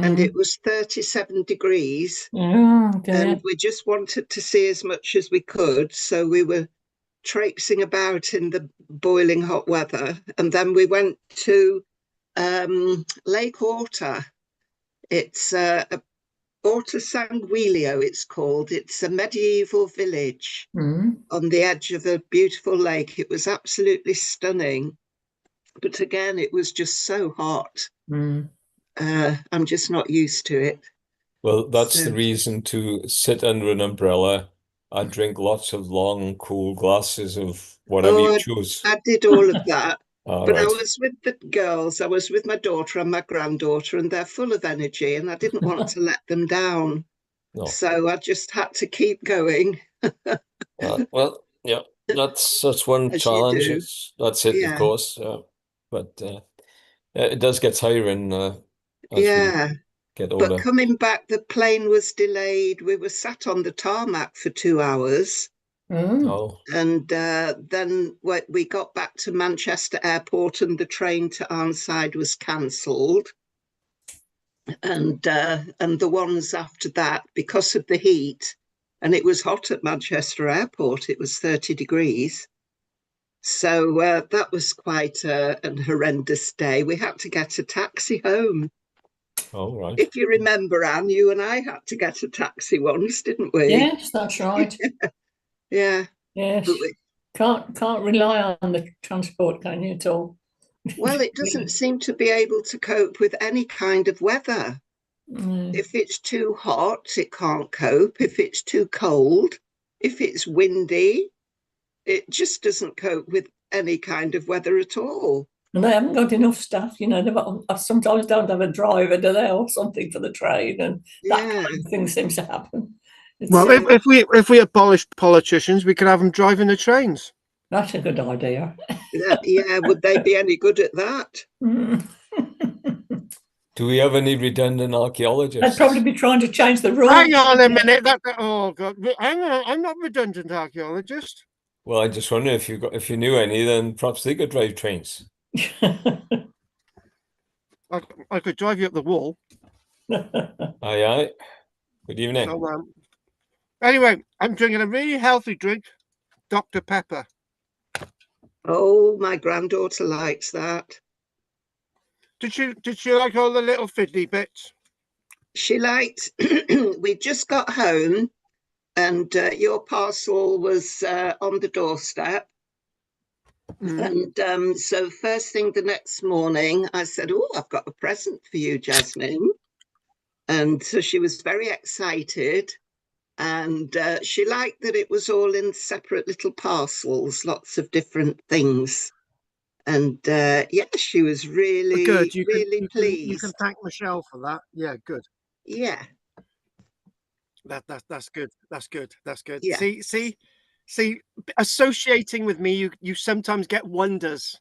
and it was 37 degrees. Oh, And dear. we just wanted to see as much as we could. So we were traipsing about in the boiling hot weather. And then we went to Lake Orta. It's Orta Sanguilio, it's called. It's a medieval village Mm. on the edge of a beautiful lake. It was absolutely stunning. But again, it was just so hot. Mm. I'm just not used to it. Well, that's the So, reason to sit under an umbrella and drink lots of long, cool glasses of whatever you oh, choose. I did all of that. All But I right. was with the girls, I was with my daughter and my granddaughter, and they're full of energy, and I didn't want to let them down. No. So I just had to keep going, Well, yeah, that's one as you challenge. do. That's it, of Yeah, course. But it does get tiring as we yeah. get But older. coming back, the plane was delayed. We were sat on the tarmac for 2 hours. Mm. Oh, And then we got back to Manchester Airport, and the train to Arnside was cancelled. And the ones after that, because of the heat, and it was hot at Manchester Airport. It was 30 degrees. So that was quite an horrendous day. We had to get a taxi home. all right. If you remember, Anne, you and I had to get a taxi once, didn't we? Yes, that's right. Yeah. But Yes. Can't rely on the transport, can you, at all? well, it doesn't seem to be able to cope with any kind of weather. Mm. If it's too hot, it can't cope. If it's too cold, if it's windy, it just doesn't cope with any kind of weather at all. And they haven't got enough staff, they sometimes don't have a driver, do they, or something for the train, and that Yeah, kind of thing seems to happen. It's Well, yeah, if we abolished politicians, we could have them driving the trains. That's a good idea. yeah. Would they be any good at that? Mm. Do we have any redundant They'd probably archaeologists? be trying to change the rules. Hang on a minute. Oh God! Hang on. I'm not redundant archaeologist. Well, I just wonder if you knew any, then perhaps they could drive trains. I could drive you up the wall. Aye, aye. Good evening. So anyway, I'm drinking a really healthy drink, Dr. Pepper. Oh, my granddaughter likes that. Did she like all the little fiddly bits? She liked. We just got home, and your parcel was on the doorstep. And so, first thing the next morning, I said, "Oh, I've got a present for you, Jasmine." And so she was very excited. And she liked that it was all in separate little parcels, lots of different things. And yeah, she was Good. really, You really can pleased. thank Michelle for that. Yeah, good. Yeah, That's good. That's good. That's good. yeah, See. Associating with me, you sometimes get wonders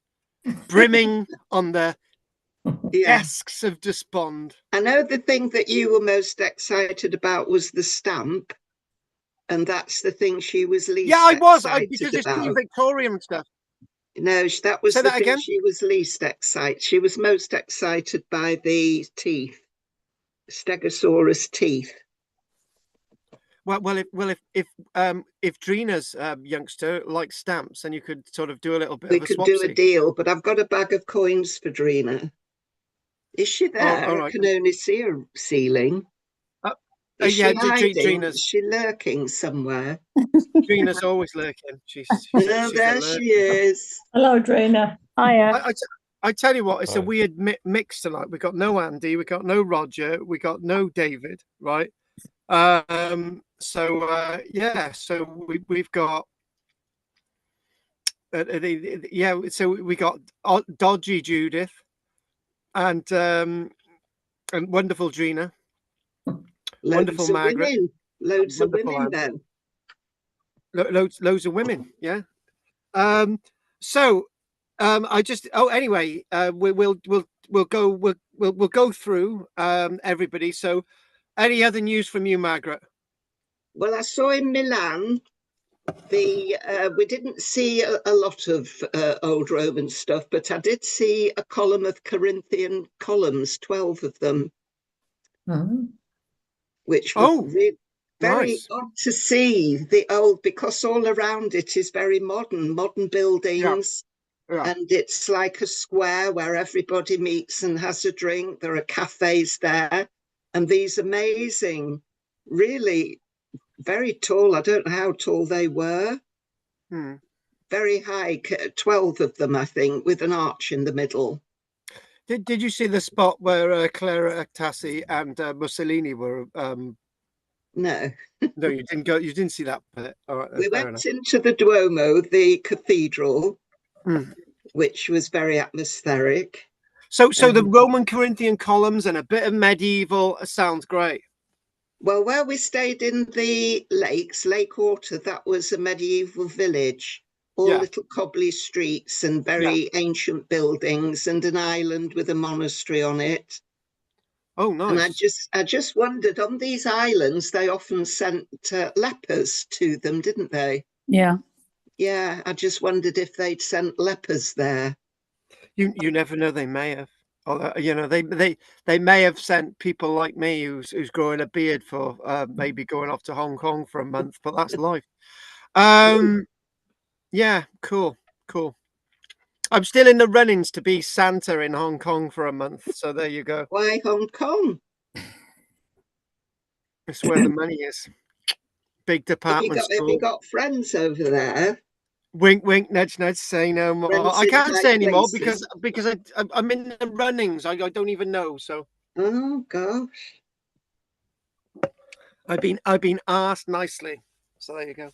brimming on the yeah. desks of despond. I know the thing that you were most excited about was the stamp, and that's the thing she was Yeah, least I was. excited Because it's Queen about. Victoria and stuff. No, that was Say the that thing again. she was least excited. She was most excited by the teeth, Stegosaurus teeth. If Drina's youngster likes stamps, then you could sort of do a little bit We of a could do a swapsy. deal, but I've got a bag of coins for Drina. Is she Oh, there? all I right. can only see her ceiling. Is Yeah, she hiding? Is Drina's she lurking somewhere? Drina's always lurking. She's Oh, a there lurker. she is. Hello, Drina. Hiya. I tell you what, it's a Right. weird mix tonight. We got no Andy, we got no Roger, we got no David, right? Yeah, so we've got so we got dodgy Judith and wonderful Drina, wonderful Loads of Margaret, women. Loads of wonderful women Anne. then. Loads of women, yeah. So I just anyway, we'll go through everybody. So any other news from you, Margaret? Well, I saw in Milan we didn't see a lot of old Roman stuff, but I did see a column of Corinthian columns, 12 of them. Mhm. which was Oh, really very nice. odd to see the old, because all around it is very modern Yeah, buildings. yeah. And it's like a square where everybody meets and has a drink. There are cafes there. And these amazing, really very tall, I don't know how tall they were, Hmm. very high, 12 of them, I think, with an arch in the middle. Did you see the spot where Clara Tassi and Mussolini were? No, No, you didn't go. You didn't see that bit. All right, we fair enough. went into the Duomo, the cathedral, Hmm. which was very atmospheric. So the Um, Roman Corinthian columns and a bit of medieval sounds great. well, where we stayed in the lakes, Lake Orta, that was a medieval village, all Yeah, little cobbly streets and yeah. very ancient buildings and an island with a monastery on it. Oh, And nice. I just wondered, on these islands, they often sent lepers to them, didn't they? Yeah. Yeah, I just wondered if they'd sent lepers there. You never know. They may have. Although, they may have sent people like me who's growing a beard for maybe going off to Hong Kong for a month, but that's life. Ooh, Um, yeah, cool. I'm still in the runnings to be Santa in Hong Kong for a month. So there you go. why Hong Kong? It's where the money is. Big department Have you store. got friends over there? Wink, wink, nudge, nudge. Say no more. Friends I in can't high say anymore places? because I'm in the runnings. I don't even know. So Oh gosh. I've been asked nicely. So there you go.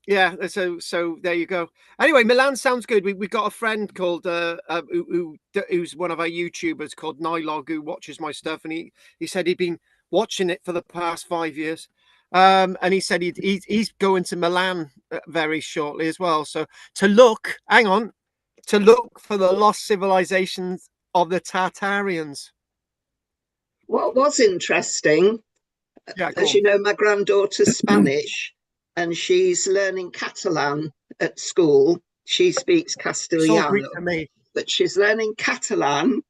Yeah, so there you go. Anyway, Milan sounds good. We got a friend called who's one of our YouTubers called Nylog, who watches my stuff, and he said he'd been watching it for the past 5 years. And he said he's going to Milan very shortly as well. So to look for the lost civilizations of the Tartarians. What was interesting, Yeah, go as you on. know, my granddaughter's Spanish and she's learning Catalan at school. She speaks It's all Greek Castellano, to me. but she's learning Catalan.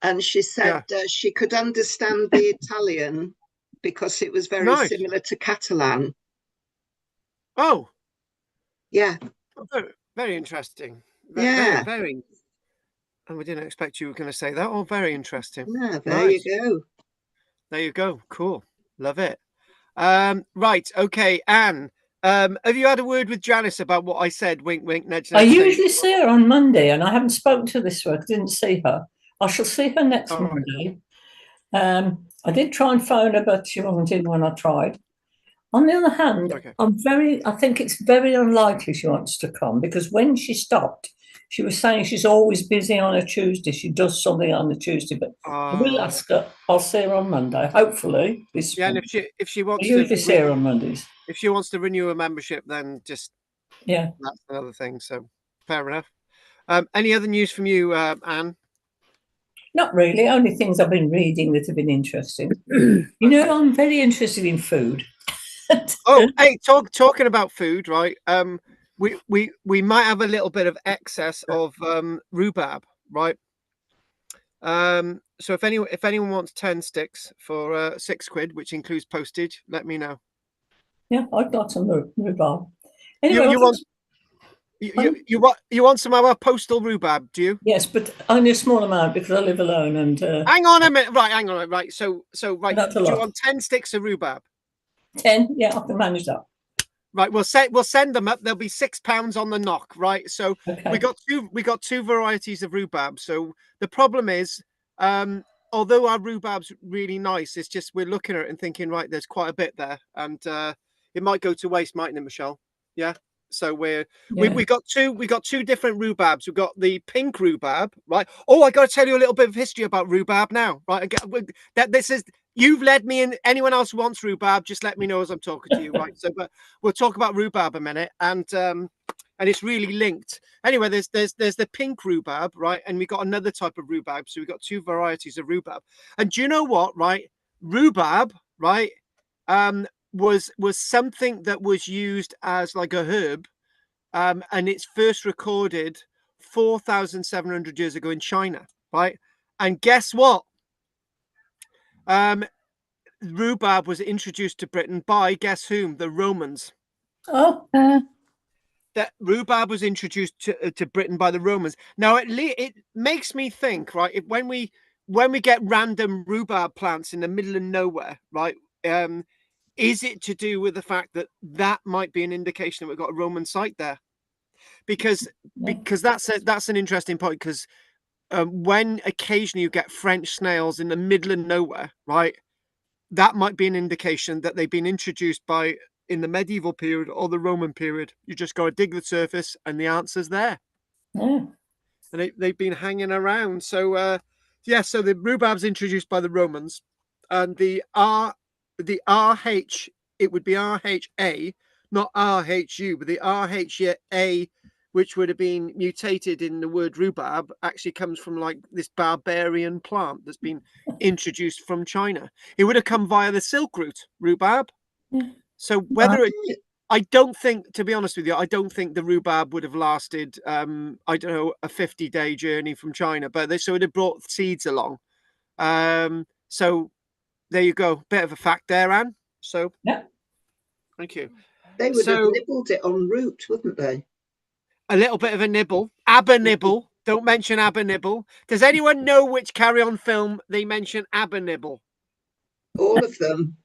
And she said Yeah, she could understand the Italian because it was very nice. similar to Catalan. Oh, Yeah, very, very interesting. Very, yeah, very. And we didn't expect you were going to say that. Oh, very interesting. yeah, there you Nice. go. There you go. Cool. Love it. Right. Okay. Anne, have you had a word with Janice about what I said? Wink, wink, nudge, I nudge. Say, usually see her on Monday, and I haven't spoken to her this week. I didn't see her. I shall see her next all right. Monday. I did try and phone her, but she wasn't in when I tried. On the other hand, Okay. I think it's very unlikely she wants to come because when she stopped, she was saying she's always busy on a Tuesday. She does something on a Tuesday, but I will ask her. I'll see her on Monday, hopefully this Yeah, and month. if she I wants to usually see her on Mondays. if she wants to renew a membership, then just Yeah. that's another thing. So fair enough. Any other news from you, Anne? Not really, only things I've been reading that have been interesting. You know, Okay. I'm very interested in food. Oh, hey, talking about food, right? We might have a little bit of excess of rhubarb, right? So if anyone wants 10 sticks for £6, which includes postage, let me know. Yeah, I've got some rhubarb. You Anyway, you want you want some of our postal rhubarb, do you? yes, but only a small amount because I live alone and Hang on a minute. Right, hang on. Right. So right, that's a do you lot. want 10 sticks of rhubarb? 10, yeah, I can manage that. Right, we'll send them up. There'll be £6 on the knock, right? So Okay. we got two varieties of rhubarb. So the problem is, although our rhubarb's really nice, it's just we're looking at it and thinking, right, there's quite a bit there, and it might go to waste, mightn't it, Michelle? Yeah. So we got two different rhubarbs. We've got the pink rhubarb, right? Oh, I got to tell you a little bit of history about rhubarb now, right? This is you've led me in. Anyone else who wants rhubarb, just let me know as I'm talking to you, right? So, but we'll talk about rhubarb a minute, and it's really linked. Anyway, there's the pink rhubarb, right? And we got another type of rhubarb. So we got two varieties of rhubarb. And do you know what, right? Rhubarb, right? Was something that was used as like a herb, and it's first recorded 4,700 years ago in China, right? And guess what? Rhubarb was introduced to Britain by, guess whom? The Romans. Oh, That rhubarb was introduced to Britain by the Romans. Now it makes me think, right? When we get random rhubarb plants in the middle of nowhere, right? Is it to do with the fact that that might be an indication that we've got a Roman site there? Because that's an interesting point. Because when occasionally you get French snails in the middle of nowhere, right? That might be an indication that they've been introduced by in the medieval period or the Roman period. You just got to dig the surface and the answer's there. yeah. And they've been hanging around. So so the rhubarb's introduced by the Romans, and the RH, it would be RHA, not RHU, but the RHA, which would have been mutated in the word rhubarb, actually comes from like this barbarian plant that's been introduced from China. It would have come via the Silk Route, rhubarb. Yeah. So whether I don't think, to be honest with you, I don't think the rhubarb would have lasted, I don't know, a 50-day journey from China, but so it had brought seeds along. So there you go. Bit of a fact there, Anne. So Yeah. thank you. They would have nibbled it en route, wouldn't they? A little bit of a nibble. Aber nibble. Don't mention aber nibble. Does anyone know which Carry On film they mention aber nibble? All of them.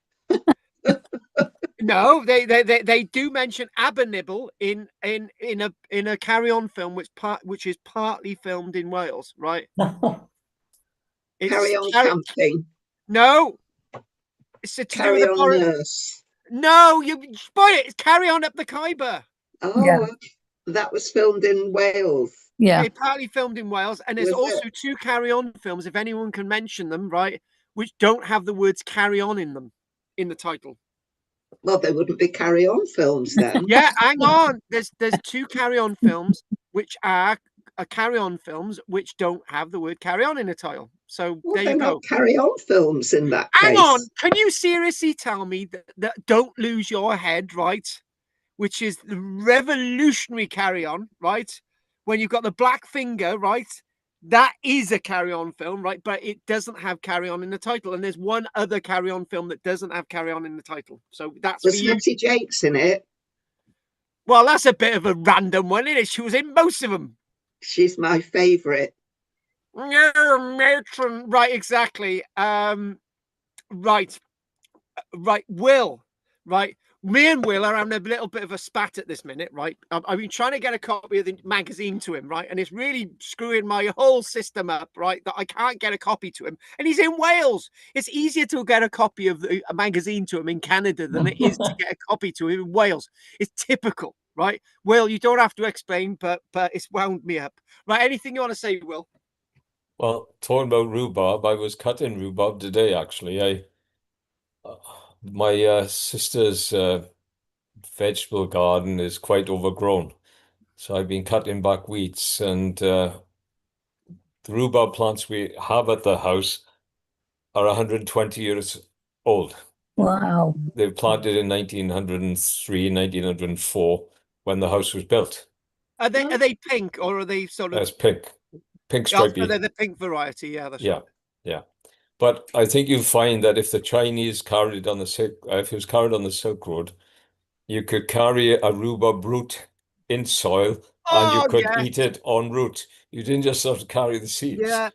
No, they do mention aber nibble in a Carry On film which is partly filmed in Wales, right? It's Carry On camping. No, it's to do with Carry On nurse. No, you spoil it. It's Carry On Up the Khyber. Oh, Yeah. that was filmed in Wales. Yeah. It's partly filmed in Wales, and there's Was also it? 2 Carry On films, if anyone can mention them, right, which don't have the words Carry On in them in the title. Well, they wouldn't be Carry On films then. Yeah, hang on. There's 2 Carry On films which are Carry On films which don't have the word Carry On in the title. So Well, there they're you go. not Carry On films in that Hang case. on. Can you seriously tell me that Don't Lose Your Head, right, which is the revolutionary Carry On, right, when you've got the black finger, right, that is a Carry On film, right, but it doesn't have Carry On in the title. And there's one other Carry On film that doesn't have Carry On in the title. So that's Was for you. Hattie Jakes in it? Well, that's a bit of a random one, isn't it? She was in most of them. She's my favourite. Yeah, matron. Right, exactly. Right. Will, right. Me and Will are having a little bit of a spat at this minute, right? I've been trying to get a copy of the magazine to him, right? And it's really screwing my whole system up, right? That I can't get a copy to him. And he's in Wales. It's easier to get a copy of a magazine to him in Canada than it is to get a copy to him in Wales. It's typical, right? Will, you don't have to explain, but it's wound me up. Right, anything you want to say, Will? Well, talking about rhubarb, I was cutting rhubarb today, actually. My sister's vegetable garden is quite overgrown. So I've been cutting back weeds, and the rhubarb plants we have at the house are 120 years old. Wow. They were planted in 1903, 1904 when the house was built. Are they pink or are they sort of? That's pink Oh, stripy. so they're the pink variety. Yeah, that's Yeah, right. yeah. But I think you'll find that if the Chinese carried on the if it was carried on the Silk Road, you could carry a rhubarb root in soil and you Oh, could yeah. eat it en route. You didn't just have to carry the seeds. Yeah.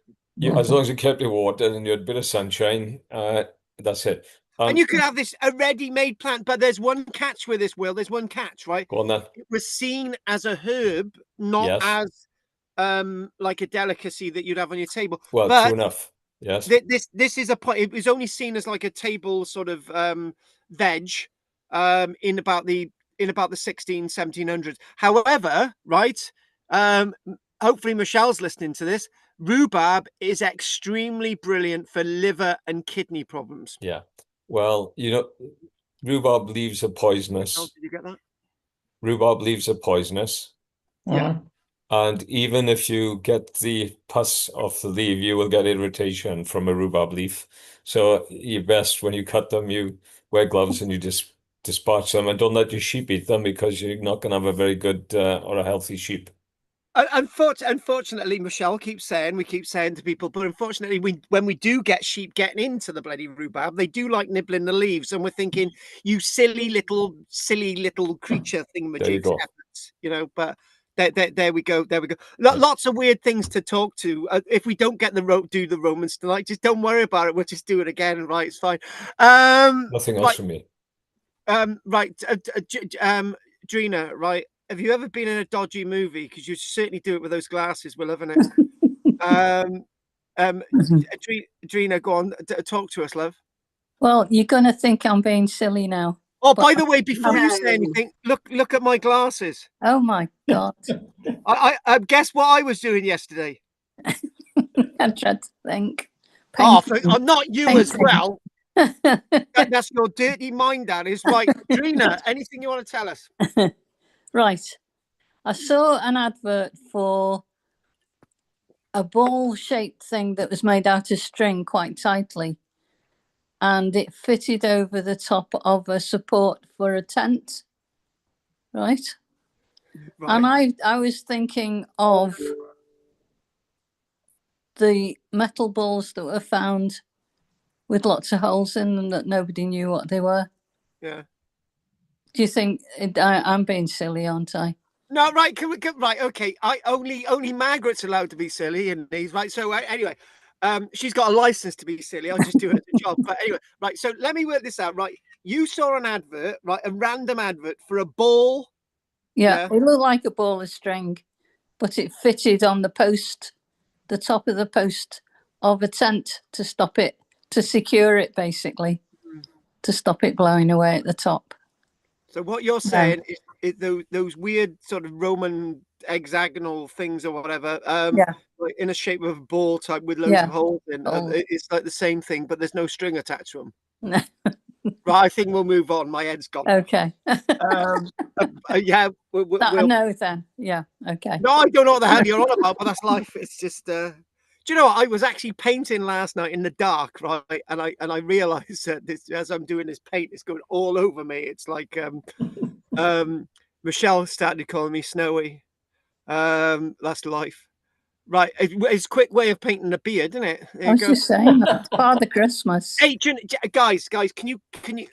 As long as you kept it watered and you had a bit of sunshine, that's it. And you could have this a ready-made plant, but there's one catch with this, Will. There's one catch, right? Go on then. It was seen as a herb, not Yes. as like a delicacy that you'd have on your table. Well, but true enough. Yes. This is a point. It was only seen as like a table sort of veg in about the 1700s. However, right, hopefully Michelle's listening to this. Rhubarb is extremely brilliant for liver and kidney problems. Yeah. Well, rhubarb leaves are poisonous. Oh, did you get that? Rhubarb leaves are poisonous. Yeah. And even if you get the pus off the leaf, you will get irritation from a rhubarb leaf. So you best, when you cut them, you wear gloves and you just dispatch them, and don't let your sheep eat them because you're not going to have a very good or a healthy sheep. Unfortunately, Michelle we keep saying to people, but unfortunately, when we do get sheep getting into the bloody rhubarb, they do like nibbling the leaves, and we're thinking, you silly little creature There you thingamajigs, go. efforts, you know. But there we go. Lots of weird things to talk to. If we don't get do the Romans tonight, just don't worry about it. We'll just do it again, right? It's fine. Nothing else Right, from me. Drina, right? Have you ever been in a dodgy movie? Because you certainly do it with those glasses. We're loving it. Drina, go on, talk to us, love. Well, you're going to think I'm being silly now. Oh, by the way, before you say anything, look at my glasses. Oh my God. I guess what I was doing yesterday. I tried to think. Oh, not you Painting. as well. That's your dirty mind, that is. Right, Drina, anything you want to tell us? Right. I saw an advert for a ball-shaped thing that was made out of string quite tightly, and it fitted over the top of a support for a tent. Right. And I was thinking of the metal balls that were found with lots of holes in them that nobody knew what they were. Yeah. Do you think I'm being silly, aren't I? No, right. Right. Okay. Only Margaret's allowed to be silly in these, right? So anyway, she's got a license to be silly. I'll just do it as a job. But anyway, right. So let me work this out. Right. You saw an advert, right? A random advert for a ball. Yeah. It looked like a ball of string, but it fitted on the post, the top of the post of a tent to stop it, to secure it, basically, to stop it blowing away at the top. So what you're saying is those weird sort of Roman hexagonal things or whatever, like in a shape of a ball type with loads of holes in. It's like the same thing, but there's no string attached to them. Right, I think we'll move on. My head's gone. Okay. Yeah, I know then. Yeah. Okay. No, I don't know what the hell you're on about, but that's life. It's just. Do you know what? I was actually painting last night in the dark, right? And I realised that as I'm doing this paint, it's going all over me. It's like Michelle started calling me Snowy. That's life. Right. It's a quick way of painting a beard, isn't it? I was just saying that. Father Christmas. Hey, guys, can you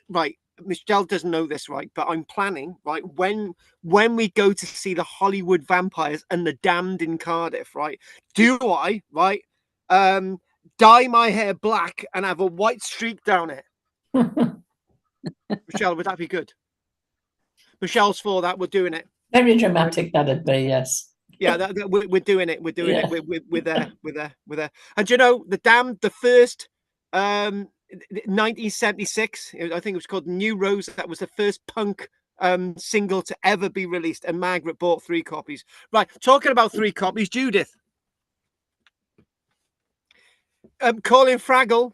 right? Michelle doesn't know this, right? But I'm planning, right? When we go to see the Hollywood Vampires and the Damned in Cardiff, right? Do I, right? Dye my hair black and have a white streak down it. Michelle, would that be good? Michelle's for that. We're doing it. Very dramatic, that'd be, yes. Yeah, we're doing it. We're doing it. We're there. And you know, the Damned, the first 1976, I think it was called New Rose. That was the first punk single to ever be released, and Margaret bought 3 copies. Right, talking about 3 copies, Judith. Calling Fraggle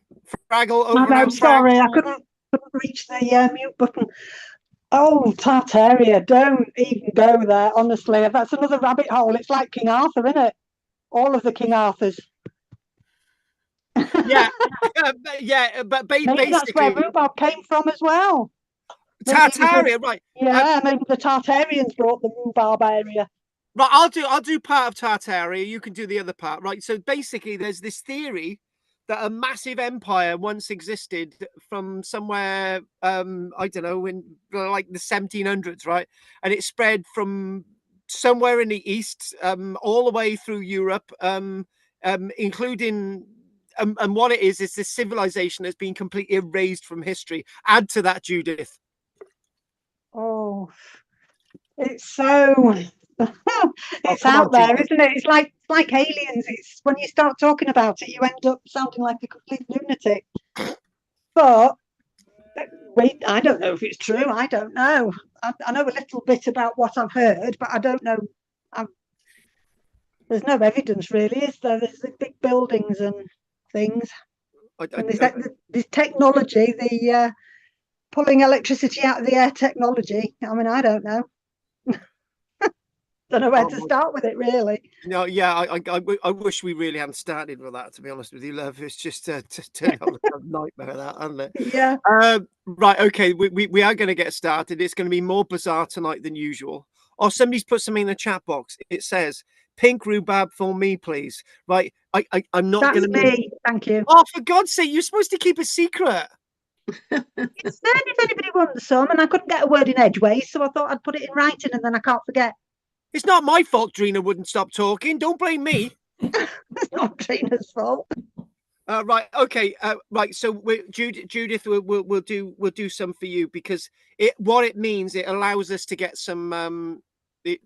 over. I'm sorry, I couldn't reach the mute button. Oh, Tartaria, don't even go there, honestly. That's another rabbit hole. It's like King Arthur, isn't it? All of the King Arthurs. Yeah, but basically that's where rhubarb came from as well. Tartaria, right? Yeah, maybe the Tartarians brought the rhubarb area. Right, I'll do part of Tartaria. You can do the other part, right? So basically, there's this theory that a massive empire once existed from somewhere, I don't know, in like the 1700s, right? And it spread from somewhere in the east, all the way through Europe, including. And what it is this civilization that's been completely erased from history. Add to that, Judith. Oh, it's so it's out there, isn't it? It's like aliens. It's when you start talking about it, you end up sounding like a complete lunatic. But wait, I don't know if it's true. I don't know. I know a little bit about what I've heard, but I don't know. There's no evidence, really, is there? There's the big buildings and things. And there's technology, the pulling electricity out of the air technology. I mean, I don't know. Don't know where to start with it, really. No, yeah, I wish we really hadn't started with that, to be honest with you, love. It's just turned out like a nightmare, that, hasn't it? Yeah. Right, okay, we are going to get started. It's going to be more bizarre tonight than usual. or somebody's put something in the chat box. It says pink rhubarb for me, please. Right, I'm not That's going to. me. Thank you. Oh, for God's sake, you're supposed to keep a secret. It said if anybody wants some, and I couldn't get a word in edgeways, so I thought I'd put it in writing, and then I can't forget. It's not my fault Drina wouldn't stop talking. Don't blame me. It's not Trina's fault. Right. Okay. Right. So Judith will do some for you, because what it means, it allows us to get some. The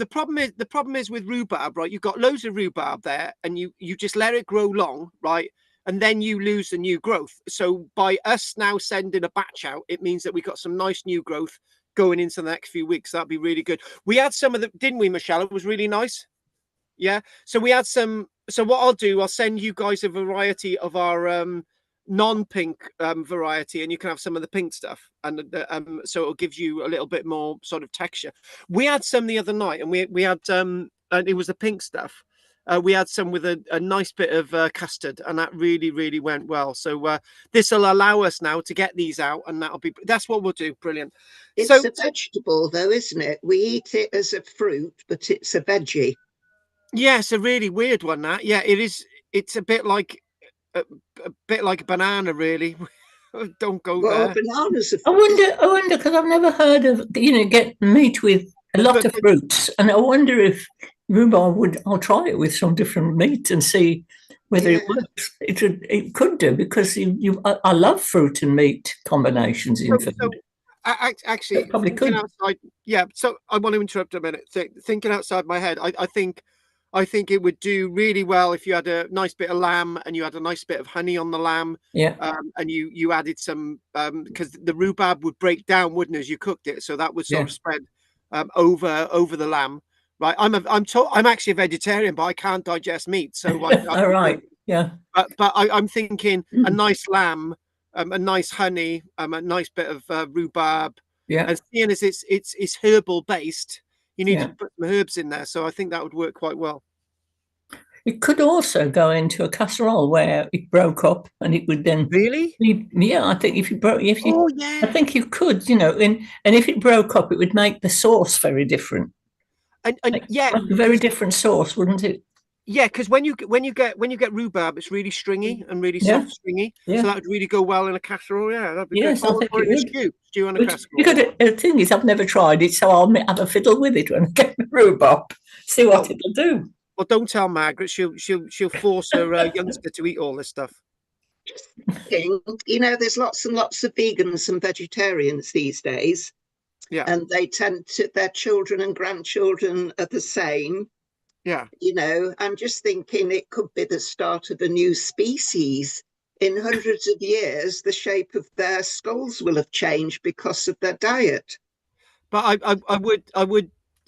problem is with rhubarb, right? You've got loads of rhubarb there, and you just let it grow long, right? And then you lose the new growth. So by us now sending a batch out, it means that we got some nice new growth going into the next few weeks. That'd be really good. We had some of the, didn't we, Michelle? It was really nice. Yeah. So we had some. So what I'll do, I'll send you guys a variety of our non-pink variety, and you can have some of the pink stuff, and so it'll give you a little bit more sort of texture. We had some the other night, and we had and it was the pink stuff. We had some with a nice bit of custard, and that really went well. So this will allow us now to get these out, and that's what we'll do. Brilliant. It's So a vegetable, though, isn't it? We eat it as a fruit, but it's a veggie. yeah, it's a really weird one. That, yeah, it is. It's a bit like a a banana, really. Don't go Well, there. bananas are I fruit. wonder, because I've never heard of, get meat with a lot of fruits, and I wonder if rhubarb would. I'll try it with some different meat and see whether it works. It could do, because I love fruit and meat combinations in food. So actually, It probably thinking could. outside, yeah. So I want to interrupt a minute. Thinking outside my head, I think it would do really well if you had a nice bit of lamb, and you had a nice bit of honey on the lamb. Yeah. And you added some, because the rhubarb would break down, wouldn't it, as you cooked it, so that would sort of spread over the lamb. Right. I'm actually a vegetarian, but I can't digest meat, so All right. Yeah. But I'm thinking a nice lamb, a nice honey, a nice bit of rhubarb. Yeah. And seeing as it's herbal based, you need Yeah. to put some herbs in there. So I think that would work quite well. It could also go into a casserole where it broke up, and it would then. Really? Yeah, I think if you broke, Oh yeah. I think you could, and if it broke up, it would make the sauce very different. And yeah, Like a very different sauce, wouldn't it? yeah, because when you get rhubarb, it's really stringy and really soft, stringy. Yeah. So that would really go well in a casserole. Yeah, that'd be Yes, good. I think it would. Stew on a But casserole. the thing is, I've never tried it, so I'll have a fiddle with it when I get the rhubarb. See what it'll do. Well, don't tell Margaret. She'll force her youngster to eat all this stuff. Just thinking, there's lots and lots of vegans and vegetarians these days. Yeah. And they tend to, their children and grandchildren are the same. Yeah. I'm just thinking it could be the start of a new species. In hundreds of years, the shape of their skulls will have changed because of their diet. But I would.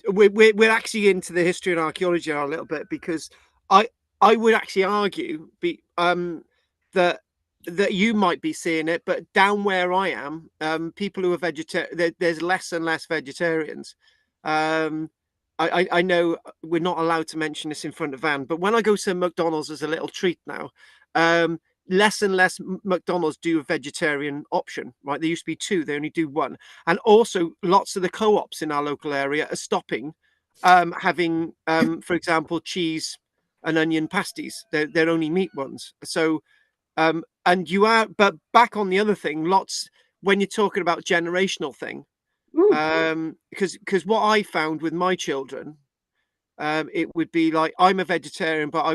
We're actually into the history and archaeology a little bit, because I would actually argue that you might be seeing it, but down where I am, people who are vegetarian, there's less and less vegetarians. I know we're not allowed to mention this in front of Van, but when I go to McDonald's as a little treat now, less and less McDonald's do a vegetarian option, right? There used to be 2, they only do 1. And also lots of the co-ops in our local area are stopping having, for example, cheese and onion pasties. They're only meat ones. So, and but back on the other thing, when you're talking about generational thing, because what I found with my children, it would be like, I'm a vegetarian, but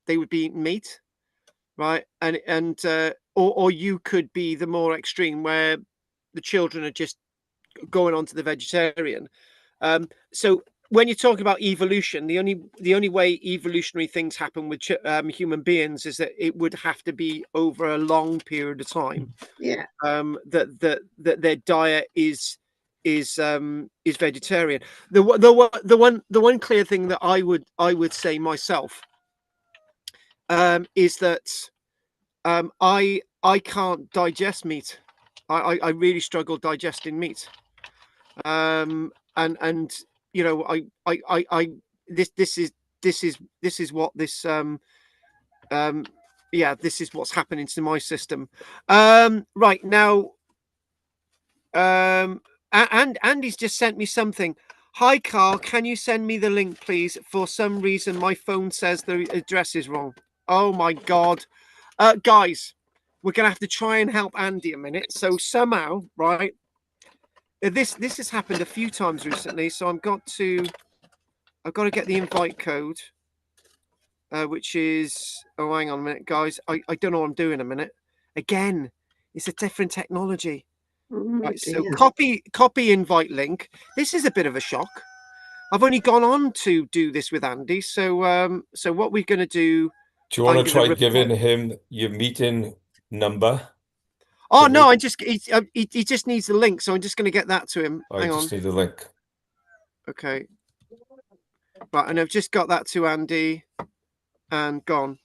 they would be eating meat. Right. Or you could be the more extreme, where the children are just going on to the vegetarian. So when you're talking about evolution, the only way evolutionary things happen with human beings is that it would have to be over a long period of time. Yeah. That their diet is vegetarian. The one clear thing that I would say myself is that I can't digest meat. I really struggle digesting meat. And this is what this this is what's happening to my system right now. and Andy's just sent me something. Hi, Carl. Can you send me the link, please? For some reason, my phone says the address is wrong. Oh my God, guys, we're gonna have to try and help Andy a minute. So somehow, right? This has happened a few times recently. So I've got to get the invite code, which is, oh, hang on a minute, guys. I don't know what I'm doing a minute. Again, it's a different technology. Right, so copy invite link. This is a bit of a shock. I've only gone on to do this with Andy. So so what we're going to do. Do you want to try giving him your meeting number? Oh no, he just needs the link, so I'm just going to get that to him. Hang on. I just need the link. Okay. Right, and I've just got that to Andy and gone.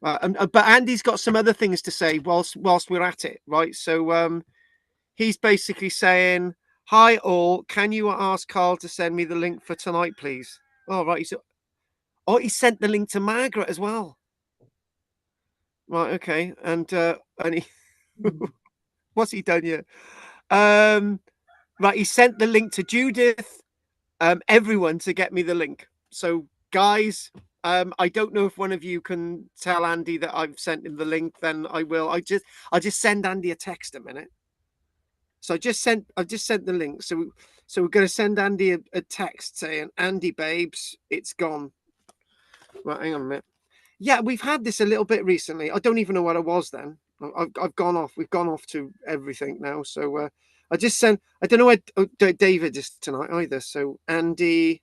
But Andy's got some other things to say whilst we're at it, right? So he's basically saying, "Hi all, can you ask Carl to send me the link for tonight, please?" Oh right, he sent the link to Margaret as well. Right, okay, and he what's he done here? Right, he sent the link to Judith, everyone to get me the link. So guys, I don't know if one of you can tell Andy that I've sent him the link, then I will. I'll just send Andy a text a minute. So I've just sent the link. So we're going to send Andy a text saying, "Andy babes, it's gone." Right, hang on a minute. Yeah, we've had this a little bit recently. I don't even know what I was then. I've gone off. We've gone off to everything now. So I just sent. I don't know where David is tonight either. So Andy,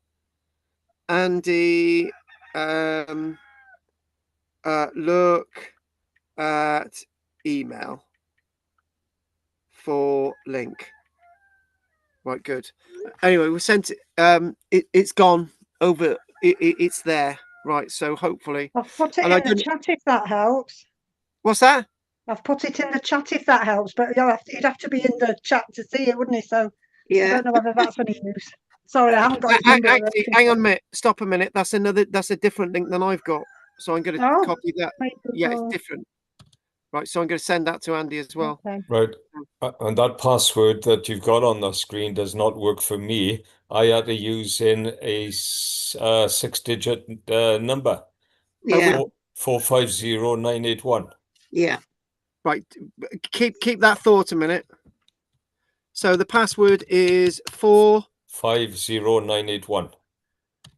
look at email for link. Right, good. Anyway, we sent it. It's gone over. It's there. Right. So hopefully, I've put it in the chat if that helps. What's that? I've put it in the chat if that helps, but you'd have to be in the chat to see it, wouldn't he? So yeah, I don't know whether that's any use. Sorry, I haven't got his number. Actually, hang on a minute. Stop a minute. That's a different link than I've got. So I'm going to copy that. Yeah, it's different. Right. So I'm going to send that to Andy as well. Okay. Right. And that password that you've got on the screen does not work for me. I had to use in a 6-digit number. Yeah. 450981. Yeah. Right. Keep that thought a minute. So the password is 450981.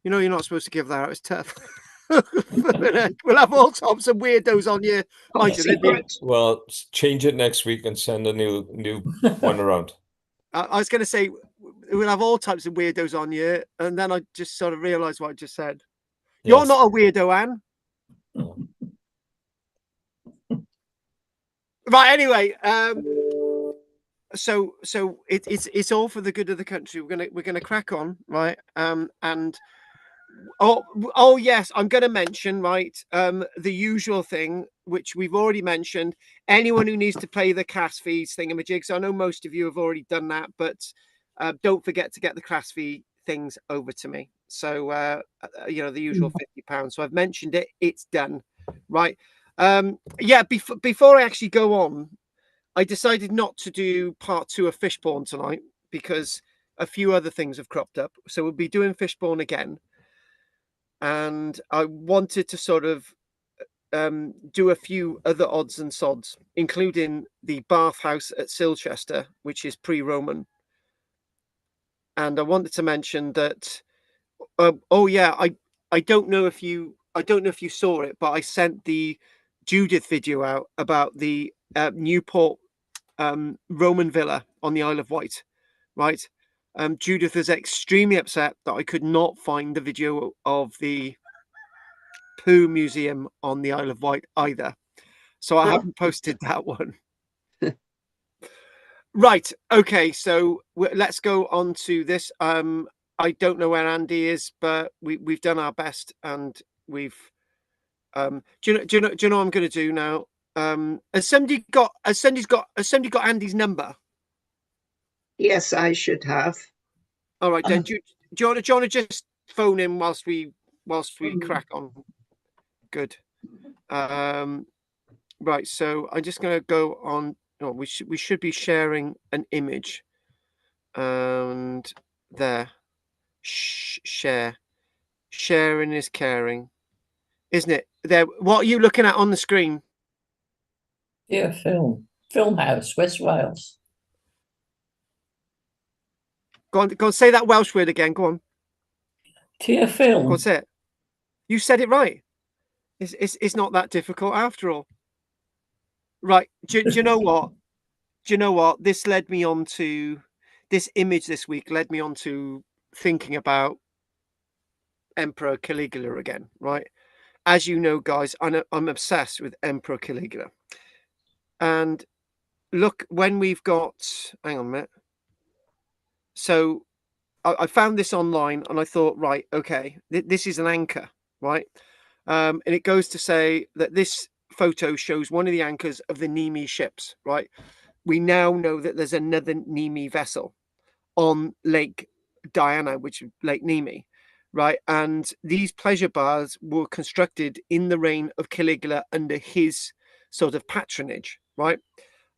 You know, you're not supposed to give that out. It's tough. We'll have all types of weirdos on you. Well, change it next week and send a new one around. I was going to say we'll have all types of weirdos on you, and then I just sort of realised what I just said. Yes. You're not a weirdo, Anne. No. Right. Anyway, so it's all for the good of the country. We're gonna crack on, right? And oh yes, I'm going to mention, right, the usual thing which we've already mentioned. Anyone who needs to pay the class fees thingamajigs, I know most of you have already done that, but don't forget to get the class fee things over to me. So you know, the usual £50. So I've mentioned it. It's done, right? Yeah. Before I actually go on, I decided not to do part 2 of Fishbourne tonight because a few other things have cropped up. So we'll be doing Fishbourne again. And I wanted to sort of do a few other odds and sods, including the bathhouse at Silchester, which is pre-Roman. And I wanted to mention that. Oh yeah, I don't know if you saw it, but I sent the Judith video out about the Newport Roman villa on the Isle of Wight, right? Judith is extremely upset that I could not find the video of the Pooh Museum on the Isle of Wight either. So I haven't posted that one. Right. Okay. So let's go on to this. I don't know where Andy is, but we've done our best, and we've. Do you know what I'm going to do now? Has somebody got Andy's number? Yes, I should have. All right. Then do you want to just phone him whilst we crack on? Good. Right. So I'm just going to go on. Oh, we should be sharing an image. And there. Share. Sharing is caring. Isn't it? There. What are you looking at on the screen? Yeah, Film House, West Wales. Go on, say that Welsh word again. Go on. Tia Film. Go on, say it. You said it right. It's not that difficult after all. Right. Do you know what? Do you know what? This led me on to this image this week, led me on to thinking about Emperor Caligula again, right? As you know, guys, I'm obsessed with Emperor Caligula. And look, when we've got, hang on a minute. So I found this online and I thought, right, okay, this is an anchor, right? And it goes to say that this photo shows one of the anchors of the Nemi ships, right? We now know that there's another Nemi vessel on Lake Diana, which is Lake Nemi, right? And these pleasure bars were constructed in the reign of Caligula under his sort of patronage, right?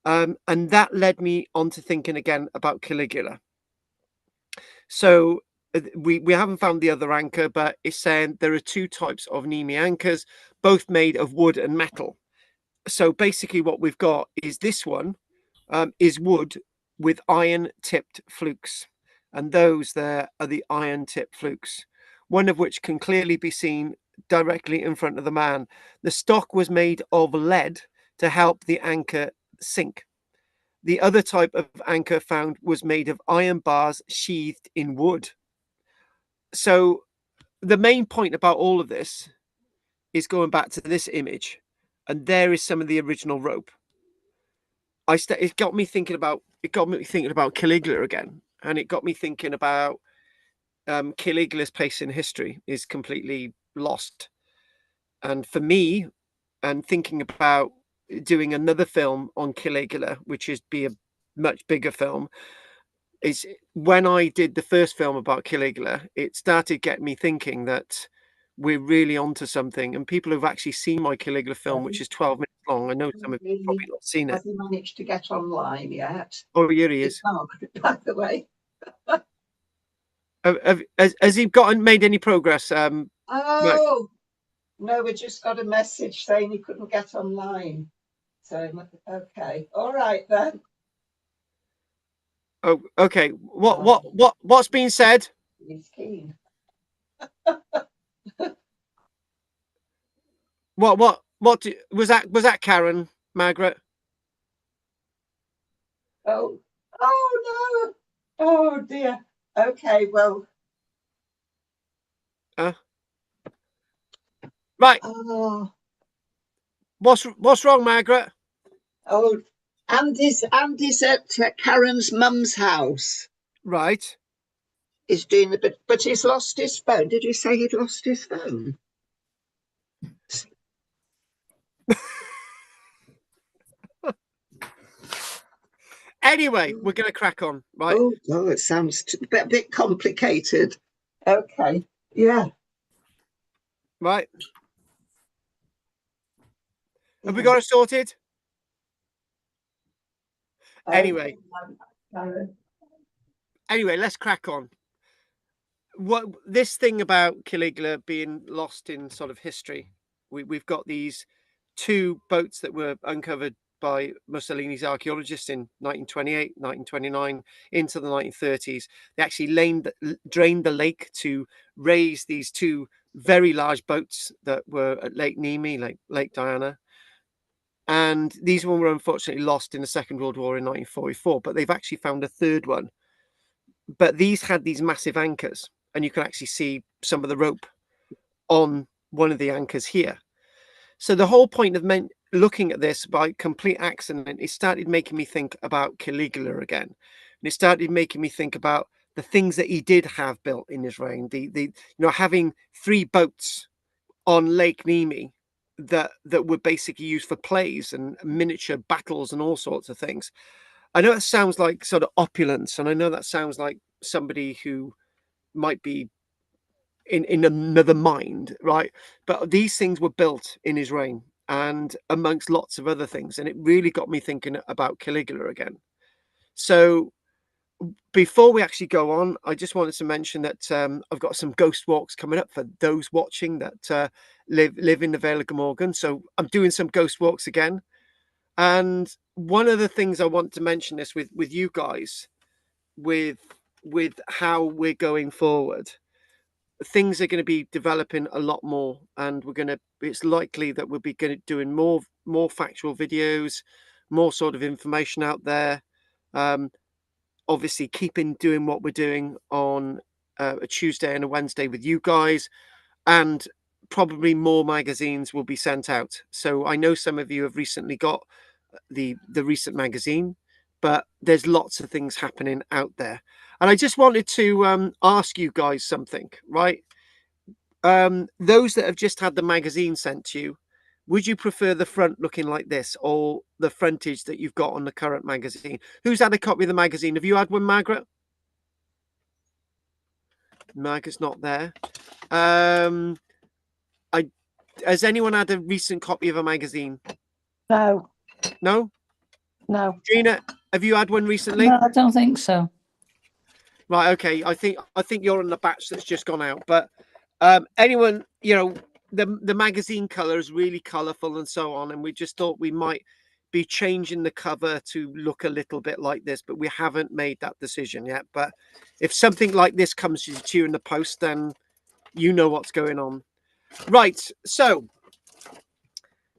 And that led me on to thinking again about Caligula. So we haven't found the other anchor, but it's saying there are two types of Nemi anchors, both made of wood and metal. So basically what we've got is this one is wood with iron tipped flukes. And those there are the iron tipped flukes, one of which can clearly be seen directly in front of the man. The stock was made of lead to help the anchor sink. The other type of anchor found was made of iron bars sheathed in wood. So the main point about all of this is going back to this image, and there is some of the original rope. It got me thinking about Caligula again, and it got me thinking about Caligula's place in history is completely lost. And for me, and thinking about doing another film on Caligula, which is be a much bigger film, is when I did the first film about Caligula, it started getting me thinking that we're really onto something. And people who've actually seen my Caligula film, which is 12 minutes long, I know some have probably not seen it. Has he managed to get online yet? Oh, here he is. By the way. Has he made any progress? Oh, no, we just got a message saying he couldn't get online. So, okay. All right, then. Oh, okay. What's been said? He's keen. What was that? Was that Karen, Margaret? Oh no. Oh dear. Okay, well. Right. Oh. What's wrong, Margaret? Oh, Andy's at Karen's mum's house. Right. He's doing the bit, but he's lost his phone. Did you say he'd lost his phone? Anyway, we're going to crack on, right? Oh, it sounds a bit complicated. Okay, yeah. Right. Have we got it sorted? Anyway, let's crack on. What this thing about Caligula being lost in sort of history, we've got these two boats that were uncovered by Mussolini's archaeologists in 1928, 1929, into the 1930s. They actually drained the lake to raise these two very large boats that were at Lake Nemi, Lake Diana. And these one were unfortunately lost in the Second World War in 1944, but they've actually found a third one. But these had these massive anchors, and you can actually see some of the rope on one of the anchors here. So the whole point of looking at this by complete accident, it started making me think about Caligula again. And it started making me think about the things that he did have built in his reign. Having 3 boats on Lake Nemi that were basically used for plays and miniature battles and all sorts of things. I know that sounds like sort of opulence, and I know that sounds like somebody who might be in another mind, right? But these things were built in his reign, and amongst lots of other things, and it really got me thinking about Caligula again. So before we actually go on, I just wanted to mention that I've got some ghost walks coming up for those watching that live in the Vale of Glamorgan. So I'm doing some ghost walks again. And one of the things I want to mention this with you guys, with how we're going forward, things are going to be developing a lot more, and it's likely that we'll be doing more factual videos, more sort of information out there. Obviously doing what we're doing on a Tuesday and a Wednesday with you guys, and probably more magazines will be sent out. So I know some of you have recently got the recent magazine, but there's lots of things happening out there. And I just wanted to ask you guys something, right? Those that have just had the magazine sent to you, would you prefer the front looking like this or the frontage that you've got on the current magazine? Who's had a copy of the magazine? Have you had one, Margaret? Margaret's not there. Has anyone had a recent copy of a magazine? No, No? no. Gina, have you had one recently? No, I don't think so. Right, okay. I think you're on the batch that's just gone out. But anyone, the magazine color is really colorful and so on, and we just thought we might be changing the cover to look a little bit like this, but we haven't made that decision yet. But if something like this comes to you in the post, then you know what's going on. Right, so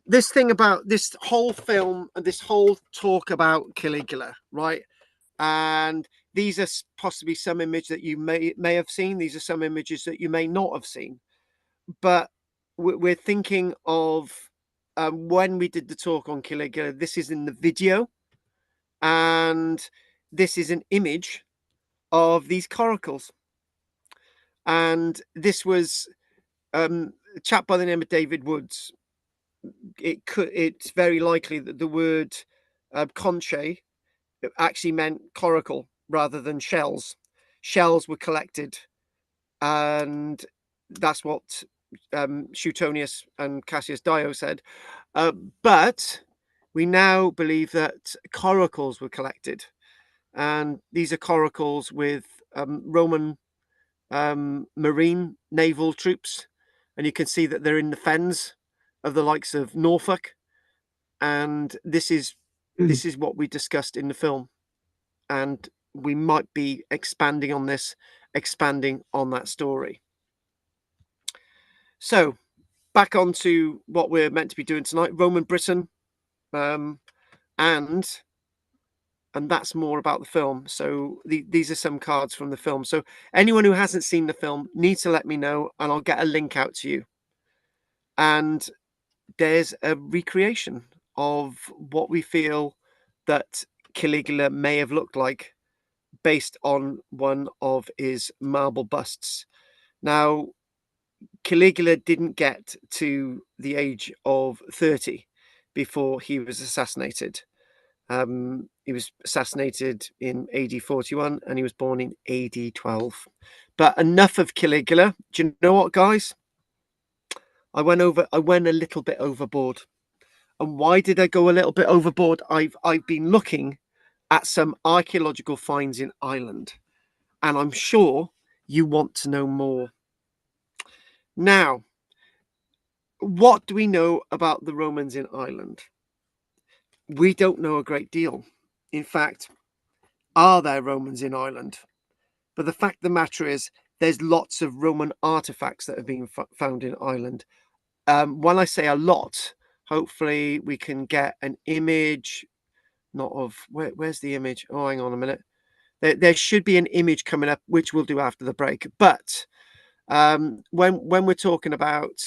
this thing about this whole film and this whole talk about Caligula, right? And these are possibly some image that you may have seen. These are some images that you may not have seen. But we're thinking of when we did the talk on Caligula, this is in the video. And this is an image of these coracles. And this was a chap by the name of David Woods. It's very likely that the word conche actually meant coracle rather than shells. Shells were collected, and that's what Suetonius and Cassius Dio said. But we now believe that coracles were collected, and these are coracles with Roman marine naval troops, and you can see that they're in the fens of the likes of Norfolk, and this is what we discussed in the film, and we might be expanding on that story. So back on to what we're meant to be doing tonight, Roman Britain, and that's more about the film. So these are some cards from the film. So anyone who hasn't seen the film needs to let me know, and I'll get a link out to you. And there's a recreation of what we feel that Caligula may have looked like based on one of his marble busts. Now, Caligula didn't get to the age of 30 before he was assassinated. He was assassinated in AD 41 and he was born in AD 12. But enough of Caligula. Do you know what, guys? I went a little bit overboard. And why did I go a little bit overboard? I've been looking at some archaeological finds in Ireland, and I'm sure you want to know more. Now, what do we know about the Romans in Ireland? We don't know a great deal. In fact, are there Romans in Ireland? But the fact of the matter is, there's lots of Roman artifacts that have been found in Ireland. When I say a lot, hopefully we can get an image, not of, where's the image? Oh, hang on a minute. There should be an image coming up, which we'll do after the break. But when we're talking about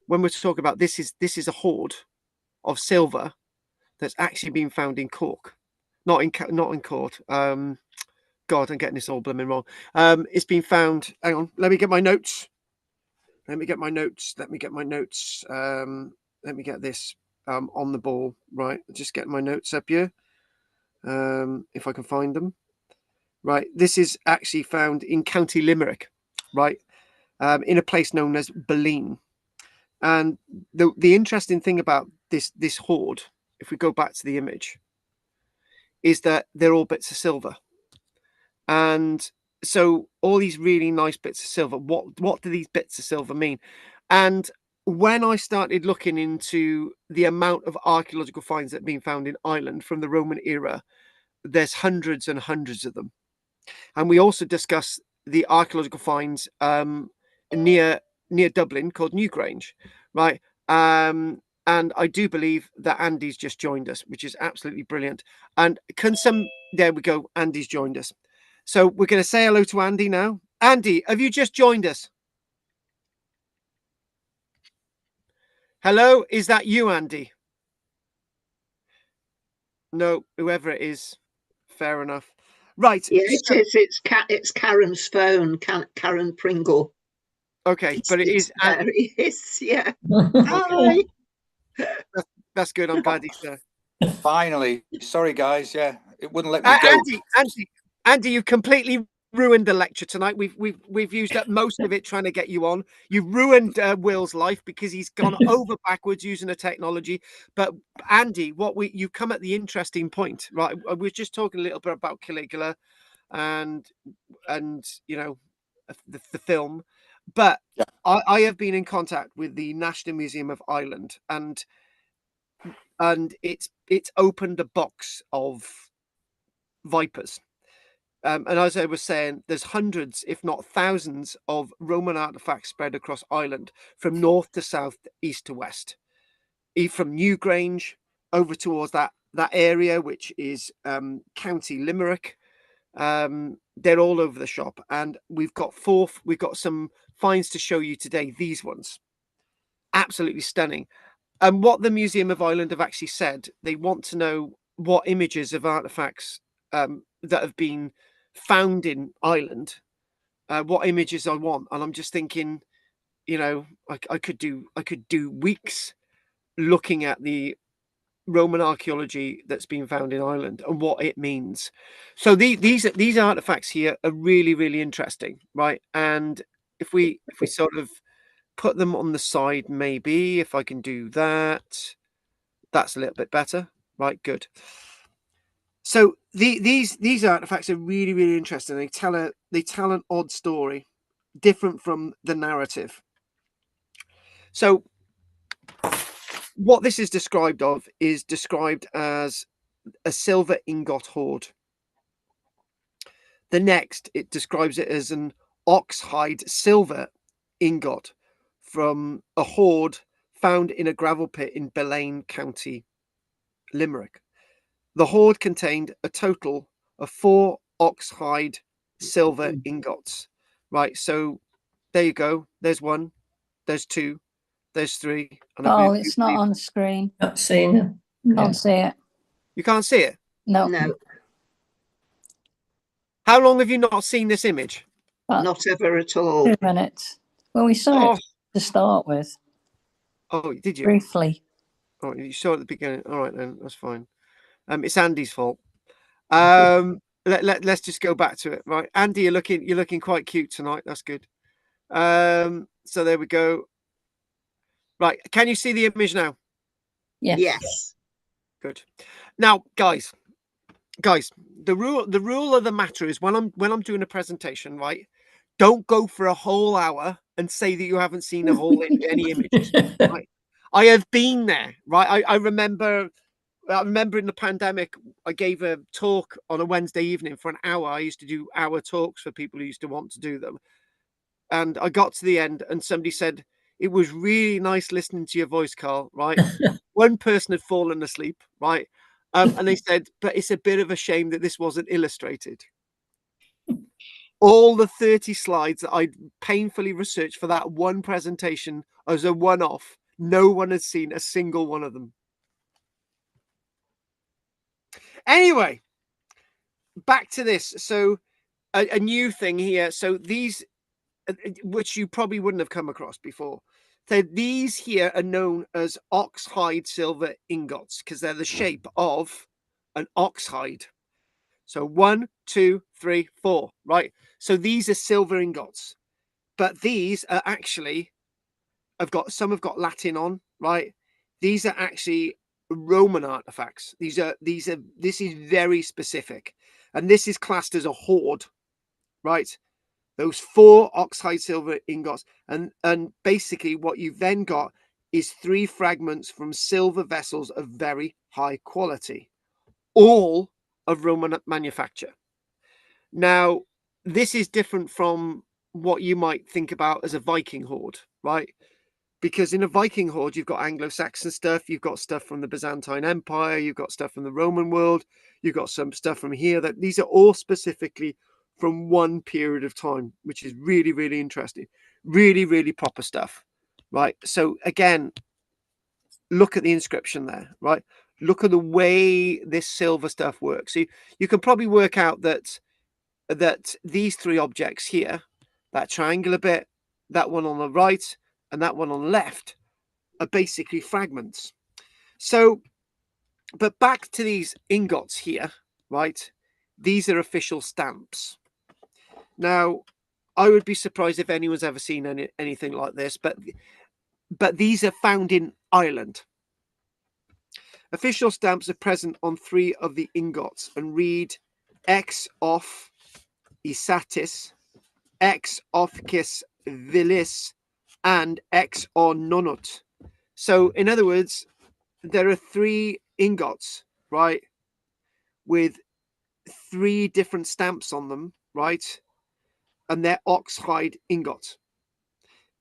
this is a hoard of silver that's actually been found in Cork, not in Court. God, I'm getting this all blooming wrong. It's been found. Hang on, let me get my notes. Let me get this on the ball. Right, just getting my notes up here. If I can find them. Right, this is actually found in County Limerick, right, in a place known as Boleyn. And the interesting thing about this hoard, if we go back to the image, is that they're all bits of silver. And so all these really nice bits of silver, what do these bits of silver mean? And when I started looking into the amount of archaeological finds that have been found in Ireland from the Roman era, there's hundreds and hundreds of them. And we also discuss the archaeological finds near Dublin called Newgrange, right? And I do believe that Andy's just joined us, which is absolutely brilliant. And there we go, Andy's joined us. So we're going to say hello to Andy now. Andy, have you just joined us? Hello, is that you, Andy? No, whoever it is, fair enough. Right. Yeah, it is. It's Karen's phone, Karen Pringle. Okay, but it is there. It is, yeah. Hi. That's good. I'm glad he's there. Finally, sorry guys, yeah, it wouldn't let me go. Andy, you completely ruined the lecture tonight. We've used up most of it trying to get you on. You ruined Will's life because he's gone over backwards using the technology. But Andy, you've come at the interesting point, right? We were just talking a little bit about Caligula, and you know, the film, but yeah. I have been in contact with the National Museum of Ireland, and it's opened a box of vipers. And as I was saying, there's hundreds, if not thousands, of Roman artifacts spread across Ireland from north to south, east to west, from Newgrange over towards that area, which is County Limerick. They're all over the shop, and we've got some finds to show you today. These ones, absolutely stunning. And what the Museum of Ireland have actually said, they want to know what images of artifacts that have been found in Ireland, what images I want. And I'm just thinking, you know, I could do weeks looking at the Roman archaeology that's been found in Ireland and what it means. So these artifacts here are really, really interesting, right? And if we sort of put them on the side, maybe if I can do that, that's a little bit better, right? Good. So these artifacts are really, really interesting. They tell an odd story, different from the narrative. So what this is described as a silver ingot hoard. The next, it describes it as an oxhide silver ingot from a hoard found in a gravel pit in Belaine, County Limerick. The hoard contained a total of 4 oxhide silver ingots. Right, so there you go. There's 1, there's 2, there's 3. And it's not on the screen. Not seeing it. Can't see it. You can't see it? No. No, How long have you not seen this image? not ever at all. 2 minutes. Well, we saw it to start with. Oh, did you? Briefly. Oh, you saw it at the beginning. All right, then that's fine. It's Andy's fault. Let's just go back to it, right? Andy, you're looking quite cute tonight. That's good. So there we go. Right, can you see the image now? Yes. Yes. Good. Now, guys, the rule of the matter is when I'm doing a presentation, right? Don't go for a whole hour and say that you haven't seen any images. Right? I have been there, right? I remember in the pandemic, I gave a talk on a Wednesday evening for an hour. I used to do hour talks for people who used to want to do them. And I got to the end and somebody said, it was really nice listening to your voice, Carl, right? One person had fallen asleep, right? And they said, but it's a bit of a shame that this wasn't illustrated. All the 30 slides that I painfully researched for that one presentation as a one-off, no one had seen a single one of them. Anyway, back to this. So a new thing here. So these, which you probably wouldn't have come across before. So these here are known as oxhide silver ingots because they're the shape of an oxhide. So 1, 2, 3, 4, right? So these are silver ingots, but these are actually, some have got Latin on, right? These are actually Roman artifacts. This is very specific. And this is classed as a hoard, right? Those 4 oxide silver ingots. And basically what you've then got is 3 fragments from silver vessels of very high quality, all of Roman manufacture. Now, this is different from what you might think about as a Viking hoard, right? Because in a Viking hoard, you've got Anglo-Saxon stuff, you've got stuff from the Byzantine Empire, you've got stuff from the Roman world, you've got some stuff from here. That these are all specifically from one period of time, which is really, really interesting. Really, really proper stuff, right? So again, look at the inscription there, right? Look at the way this silver stuff works. So you can probably work out that these 3 objects here, that triangular bit, that one on the right, and that one on the left, are basically fragments. So, but back to these ingots here, right? These are official stamps. Now, I would be surprised if anyone's ever seen anything like this, but these are found in Ireland. Official stamps are present on 3 of the ingots and read ex of isatis, ex officis vilis, and ex or nonut. So in other words, there are 3 ingots, right, with 3 different stamps on them, right, and they're oxhide ingots.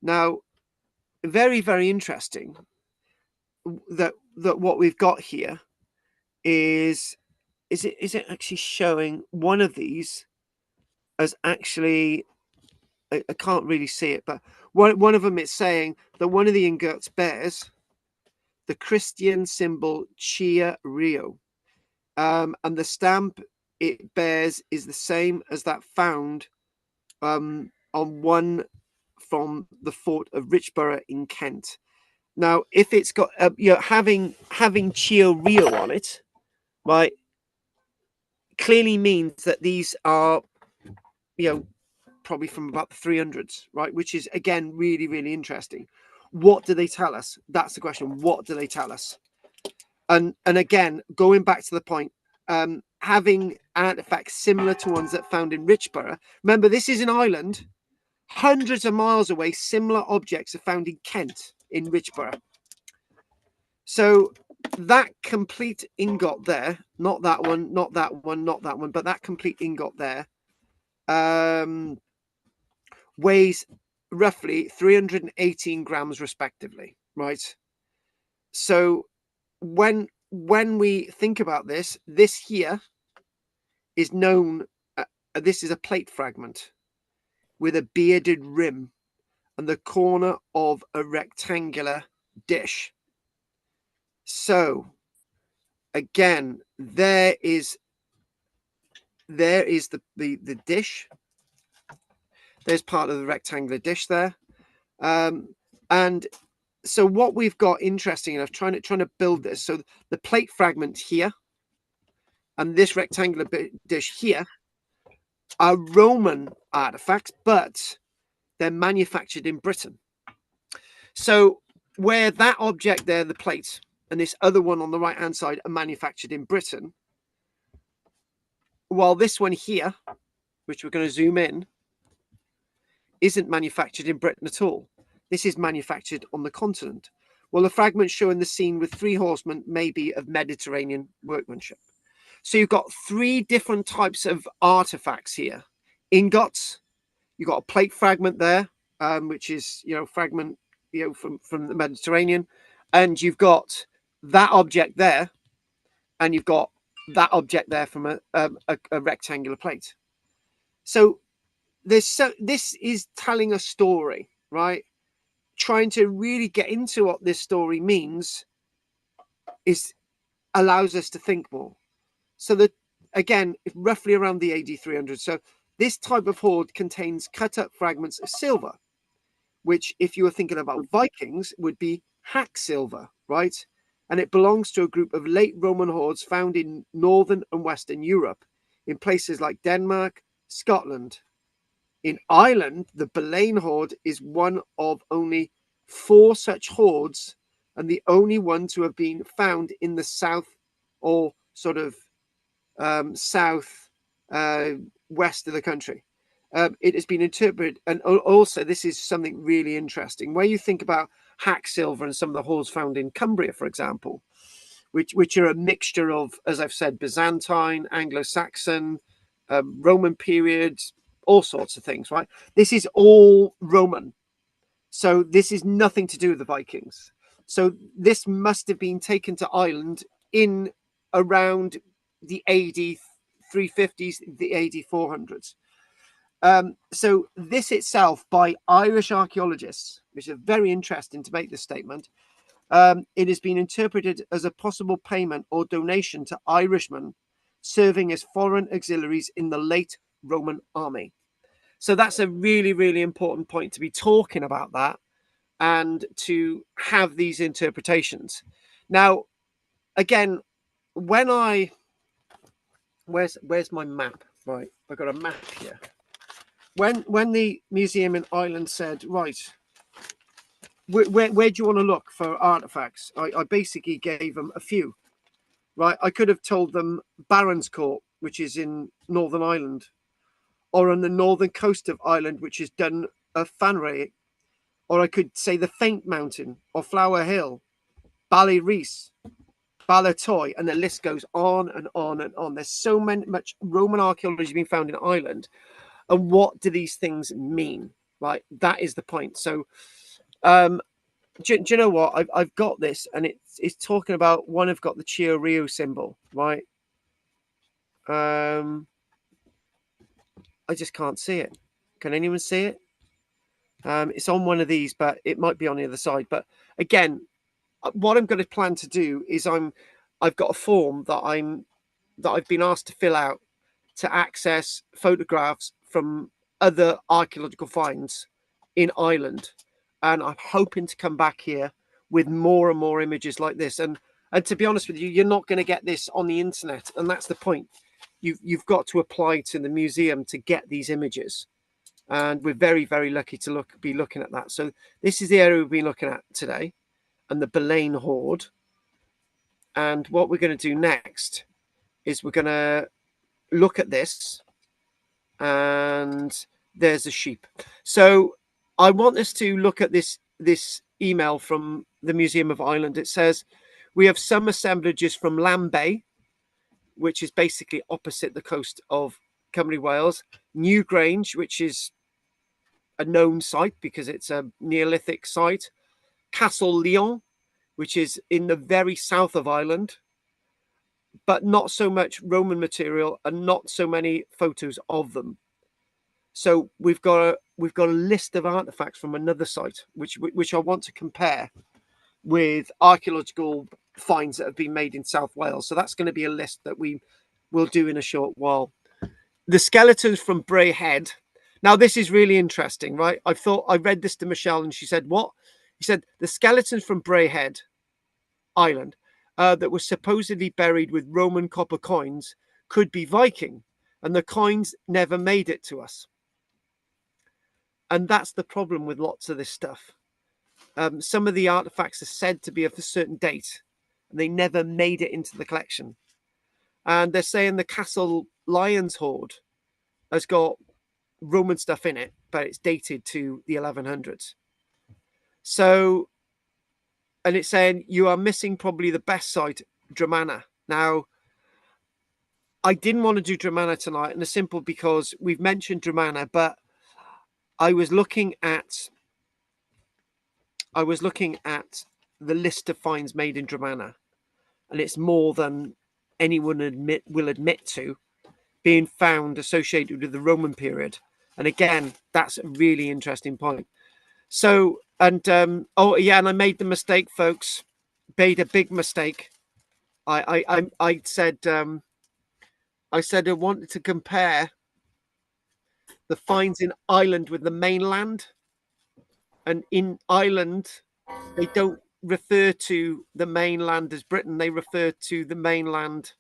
Now, very, very interesting that what we've got here is it actually showing one of these as actually, I can't really see it, but one of them, it's saying that one of the ingots bears the Christian symbol Chia Rio, and the stamp it bears is the same as that found on one from the fort of Richborough in Kent. Now, if it's got having Chia Rio on it, right, clearly means that these are probably from about the 300s, right, which is again really, really interesting. What do they tell us? That's the question. What do they tell us? And again, going back to the point, having artifacts similar to ones that found in Richborough. Remember, this is an island, hundreds of miles away. Similar objects are found in Kent, in Richborough. So that complete ingot there, not that one, not that one, not that one, but that complete ingot there, weighs roughly 318 grams respectively, right? So when we think about this here is known, this is a plate fragment with a bearded rim and the corner of a rectangular dish. So again, there is the dish. There's part of the rectangular dish there, and so what we've got, interesting enough, trying to build this. So the plate fragment here and this rectangular dish here are Roman artifacts, but they're manufactured in Britain. So where that object there, the plate, and this other one on the right hand side are manufactured in Britain, while this one here, which we're going to zoom in, isn't manufactured in Britain at all. This is manufactured on the continent. Well, the fragments showing the scene with 3 horsemen may be of Mediterranean workmanship. So you've got 3 different types of artifacts here. Ingots, you've got a plate fragment there, which is, fragment, from the Mediterranean. And you've got that object there, and you've got that object there from a rectangular plate. So this is telling a story, right? Trying to really get into what this story means allows us to think more. So that, again, roughly around the AD 300. So this type of hoard contains cut up fragments of silver, which, if you were thinking about Vikings, would be hack silver, right? And it belongs to a group of late Roman hoards found in northern and western Europe, in places like Denmark, Scotland. In Ireland, the Boleyn hoard is one of only 4 such hoards, and the only one to have been found in the south, or sort of south west of the country. It has been interpreted, and also this is something really interesting. Where you think about hack silver and some of the hoards found in Cumbria, for example, which are a mixture of, as I've said, Byzantine, Anglo-Saxon, Roman periods, all sorts of things, right? This is all Roman. So this is nothing to do with the Vikings. So this must have been taken to Ireland in around the AD 350s, the AD 400s. So this itself, by Irish archaeologists, which is very interesting to make this statement, it has been interpreted as a possible payment or donation to Irishmen serving as foreign auxiliaries in the late Roman army. So that's a really, really important point to be talking about that and to have these interpretations. Now, again, when where's my map? Right, I've got a map here. When the museum in Ireland said, right, where do you want to look for artifacts? I basically gave them a few. Right, I could have told them Barron's Court, which is in Northern Ireland, or on the northern coast of Ireland, which is Dun Fanray, or I could say the Faint Mountain, or Flower Hill, Ballyreese, Ballatoy, and the list goes on and on and on. There's so much Roman archaeology being found in Ireland, and what do these things mean? Right, that is the point. So, do you know what? I've got this, and it's talking about one. I've got the Chio Rio symbol, right? I just can't see it. Can anyone see it? It's on one of these, but it might be on the other side. But again, what I'm going to plan to do is I've got a form that I've been asked to fill out to access photographs from other archaeological finds in Ireland, and I'm hoping to come back here with more and more images like this. And to be honest with you, you're not going to get this on the internet, and that's the point. You've got to apply to the museum to get these images, and we're very, very lucky to be looking at that. So this is the area we've been looking at today, and the Belaine Hoard. And what we're going to do next is we're going to look at this, and there's a sheep. So I want us to look at this email from the Museum of Ireland. It says, we have some assemblages from Lambay, which is basically opposite the coast of Cymru, Wales, Newgrange, which is a known site because it's a Neolithic site, Castle Leon, which is in the very south of Ireland, but not so much Roman material and not so many photos of them. So we've got a list of artifacts from another site, which I want to compare with archaeological finds that have been made in South Wales. So that's going to be a list that we will do in a short while. The skeletons from Bray Head. Now, this is really interesting, right? I read this to Michelle and she said, what? He said, the skeletons from Bray Head Island that were supposedly buried with Roman copper coins could be Viking, and the coins never made it to us. And that's the problem with lots of this stuff. Some of the artifacts are said to be of a certain date, and they never made it into the collection. And they're saying the Castle Lions Hoard has got Roman stuff in it, but it's dated to the 1100s. So, and it's saying you are missing probably the best site, Dramana. Now, I didn't want to do Dramana tonight, and it's simple because we've mentioned Dramana, but I was looking at the list of finds made in Dramana, and it's more than anyone will admit to being found associated with the Roman period. And again, that's a really interesting point. So, and oh yeah, and I made the mistake, folks. Made a big mistake. I said I wanted to compare the finds in Ireland with the mainland, and in Ireland they don't refer to the mainland as Britain. They refer to the mainland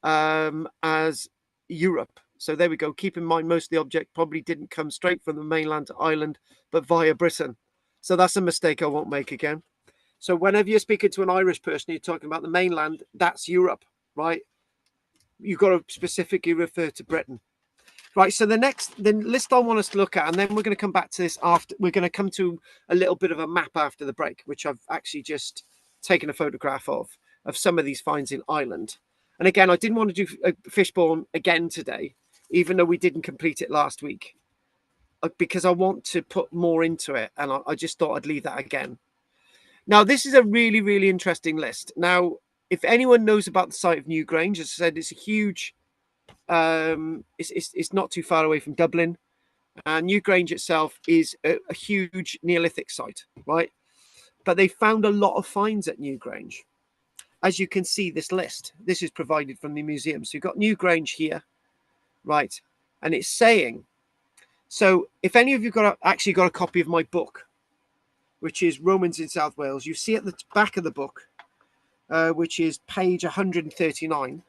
as Europe. So there we go. Keep in mind, most of the object probably didn't come straight from the mainland to Ireland, but via Britain. So that's a mistake I won't make again. So whenever you're speaking to an Irish person, you're talking about the mainland, that's Europe, right? you've got to specifically refer to Britain. Right, so the list I want us to look at, and then we're going to come back to this after, we're going to come to a little bit of a map after the break, which I've actually just taken a photograph of some of these finds in Ireland. And again, I didn't want to do Fishbourne again today, even though we didn't complete it last week, because I want to put more into it, and I just thought I'd leave that again. Now, this is a really, really interesting list. Now, if anyone knows about the site of Newgrange, as I said, it's a huge... it's not too far away from Dublin, and Newgrange itself is a huge Neolithic site, right? But they found a lot of finds at Newgrange. As you can see, this list, this is provided from the museum. So you've got Newgrange here, right? And it's saying, so if any of you actually got a copy of my book, which is Romans in South Wales, you see at the back of the book, which is page 139,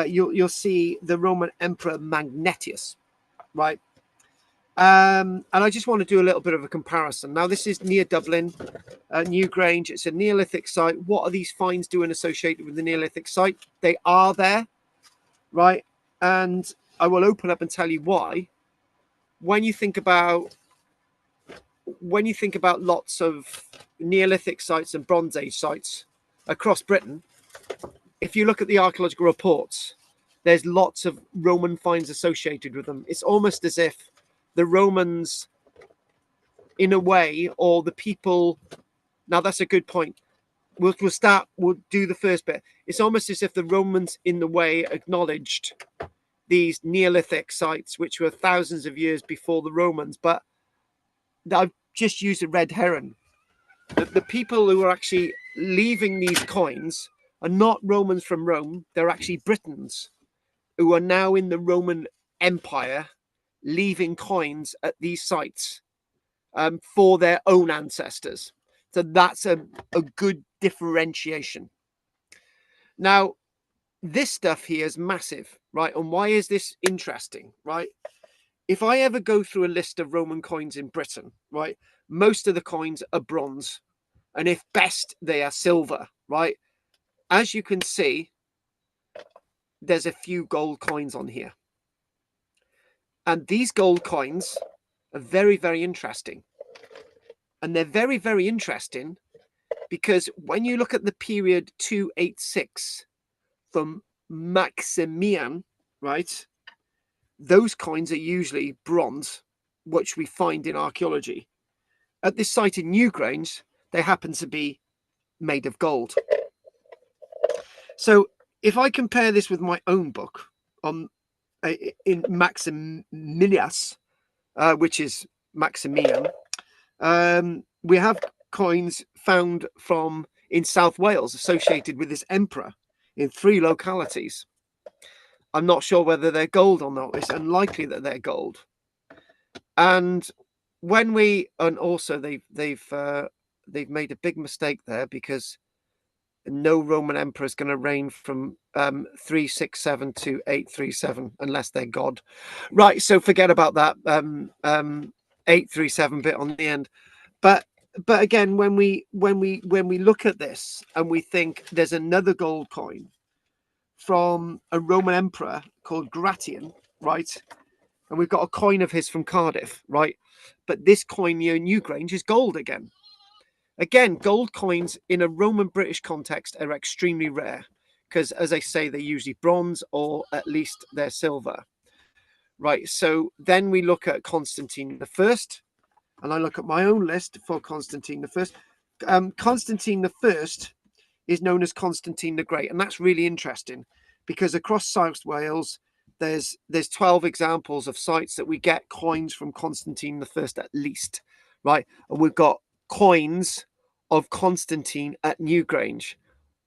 you'll see the Roman Emperor Magnetius, right? And I just want to do a little bit of a comparison. Now, this is near Dublin, Newgrange. It's a Neolithic site. What are these finds doing associated with the Neolithic site? They are there, right? And I will open up and tell you why. When you think about lots of Neolithic sites and Bronze Age sites across Britain, if you look at the archaeological reports, there's lots of Roman finds associated with them. It's almost as if the Romans, in a way, or the people... Now, that's a good point. We'll do the first bit. It's almost as if the Romans, in the way, acknowledged these Neolithic sites, which were thousands of years before the Romans. But I've just used a red herring. The people who are actually leaving these coins are not Romans from Rome. They're actually Britons who are now in the Roman Empire, leaving coins at these sites for their own ancestors. So that's a good differentiation. Now, this stuff here is massive, right? And why is this interesting, right? If I ever go through a list of Roman coins in Britain, right, most of the coins are bronze. And if best, they are silver, right? As you can see, there's a few gold coins on here. And these gold coins are very, very interesting. And they're very, very interesting because when you look at the period 286 from Maximian, right, those coins are usually bronze, which we find in archaeology. At this site in Newgrange, they happen to be made of gold. So if I compare this with my own book on in Maximinius, which is Maximian, we have coins found in South Wales associated with this emperor in 3 localities. I'm not sure whether they're gold or not. It's unlikely that they're gold. And also they've made a big mistake there, because no Roman emperor is going to reign from 367 to 837 unless they're God, right? So forget about that 837 bit on the end. But again, when we look at this and we think there's another gold coin from a Roman emperor called Gratian, right? And we've got a coin of his from Cardiff, right? But this coin near Newgrange is gold again. Again, gold coins in a Roman British context are extremely rare because, as I say, they're usually bronze or at least they're silver, right? So then we look at Constantine I, and I look at my own list for Constantine I. Constantine I is known as Constantine the Great, and that's really interesting because across South Wales, there's 12 examples of sites that we get coins from Constantine I at least, right? And we've got coins of Constantine at Newgrange,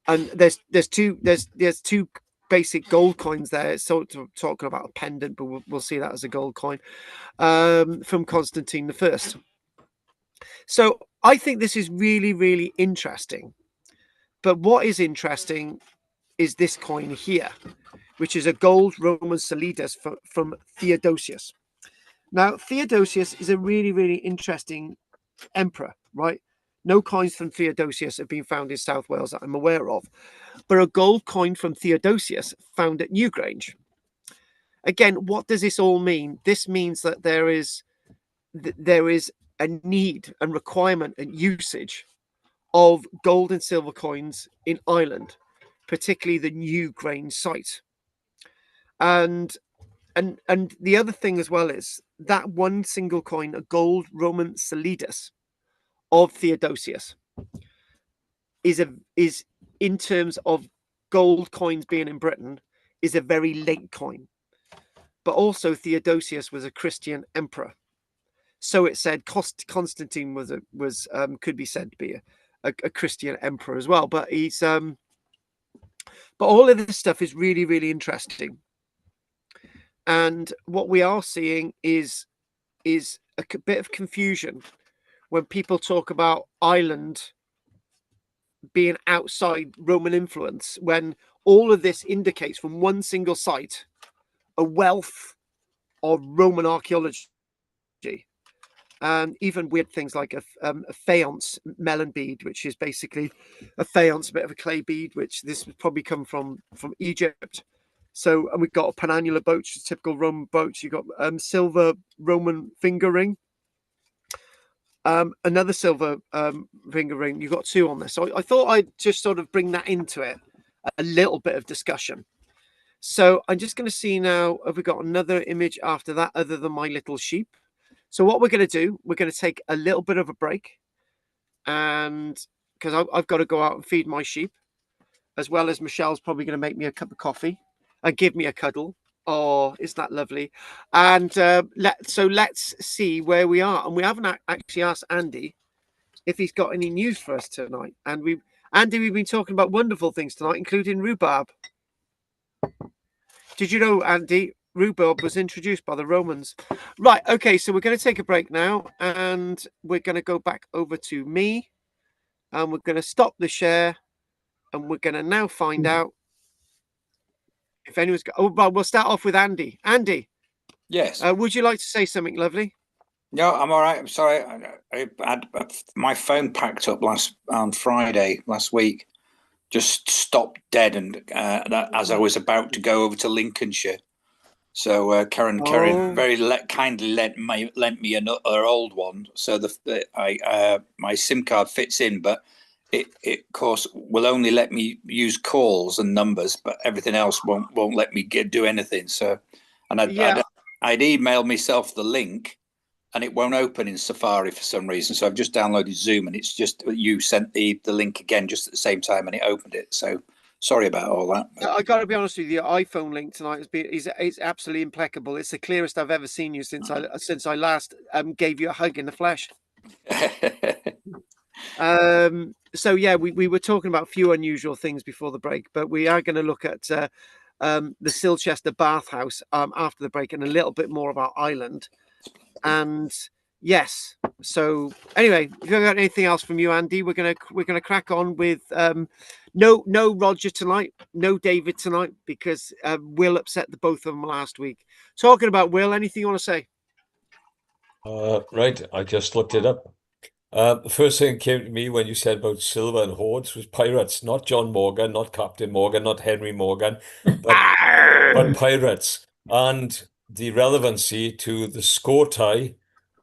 and there's two basic gold coins there. So talking about a pendant, but we'll see that as a gold coin from Constantine I. So I think this is really, really interesting. But what is interesting is this coin here, which is a gold Roman solidus from Theodosius. Now, Theodosius is a really, really interesting emperor, right? No coins from Theodosius have been found in South Wales that I'm aware of, but a gold coin from Theodosius found at Newgrange. Again, what does this all mean? This means that there is a need and requirement and usage of gold and silver coins in Ireland, particularly the Newgrange site. And the other thing as well is that one single coin, a gold Roman solidus of Theodosius, is in terms of gold coins being in Britain, is a very late coin. But also Theodosius was a Christian emperor, so it said Constantine was could be said to be a Christian emperor as well. But he's but all of this stuff is really, really interesting. And what we are seeing is a bit of confusion when people talk about Ireland being outside Roman influence, when all of this indicates from one single site a wealth of Roman archaeology, and even weird things like a faience melon bead, which is basically a faience, a bit of a clay bead, which this would probably come from Egypt. So, and we've got a penannular brooch, typical Roman brooch. You've got silver Roman finger ring, another silver finger ring. You've got two on this. So I thought I'd just sort of bring that into it, a little bit of discussion. So I'm just going to see now, have we got another image after that other than my little sheep? So what we're going to do, we're going to take a little bit of a break, and because I've got to go out and feed my sheep, as well as Michelle's probably going to make me a cup of coffee and give me a cuddle. Oh, isn't that lovely? And let's see where we are. And we haven't actually asked Andy if he's got any news for us tonight. And we've been talking about wonderful things tonight, including rhubarb. Did you know, Andy, rhubarb was introduced by the Romans? Right, okay, so we're going to take a break now, and we're going to go back over to me, and we're going to stop the share, and we're going to now find out if anyone's got... Oh, well, we'll start off with Andy. Andy. Yes. Would you like to say something lovely? No, I'm all right. I'm sorry. I had my phone packed up on Friday last week. Just stopped dead, and as I was about to go over to Lincolnshire. So Karen very kindly lent me another old one, so my SIM card fits in, but it of course will only let me use calls and numbers, but everything else won't let me do anything. So, and I'd emailed myself the link, and it won't open in Safari for some reason. So I've just downloaded Zoom, and it's just you sent the link again just at the same time, and it opened it. So sorry about all that. I got to be honest with you, your iPhone link tonight is absolutely impeccable. It's the clearest I've ever seen you since I last gave you a hug in the flesh. So yeah, we were talking about a few unusual things before the break, but we are going to look at the Silchester bathhouse after the break, and a little bit more about Ireland. And yes, so anyway, if you've got anything else from you, Andy, we're gonna crack on with no Roger tonight, no David tonight, because Will upset the both of them last week. Talking about Will, anything you want to say? Right, I just looked it up. The first thing that came to me when you said about silver and hoards was pirates, not John Morgan, not Captain Morgan, not Henry Morgan, but pirates, and the relevancy to the Scotai,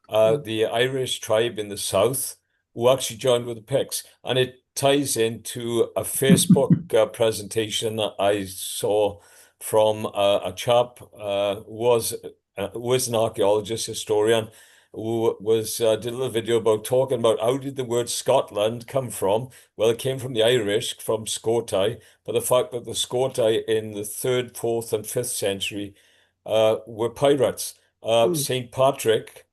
the Irish tribe in the south, who actually joined with the Picts. And it ties into a Facebook presentation that I saw from a chap who was an archaeologist, historian, who did a little video about talking about how did the word Scotland come from. Well, it came from the Irish, from Scotai, but the fact that the Scotai in the 3rd, 4th, and 5th century were pirates. St. Patrick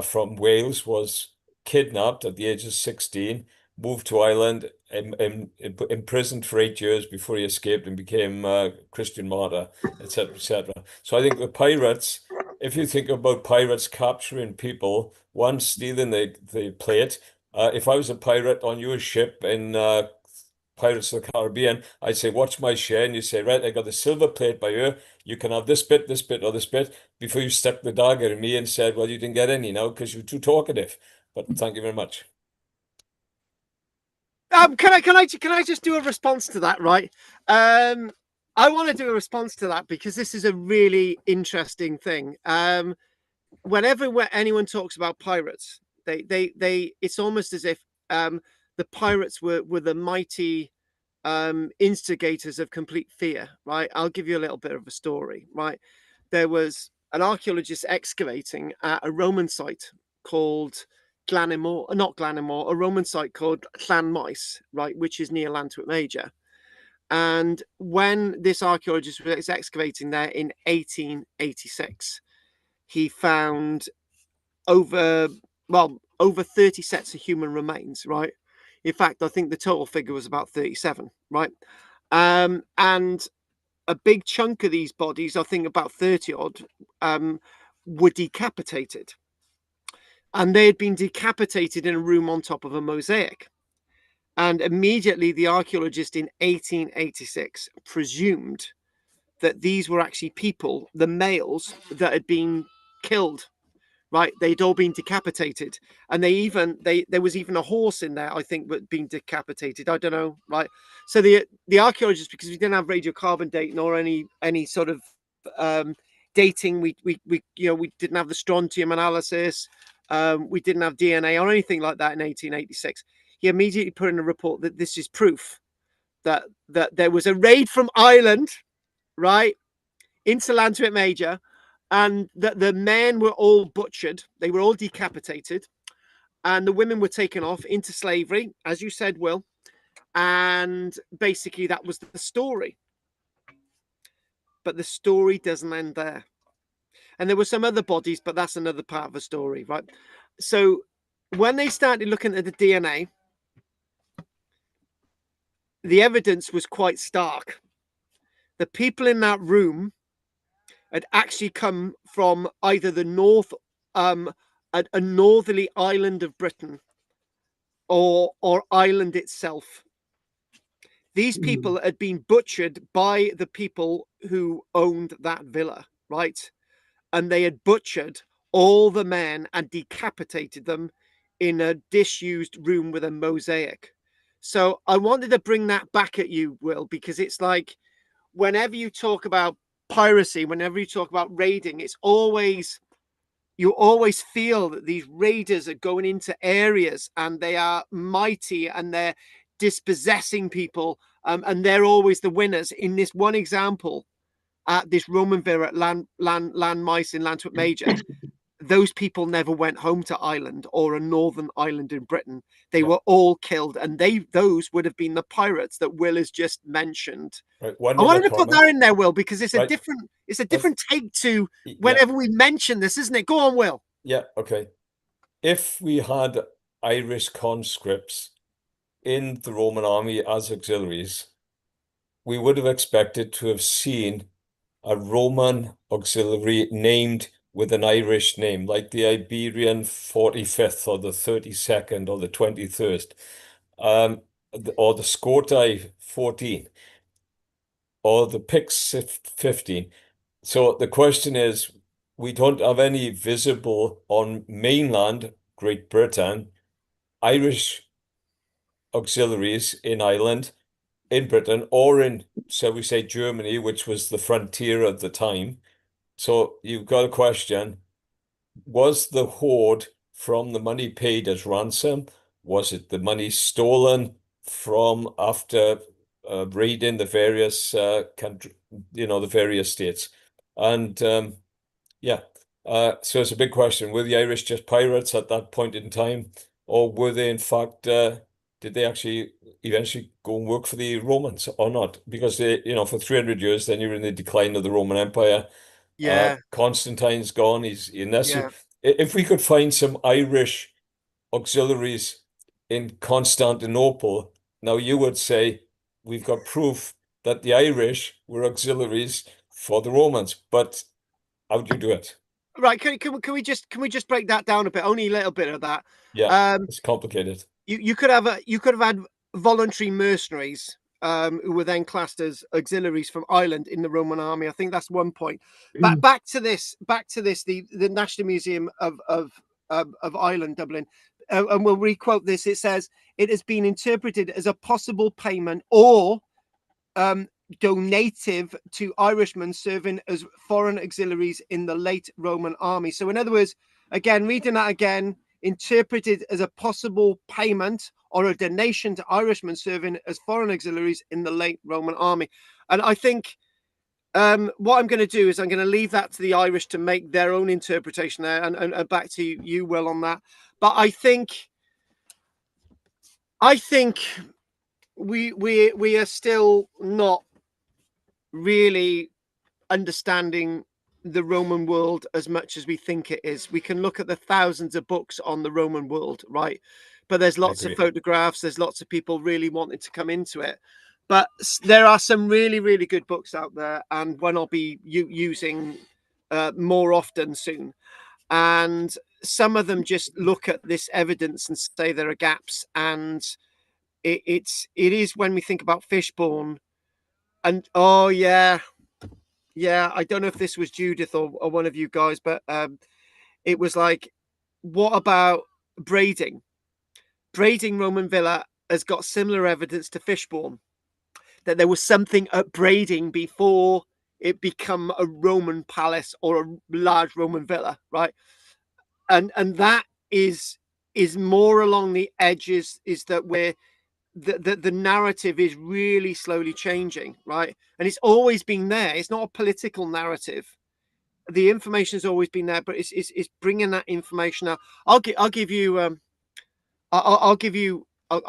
from Wales was kidnapped at the age of 16, moved to Ireland, imprisoned for 8 years before he escaped and became a Christian martyr, etc., etc. So I think the pirates, if you think about pirates capturing people, one stealing the plate. If I was a pirate on your ship in Pirates of the Caribbean, I'd say, watch my share. And you say, right, I got the silver plate by you. You can have this bit, or this bit, before you stuck the dagger in me and said, well, you didn't get any now because you're too talkative. But thank you very much. Can I just do a response to that? Right. I want to do a response to that because this is a really interesting thing. Whenever anyone talks about pirates, it's almost as if the pirates were the mighty instigators of complete fear. Right. I'll give you a little bit of a story. Right. There was an archaeologist excavating at a Roman site called not Glanimore, a Roman site called Llanmaes, right, which is near Llantwit Major. And when this archaeologist was excavating there in 1886, he found over 30 sets of human remains, right? In fact, I think the total figure was about 37, right? And a big chunk of these bodies, I think about 30 odd, were decapitated. And they had been decapitated in a room on top of a mosaic. And immediately the archaeologist in 1886 presumed that these were actually people, the males that had been killed, right? They'd all been decapitated. And there was even a horse in there, I think, that being decapitated. I don't know, right? So the archaeologists, because we didn't have radiocarbon dating or any sort of dating, we didn't have the strontium analysis, we didn't have DNA or anything like that in 1886. He immediately put in a report that this is proof that there was a raid from Ireland, right, into Llantwit Major, and that the men were all butchered. They were all decapitated, and the women were taken off into slavery, as you said, Will. And basically, that was the story. But the story doesn't end there. And there were some other bodies, but that's another part of the story, right? So when they started looking at the DNA, the evidence was quite stark. The people in that room had actually come from either the north, a northerly island of Britain, or Ireland itself. These people had been butchered by the people who owned that villa, right? And they had butchered all the men and decapitated them in a disused room with a mosaic. So I wanted to bring that back at you, Will, because it's like whenever you talk about piracy, whenever you talk about raiding, you always feel that these raiders are going into areas and they are mighty and they're dispossessing people, and they're always the winners. In this one example, at this Roman villa at Llanmaes in Llantwit Major, those people never went home to Ireland or a northern island in Britain. They were all killed, and those would have been the pirates that Will has just mentioned. Right, I wanted to put that in there, Will, because it's a Right. different take to whenever we mention this, isn't it? Go on, Will. Yeah, okay. If we had Irish conscripts in the Roman army as auxiliaries, we would have expected to have seen a Roman auxiliary named with an Irish name, like the Iberian 45th or the 32nd or the 23rd, or the Scoti 14, or the Picts 15. So the question is, we don't have any visible on mainland Great Britain Irish auxiliaries in Ireland, in Britain, or in, shall we say, Germany, which was the frontier at the time. So you've got a question. Was the hoard from the money paid as ransom? Was it the money stolen from after raiding the various country, the various states? And yeah, so it's a big question. Were the Irish just pirates at that point in time, or were they in fact did they actually eventually go and work for the Romans or not? Because they, for 300 years, then you're in the decline of the Roman Empire. Yeah. Constantine's gone. If we could find some Irish auxiliaries in Constantinople, now you would say we've got proof that the Irish were auxiliaries for the Romans, but how do you do it? Right. Can we just break that down a bit? Only a little bit of that. Yeah, it's complicated. You could have had voluntary mercenaries who were then classed as auxiliaries from Ireland in the Roman army. I think that's one point. But back to this, the National Museum of Ireland, Dublin. and we'll requote this. It says it has been interpreted as a possible payment or donative to Irishmen serving as foreign auxiliaries in the late Roman army. So in other words, again, reading that again, interpreted as a possible payment or a donation to Irishmen serving as foreign auxiliaries in the late Roman army. And I think what I'm going to do is I'm going to leave that to the Irish to make their own interpretation there, and back to you, Will, on that. But I think we are still not really understanding the Roman world as much as we think it is. We can look at the thousands of books on the Roman world, right? But there's lots of photographs. There's lots of people really wanting to come into it. But there are some really, really good books out there, and one I'll be using more often soon. And some of them just look at this evidence and say there are gaps. And it is when we think about Fishbourne, and oh yeah, I don't know if this was Judith or one of you guys, but it was like, what about Brading? Brading Roman Villa has got similar evidence to Fishbourne, that there was something at Brading before it become a Roman palace or a large Roman villa, right? And that is more along the edges, is that where the narrative is really slowly changing, right? And it's always been there. It's not a political narrative. The information has always been there, but it's bringing that information out. I'll give you I'll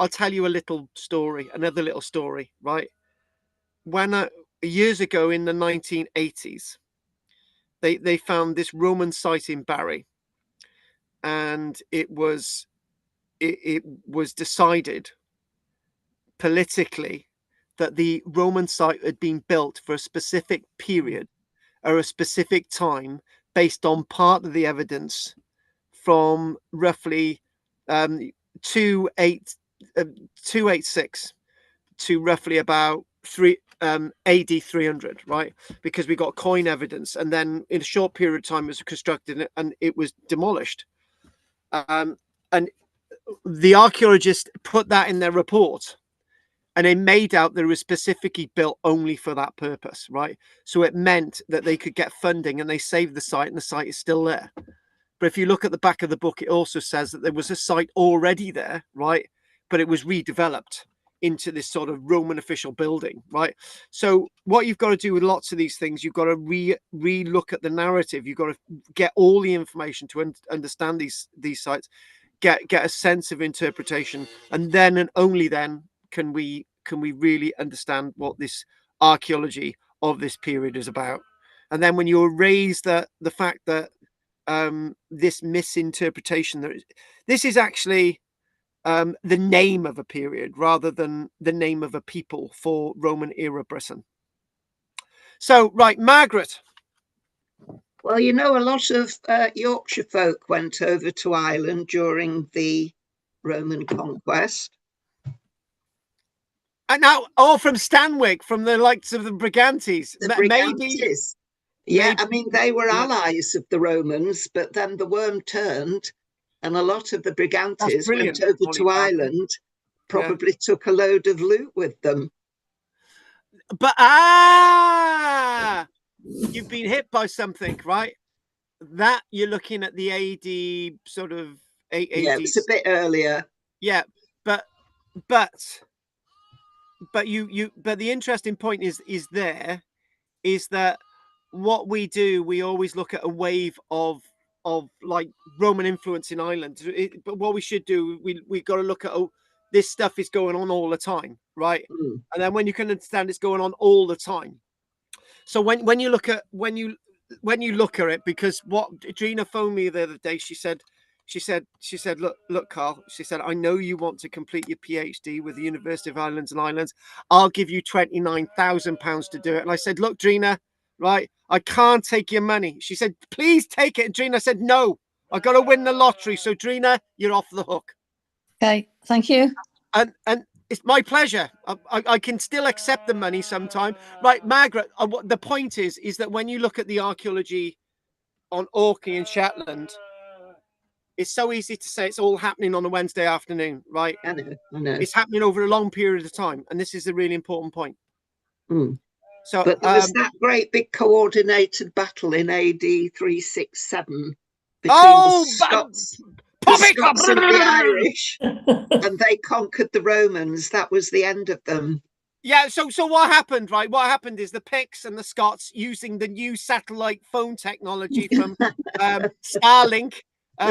tell you a little story, another little story, right? When years ago in the 1980s, they found this Roman site in Barry, and it was decided politically that the Roman site had been built for a specific period or a specific time based on part of the evidence from roughly 286 to roughly about AD 300, right? Because we got coin evidence, and then in a short period of time it was constructed and it was demolished. And the archaeologists put that in their report, and they made out that it was specifically built only for that purpose, right? So it meant that they could get funding, and they saved the site, and the site is still there. But if you look at the back of the book, it also says that there was a site already there, right? But it was redeveloped into this sort of Roman official building, right? So what you've got to do with lots of these things, you've got to re-look at the narrative. You've got to get all the information to understand these sites, get a sense of interpretation, and then and only then can we really understand what this archaeology of this period is about. And then when you erase the fact that this misinterpretation, this is actually the name of a period rather than the name of a people for Roman era Britain. So, right, Margaret. Well, you know, a lot of Yorkshire folk went over to Ireland during the Roman conquest. And now, from Stanwix, from the likes of the Brigantes. The Brigantes. Maybe. Yeah, I mean, they were allies of the Romans, but then the worm turned, and a lot of the Brigantes went over to Ireland, probably took a load of loot with them. But you've been hit by something, right? That you're looking at the AD sort of 8 AD. Yeah, it's a bit earlier. Yeah, but the interesting point is that what we do, we always look at a wave of like Roman influence in Ireland. But what we should do, we got to look at, this stuff is going on all the time, right? And then when you can understand it's going on all the time. So when you look at it, because what Gina phoned me the other day, she said, look, Carl, she said, I know you want to complete your PhD with the University of Highlands and Islands. I'll give you £29,000 to do it. And I said, look, Gina, right, I can't take your money. She said, please take it. And Gina said, no, I got to win the lottery. So Gina, you're off the hook. Okay, thank you. And it's my pleasure. I can still accept the money sometime. Right, Margaret, the point is that when you look at the archaeology on Orkney and Shetland, it's so easy to say it's all happening on a Wednesday afternoon, right? I know. It's happening over a long period of time, and this is a really important point. Mm. So, but there was that great big coordinated battle in AD 367 between the Scots and the Irish, and they conquered the Romans. That was the end of them. Yeah, so what happened, right? What happened is the Picts and the Scots, using the new satellite phone technology from Starlink,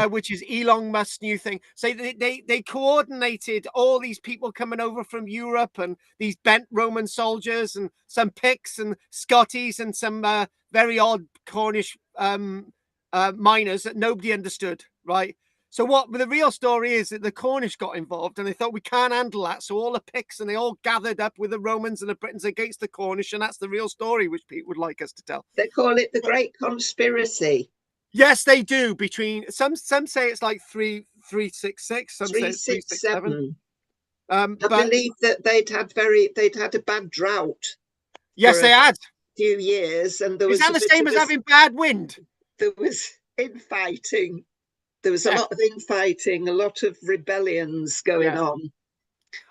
which is Elon Musk's new thing. So they coordinated all these people coming over from Europe, and these bent Roman soldiers, and some Picts and Scotties, and some very odd Cornish miners that nobody understood, right? So what the real story is that the Cornish got involved, and they thought, we can't handle that. So all the Picts, and they all gathered up with the Romans and the Britons against the Cornish, and that's the real story, which people would like us to tell. They call it the Great Conspiracy. Yes, they do. Between some say it's like 366, some say it's 367. I believe that they'd had a bad drought. Yes, they had. Few years, and there was that the same as having bad wind? There was infighting. There was a lot of infighting, a lot of rebellions going on.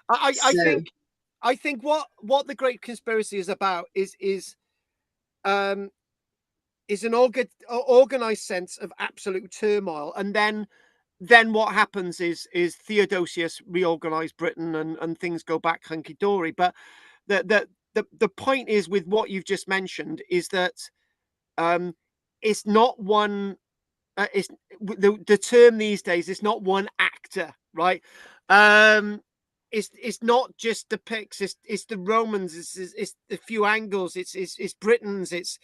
I think what the Great Conspiracy is about is an organized sense of absolute turmoil, and then what happens is Theodosius reorganized Britain, and things go back hunky dory. But the point is, with what you've just mentioned, is that it's not one. It's the term these days. It's not one actor, right? It's not just the Picts. It's the Romans. It's a few angles. It's Britons. It's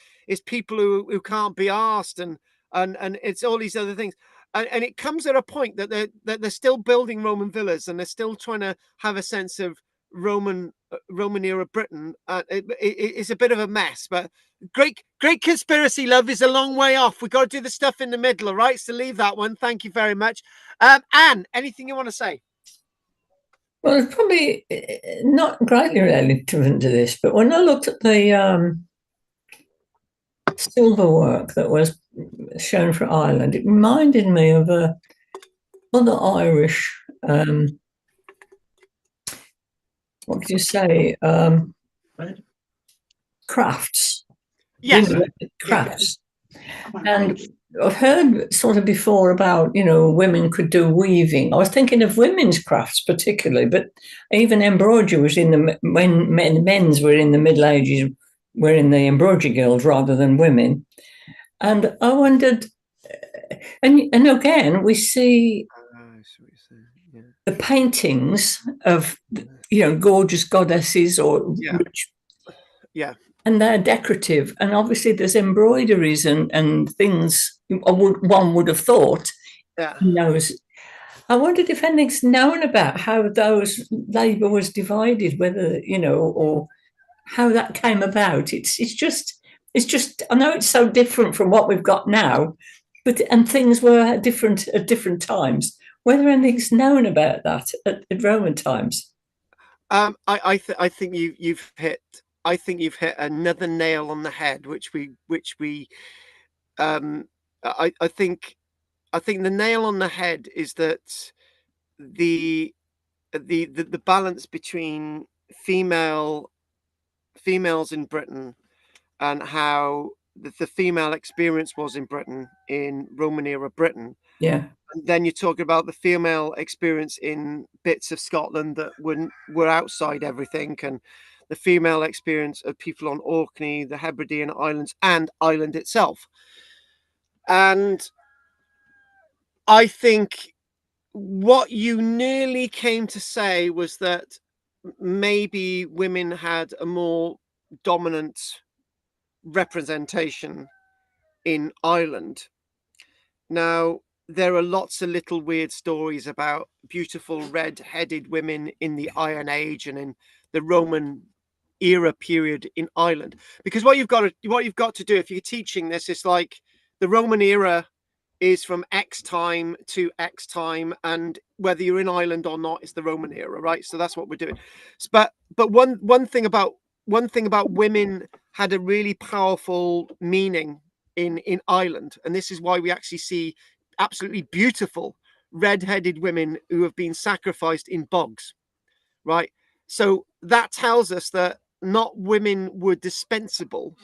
people who can't be asked, and it's all these other things. And it comes at a point that they're still building Roman villas, and they're still trying to have a sense of Roman era Britain. It's a bit of a mess, but great conspiracy, love, is a long way off. We've got to do the stuff in the middle, all right? So leave that one. Thank you very much. Anne, anything you want to say? Well, it's probably not greatly related to this, but when I looked at the silver work that was shown for Ireland, it reminded me of other Irish what do you say? Crafts. Yes. Crafts. And I've heard sort of before about, women could do weaving. I was thinking of women's crafts particularly, but even embroidery was when men's were in the Middle Ages, were in the embroidery guild rather than women. And I wondered, and again, we see the paintings of, gorgeous goddesses or rich. Yeah. And they're decorative. And obviously there's embroideries and things one would have thought. Yeah. Knows. I wondered if anything's known about how those labour was divided, whether, or how that came about. It's just, I know it's so different from what we've got now, and things were different at different times. Whether anything's known about that at Roman times. I think you've hit. I think you've hit another nail on the head, which we. I think the nail on the head is that the balance between females in Britain and how the female experience was in Britain, in Roman era Britain. Yeah. And then you're talking about the female experience in bits of Scotland that were outside everything, and the female experience of people on Orkney, the Hebridean Islands, and Ireland itself. And I think what you nearly came to say was that maybe women had a more dominant representation in Ireland. Now, there are lots of little weird stories about beautiful red-headed women in the Iron Age and in the Roman era period in Ireland. Because what you've got to do if you're teaching this is like the Roman era is from X time to X time, and whether you're in Ireland or not, it's the Roman era, right? So that's what we're doing. But one thing about women had a really powerful meaning in Ireland, and this is why we actually see absolutely beautiful red-headed women who have been sacrificed in bogs, right? So that tells us that not women were dispensable.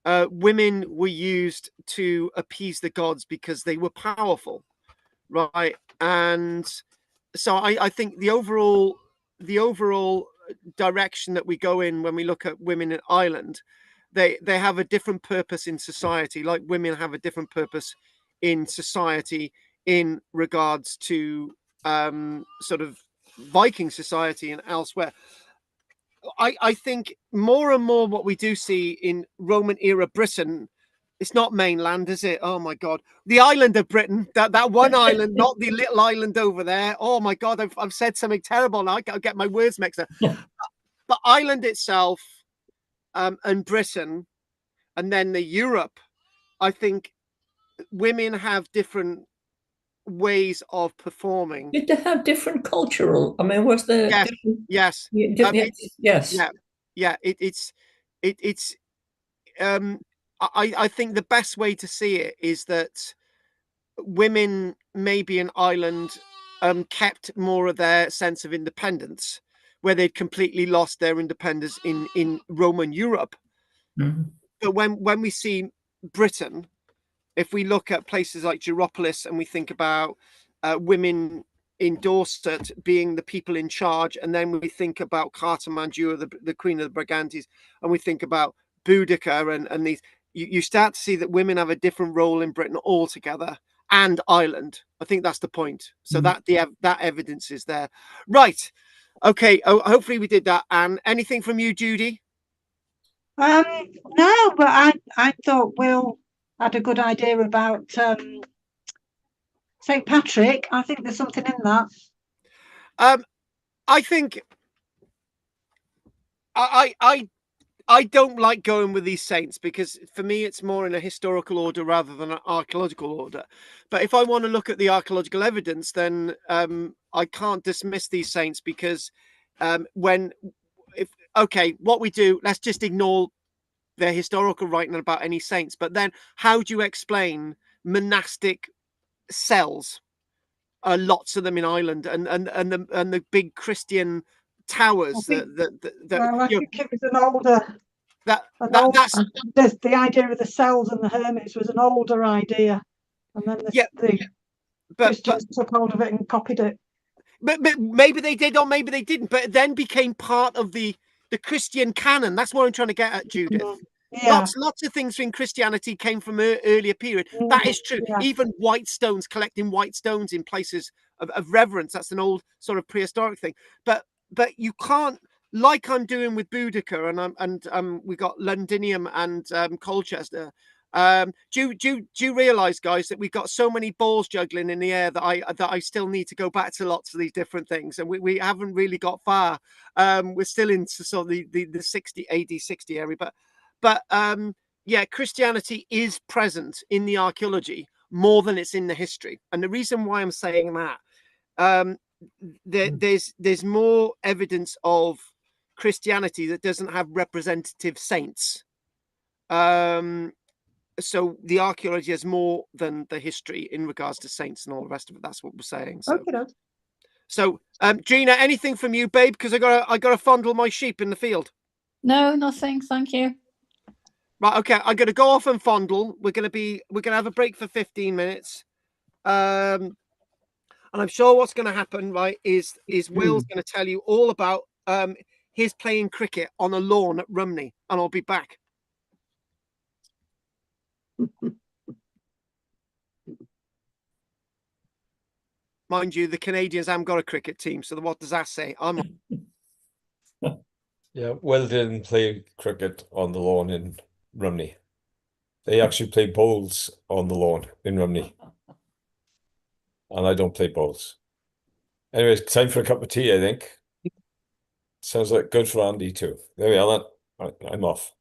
Women were used to appease the gods because they were powerful, right? And so I think the overall direction that we go in when we look at women in Ireland, they have a different purpose in society, like women have a different purpose in society in regards to sort of Viking society and elsewhere. I think more and more what we do see in Roman era Britain, it's not mainland, is it? Oh my God, the island of Britain, that one island, not the little island over there. Oh my God, I've said something terrible now. I gotta get my words mixed up. The island itself, and Britain, and then the Europe. I think women have different ways of performing. Did they have different cultural? I mean, was there? Yes, different, yes, yes. yeah. It's. I think the best way to see it is that women maybe in Ireland kept more of their sense of independence, where they'd completely lost their independence in Roman Europe. Mm-hmm. But when we see Britain, if we look at places like Geropolis and we think about women in Dorset being the people in charge, and then we think about Carta Manjua, the Queen of the Brigantes, and we think about Boudica and these, you start to see that women have a different role in Britain altogether, and Ireland. I think that's the point. So that evidence is there. Right. Okay. Oh, hopefully we did that. And anything from you, Judy? No, but I thought Will had a good idea about St. Patrick. I think there's something in that. I think I don't like going with these saints because for me it's more in a historical order rather than an archaeological order. But if I want to look at the archaeological evidence, then I can't dismiss these saints because what we do, let's just ignore their historical writing about any saints. But then how do you explain monastic cells? Lots of them in Ireland, and the big Christian towers. I think it was an older. That's the idea of the cells and the hermits was an older idea, and then the Christians took hold of it and copied it. But maybe they did, or maybe they didn't. But it then became part of the Christian canon. That's what I'm trying to get at, Judith. Yeah. Lots of things in Christianity came from earlier period. That is true. Yeah. Even white stones, collecting white stones in places of reverence. That's an old sort of prehistoric thing. But you can't, like I'm doing with Boudica, and we got Londinium and Colchester. Do you realize, guys, that we've got so many balls juggling in the air that I still need to go back to lots of these different things, and we haven't really got far. We're still into sort of the 60 AD 60 area, but Christianity is present in the archaeology more than it's in the history. And the reason why I'm saying that, there's more evidence of Christianity that doesn't have representative saints. So the archaeology has more than the history in regards to saints and all the rest of it. That's what we're saying. So, okay. So, Gina, anything from you, babe? Because I gotta fondle my sheep in the field. No, nothing. Thank you. Right, okay. I'm gonna go off and fondle. We're gonna have a break for 15 minutes. And I'm sure what's gonna happen, right, is Will's gonna tell you all about his playing cricket on a lawn at Rumney, and I'll be back. Mind you, the Canadians haven't got a cricket team, so what does that say? Yeah, Will didn't play cricket on the lawn in Rumney. They actually play bowls on the lawn in Rumney. And I don't play bowls. Anyways, time for a cup of tea, I think. Sounds like good for Andy too. There we are then. I'm off.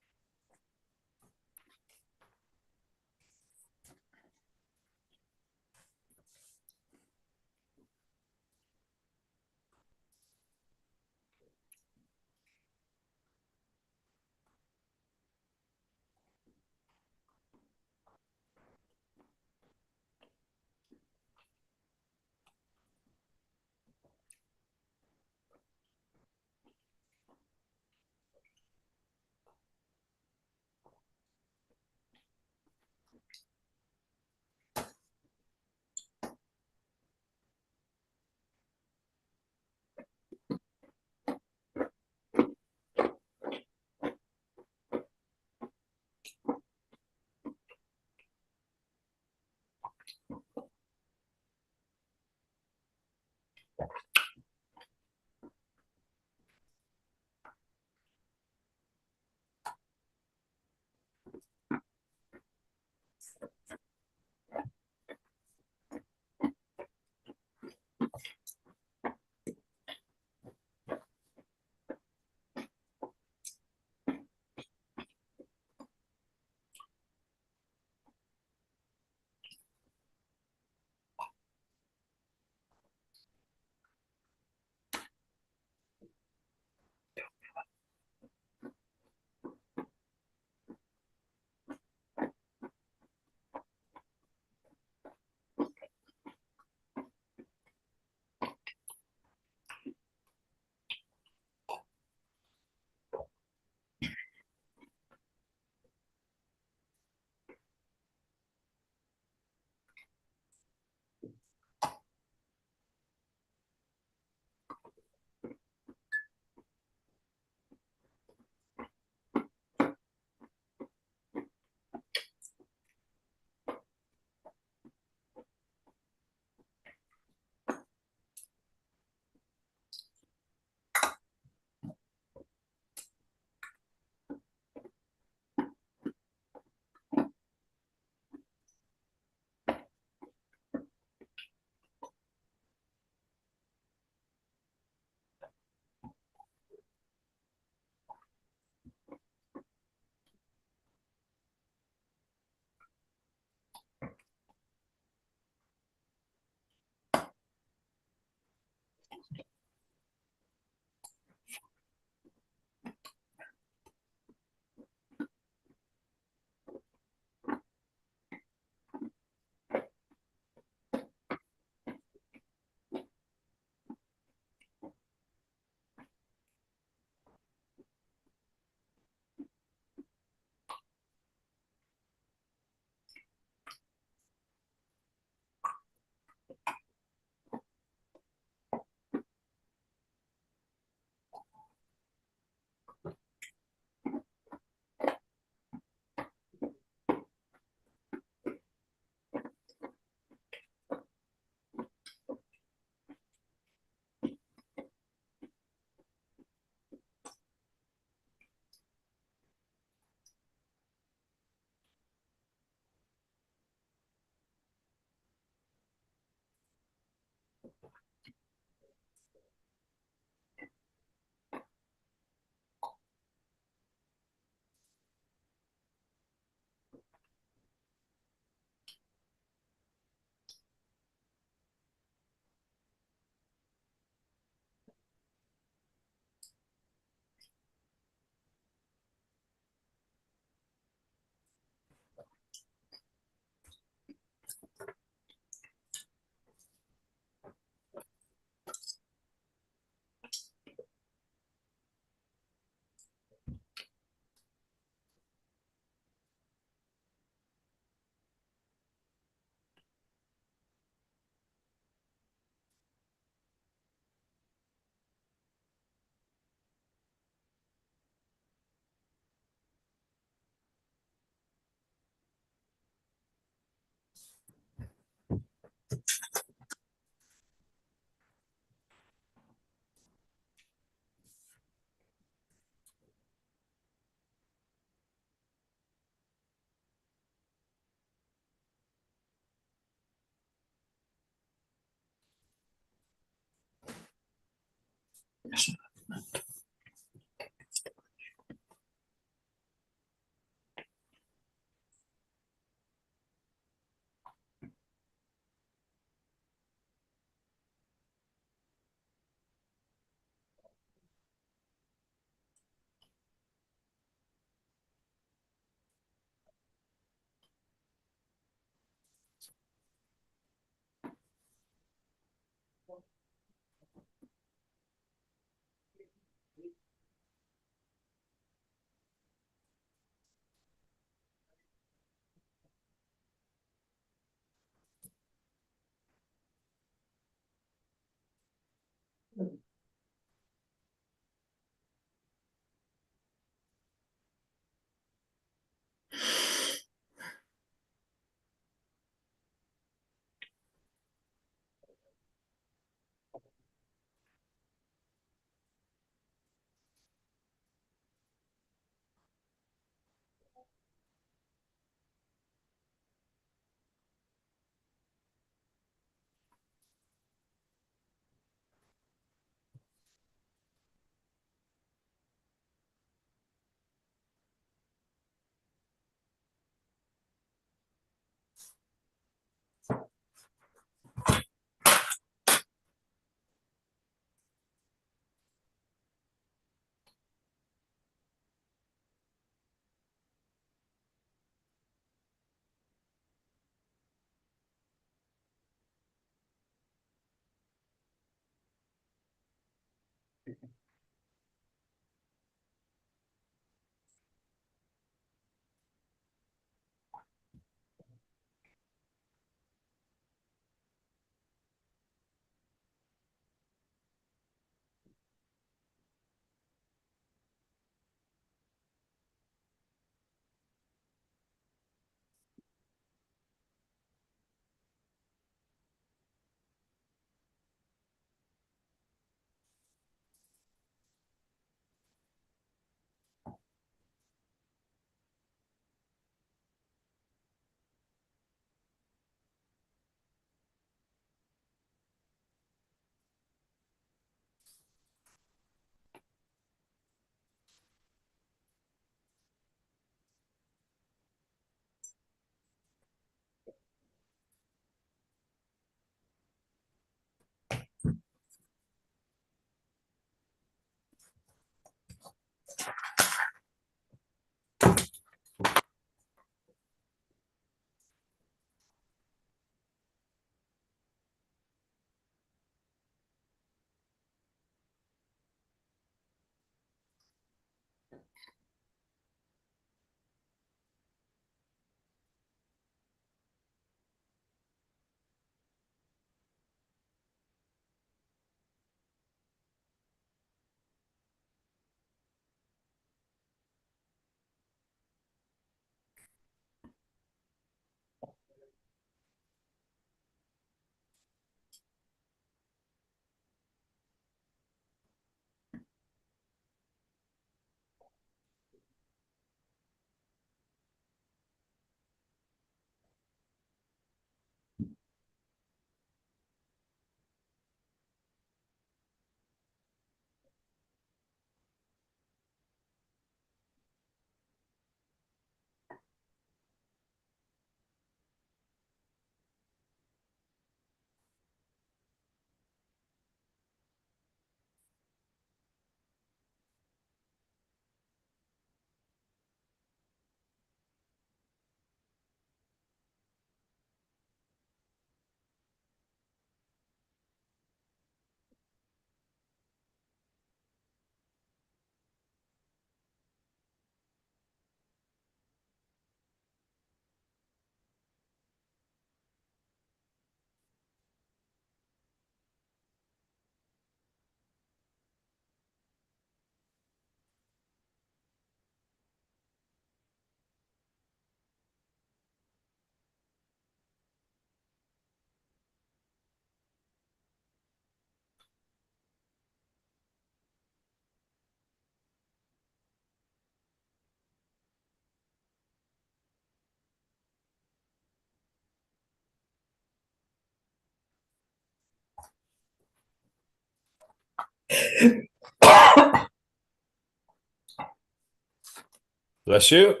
Bless you.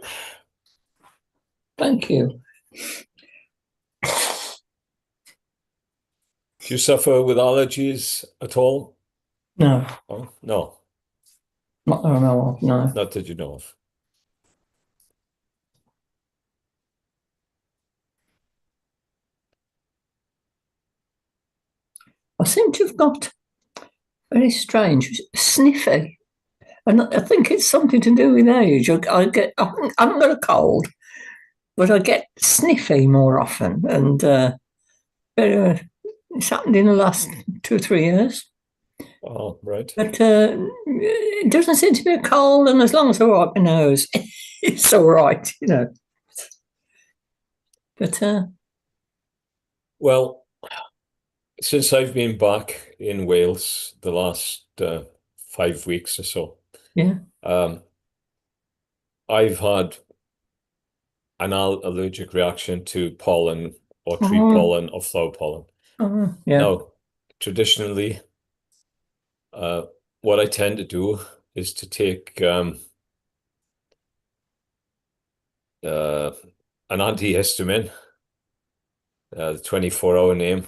Thank you. Do you suffer with allergies at all? No, Oh, no, not that I know of, no. not that you know of. I seem to have got very strange, sniffy. And I think it's something to do with age. I haven't got a cold, but I get sniffy more often. And it's happened in the last 2 or 3 years. Oh, right. But it doesn't seem to be a cold, and as long as I wipe my nose, it's all right, you know. But Well, since I've been back in Wales the last 5 weeks or so, yeah, I've had an allergic reaction to pollen or tree Oh. pollen or flower pollen. Yeah, Now, traditionally, what I tend to do is to take an antihistamine, the 24-hour name,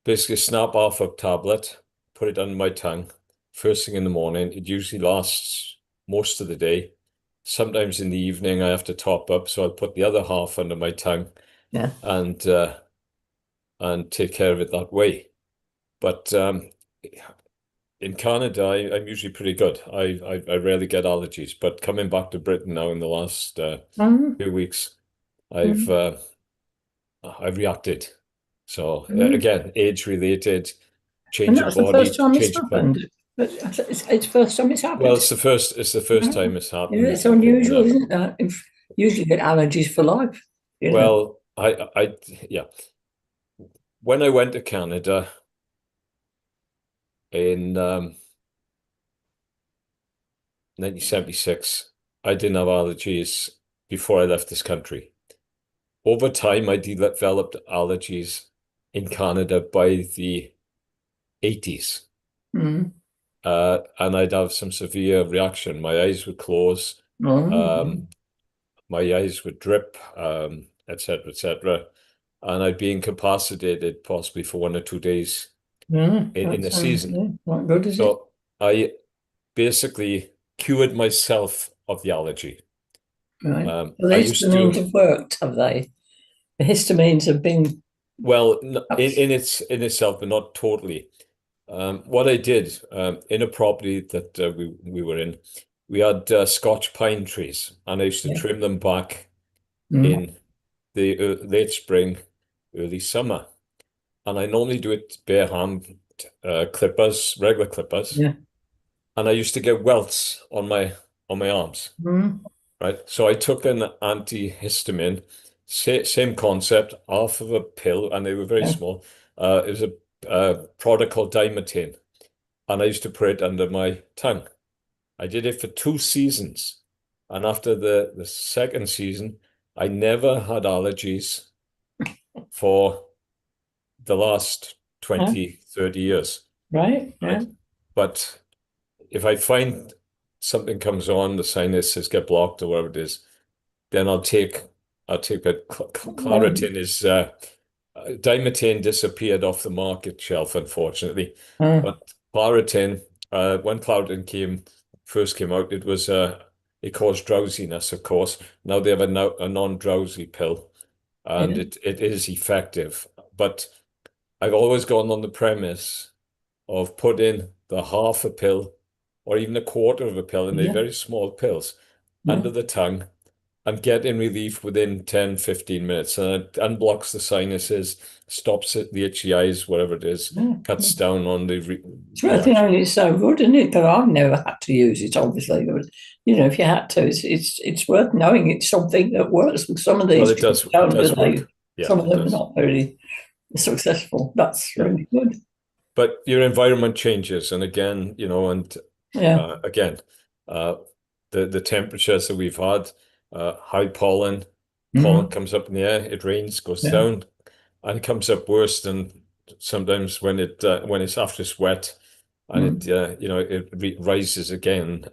basically snap off a tablet, put it under my tongue, first thing in the morning. It usually lasts most of the day. Sometimes in the evening I have to top up, so I'll put the other half under my tongue yeah. and take care of it that way. But in Canada, I'm usually pretty good. I rarely get allergies, but coming back to Britain now in the last few weeks, I've reacted. So again, age-related, change And of that's the first body, time it's change of climate. happened. But it's the first time it's happened. Well, it's the first time it's happened. Yeah, it's unusual, isn't that? Usually get allergies for life. You know? Well, yeah. When I went to Canada in 1976, I didn't have allergies before I left this country. Over time, I developed allergies in Canada by the 80s. Mm. And I'd have some severe reaction. My eyes would close, Oh. my eyes would drip, etc., etc. And I'd be incapacitated possibly for 1 or 2 days Yeah, in the season. yeah, not good, is it? So I basically cured myself of the allergy. Right. I Well, the used histamines to, have worked, have they? The histamines have been. well, in itself, but not totally. What I did in a property that we were in, we had Scotch pine trees, and I used to Yeah. trim them back Mm. in the late spring, early summer, and I normally do it bare hand clippers, regular clippers, Yeah. and I used to get welts on my arms. Mm. Right, so I took an antihistamine, same concept, half of a pill, and they were very Yeah. small. It was a product called Dimetane, and I used to put it under my tongue. I did it for 2 seasons, and after the second season, I never had allergies for the last 20, 30 years. Right. Yeah. Right? But if I find something comes on, the sinuses get blocked or whatever it is, then I'll take that. Claritin is Dimetane disappeared off the market shelf, unfortunately. But Claritin, when Claritin first came out, it caused drowsiness, of course. Now they have a non-drowsy pill, and Yeah. it is effective. But I've always gone on the premise of putting the half a pill or even a quarter of a pill in the Yeah. very small pills Yeah. under the tongue and getting relief within 10, 15 minutes. And it unblocks the sinuses, stops it, the itchy eyes, whatever it is, Yeah. cuts down on the It's worth knowing it's so good, isn't it? Because I've never had to use it, obviously. But, you know, if you had to, it's worth knowing it's something that works. With some of these, Well, it does work. Yeah, some of them it are does. not very successful. That's Yeah. really good. But your environment changes, and again, you know, and Yeah. again, the temperatures that we've had, high pollen comes up in the air, it rains, goes Yeah. down, and comes up worse than sometimes when it's after it's wet, and it you know, it rises again.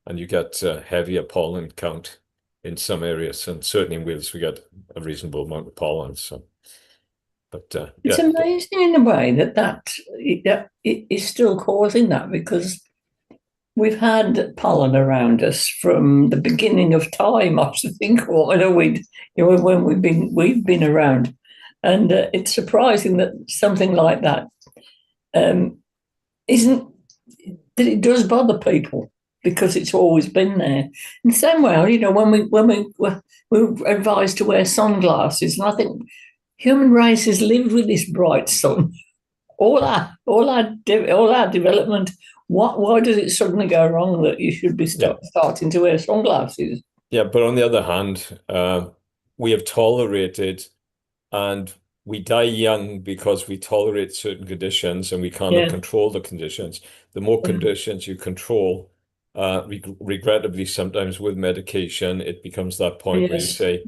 and you get heavier pollen count in some areas, and certainly in Wales we get a reasonable amount of pollen. So, but It's yeah, amazing in a way that it is still causing that, because we've had pollen around us from the beginning of time. I should think, or I know when we've been around, and it's surprising that something like that isn't, that it does bother people, because it's always been there. In the same way, you know, when we were advised to wear sunglasses, and I think human race has lived with this bright sun all our development. Why does it suddenly go wrong that you should be starting to wear sunglasses? Yeah, but on the other hand, we have tolerated, and we die young because we tolerate certain conditions and we cannot control the conditions. The more conditions you control, regrettably, sometimes with medication, it becomes that point where you say,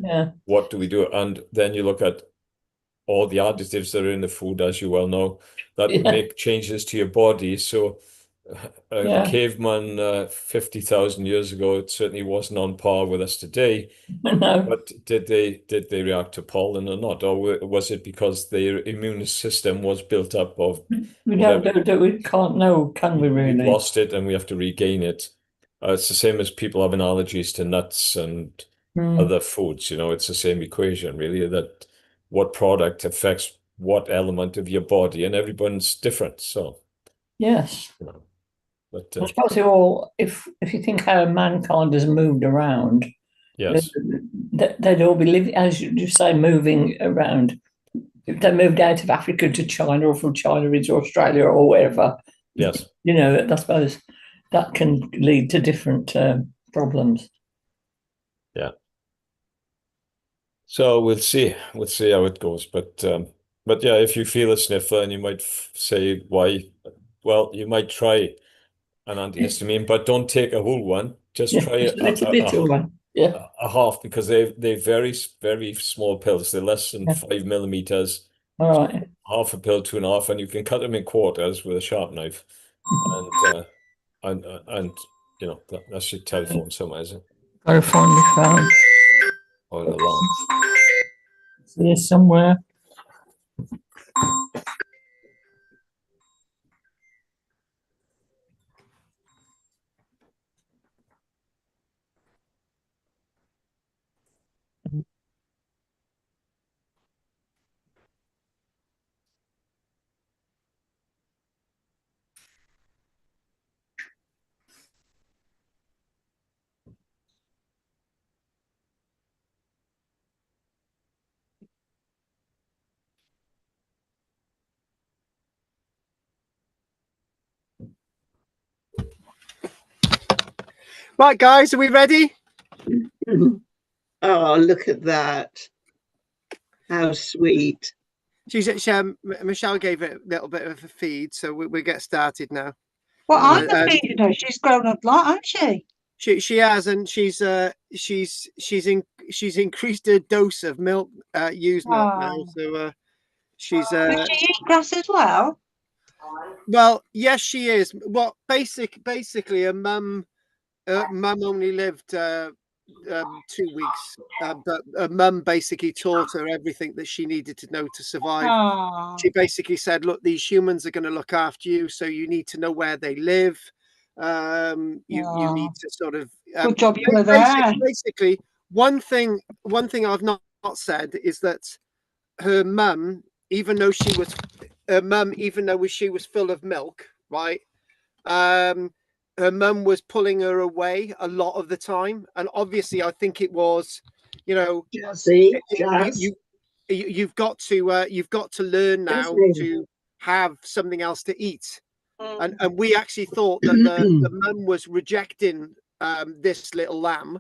what do we do? And then you look at all the additives that are in the food, as you well know, that make changes to your body. So a caveman 50,000 years ago, it certainly wasn't on par with us today. No. But did they react to pollen or not? Or was it because their immune system was built up of we can't know, can we really? We've lost it and we have to regain it. It's the same as people having allergies to nuts and other foods. You know, it's the same equation, really, that what product affects what element of your body, and everyone's different. So, yes. you know, but I suppose if you think how mankind has moved around, yes, they'd all be living, as you say, moving around. If they moved out of Africa to China, or from China into Australia or wherever, yes, you know, I suppose that can lead to different problems. Yeah. So we'll see how it goes. But yeah, if you feel a sniffle and you might say why, well, you might try an antihistamine, but don't take a whole one. Just try a little one. Yeah. A half, because they're very, very small pills. They're less than 5 millimeters. All right. Half a pill, 2.5, and you can cut them in quarters with a sharp knife. And you know, that's your telephone somewhere, is it? Gotta find the phone. Or an alarm. It's here somewhere. Right, guys, are we ready? Oh, look at that. How sweet. Michelle gave it a little bit of a feed, so we get started now. Well, I'm feeding her. She's grown up a lot, hasn't she? She has, and she's increased her dose of milk, used milk now. So she's Does she eat grass as well? Well, yes, she is. Well, basically, her mum only lived 2 weeks, but her mum basically taught her everything that she needed to know to survive. She basically said, look, these humans are going to look after you, so you need to know where they live. You need to sort of good job you were there. Basically, one thing I've not said is that her mum, even though she was full of milk, right? Her mum was pulling her away a lot of the time, and obviously, I think it was, you know, you've got to learn now to have something else to eat, and we actually thought that the mum was rejecting this little lamb,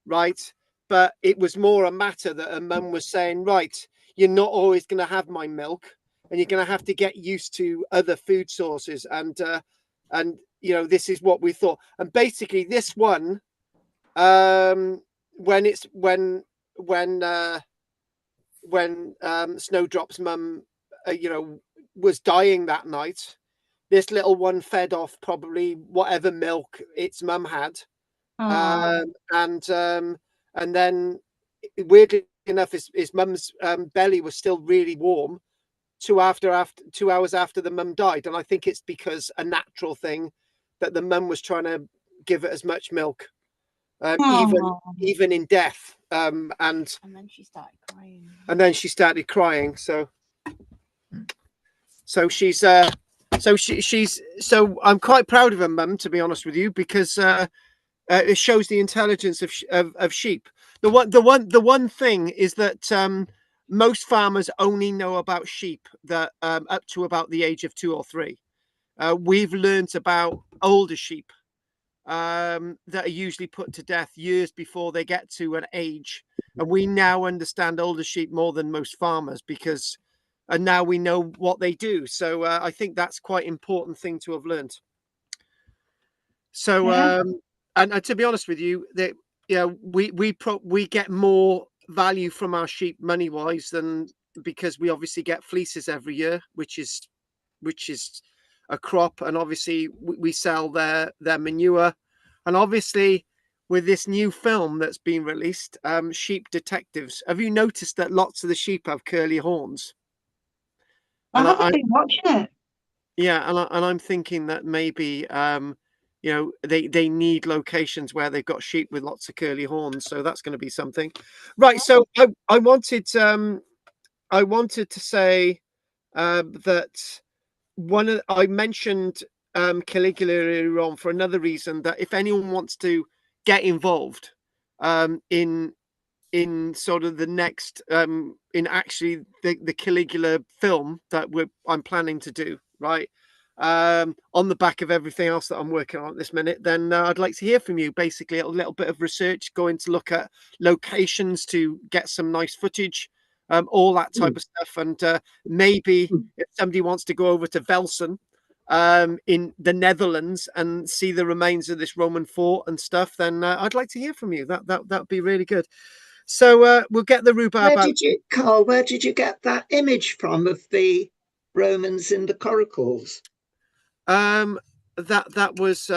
right? But it was more a matter that her mum was saying, right, you're not always going to have my milk, and you're going to have to get used to other food sources, and you know, this is what we thought. And basically this one, when Snowdrop's mum you know, was dying that night, this little one fed off probably whatever milk its mum had, Oh. And then weirdly enough, his mum's belly was still really warm 2 hours after the mum died, and I think it's because a natural thing that the mum was trying to give it as much milk, even in death, and then she started crying. So so I'm quite proud of her mum, to be honest with you, because it shows the intelligence of sheep. The one thing is that most farmers only know about sheep that up to about the age of 2 or 3. We've learnt about older sheep that are usually put to death years before they get to an age, and we now understand older sheep more than most farmers because, and now we know what they do. So I think that's quite important thing to have learned. So and to be honest with you, that we get more value from our sheep money wise than, because we obviously get fleeces every year, which is a crop, and obviously we sell their manure, and obviously with this new film that's been released, Sheep Detectives, have you noticed that lots of the sheep have curly horns? I haven't been watching it. Yeah, and I'm thinking that maybe they need locations where they've got sheep with lots of curly horns, so that's going to be something, right? So I wanted to say that I mentioned Caligula earlier on for another reason, that if anyone wants to get involved in sort of the next in actually the Caligula film that I'm planning to do, right, on the back of everything else that I'm working on at this minute, then I'd like to hear from you. Basically a little bit of research, going to look at locations to get some nice footage, all that type of stuff, and maybe if somebody wants to go over to Velsen in the Netherlands and see the remains of this Roman fort and stuff, then I'd like to hear from you. That would be really good. So we'll get the rhubarb out. Carl, where did you get that image from of the Romans in the coracles? That was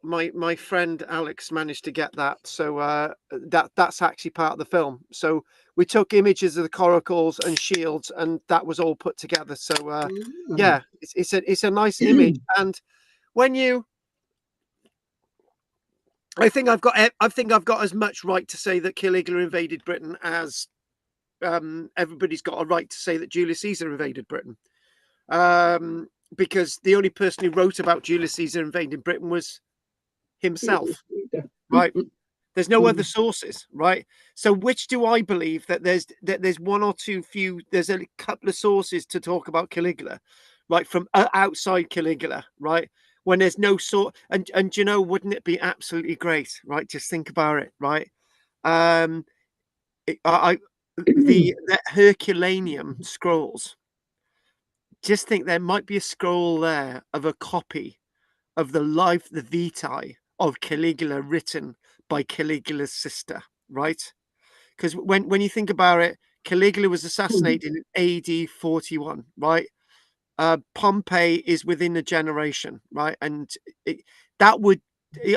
my friend Alex managed to get that. So that's actually part of the film. So we took images of the coracles and shields, and that was all put together. So yeah, it's a nice image. And when you, I think I've got as much right to say that Caligula invaded Britain as everybody's got a right to say that Julius Caesar invaded Britain, because the only person who wrote about Julius Caesar invading Britain was himself, right? There's no other sources, right? So which do I believe? That there's one or two few, there's a couple of sources to talk about Caligula, right, from outside Caligula, right, when there's no sort, and you know, wouldn't it be absolutely great, right? Just think about it, right? The Herculaneum scrolls, just think there might be a scroll there of a copy of the vitae of Caligula written by Caligula's sister, right? Because when you think about it, Caligula was assassinated in AD 41, right? Pompey is within a generation, right? And that would,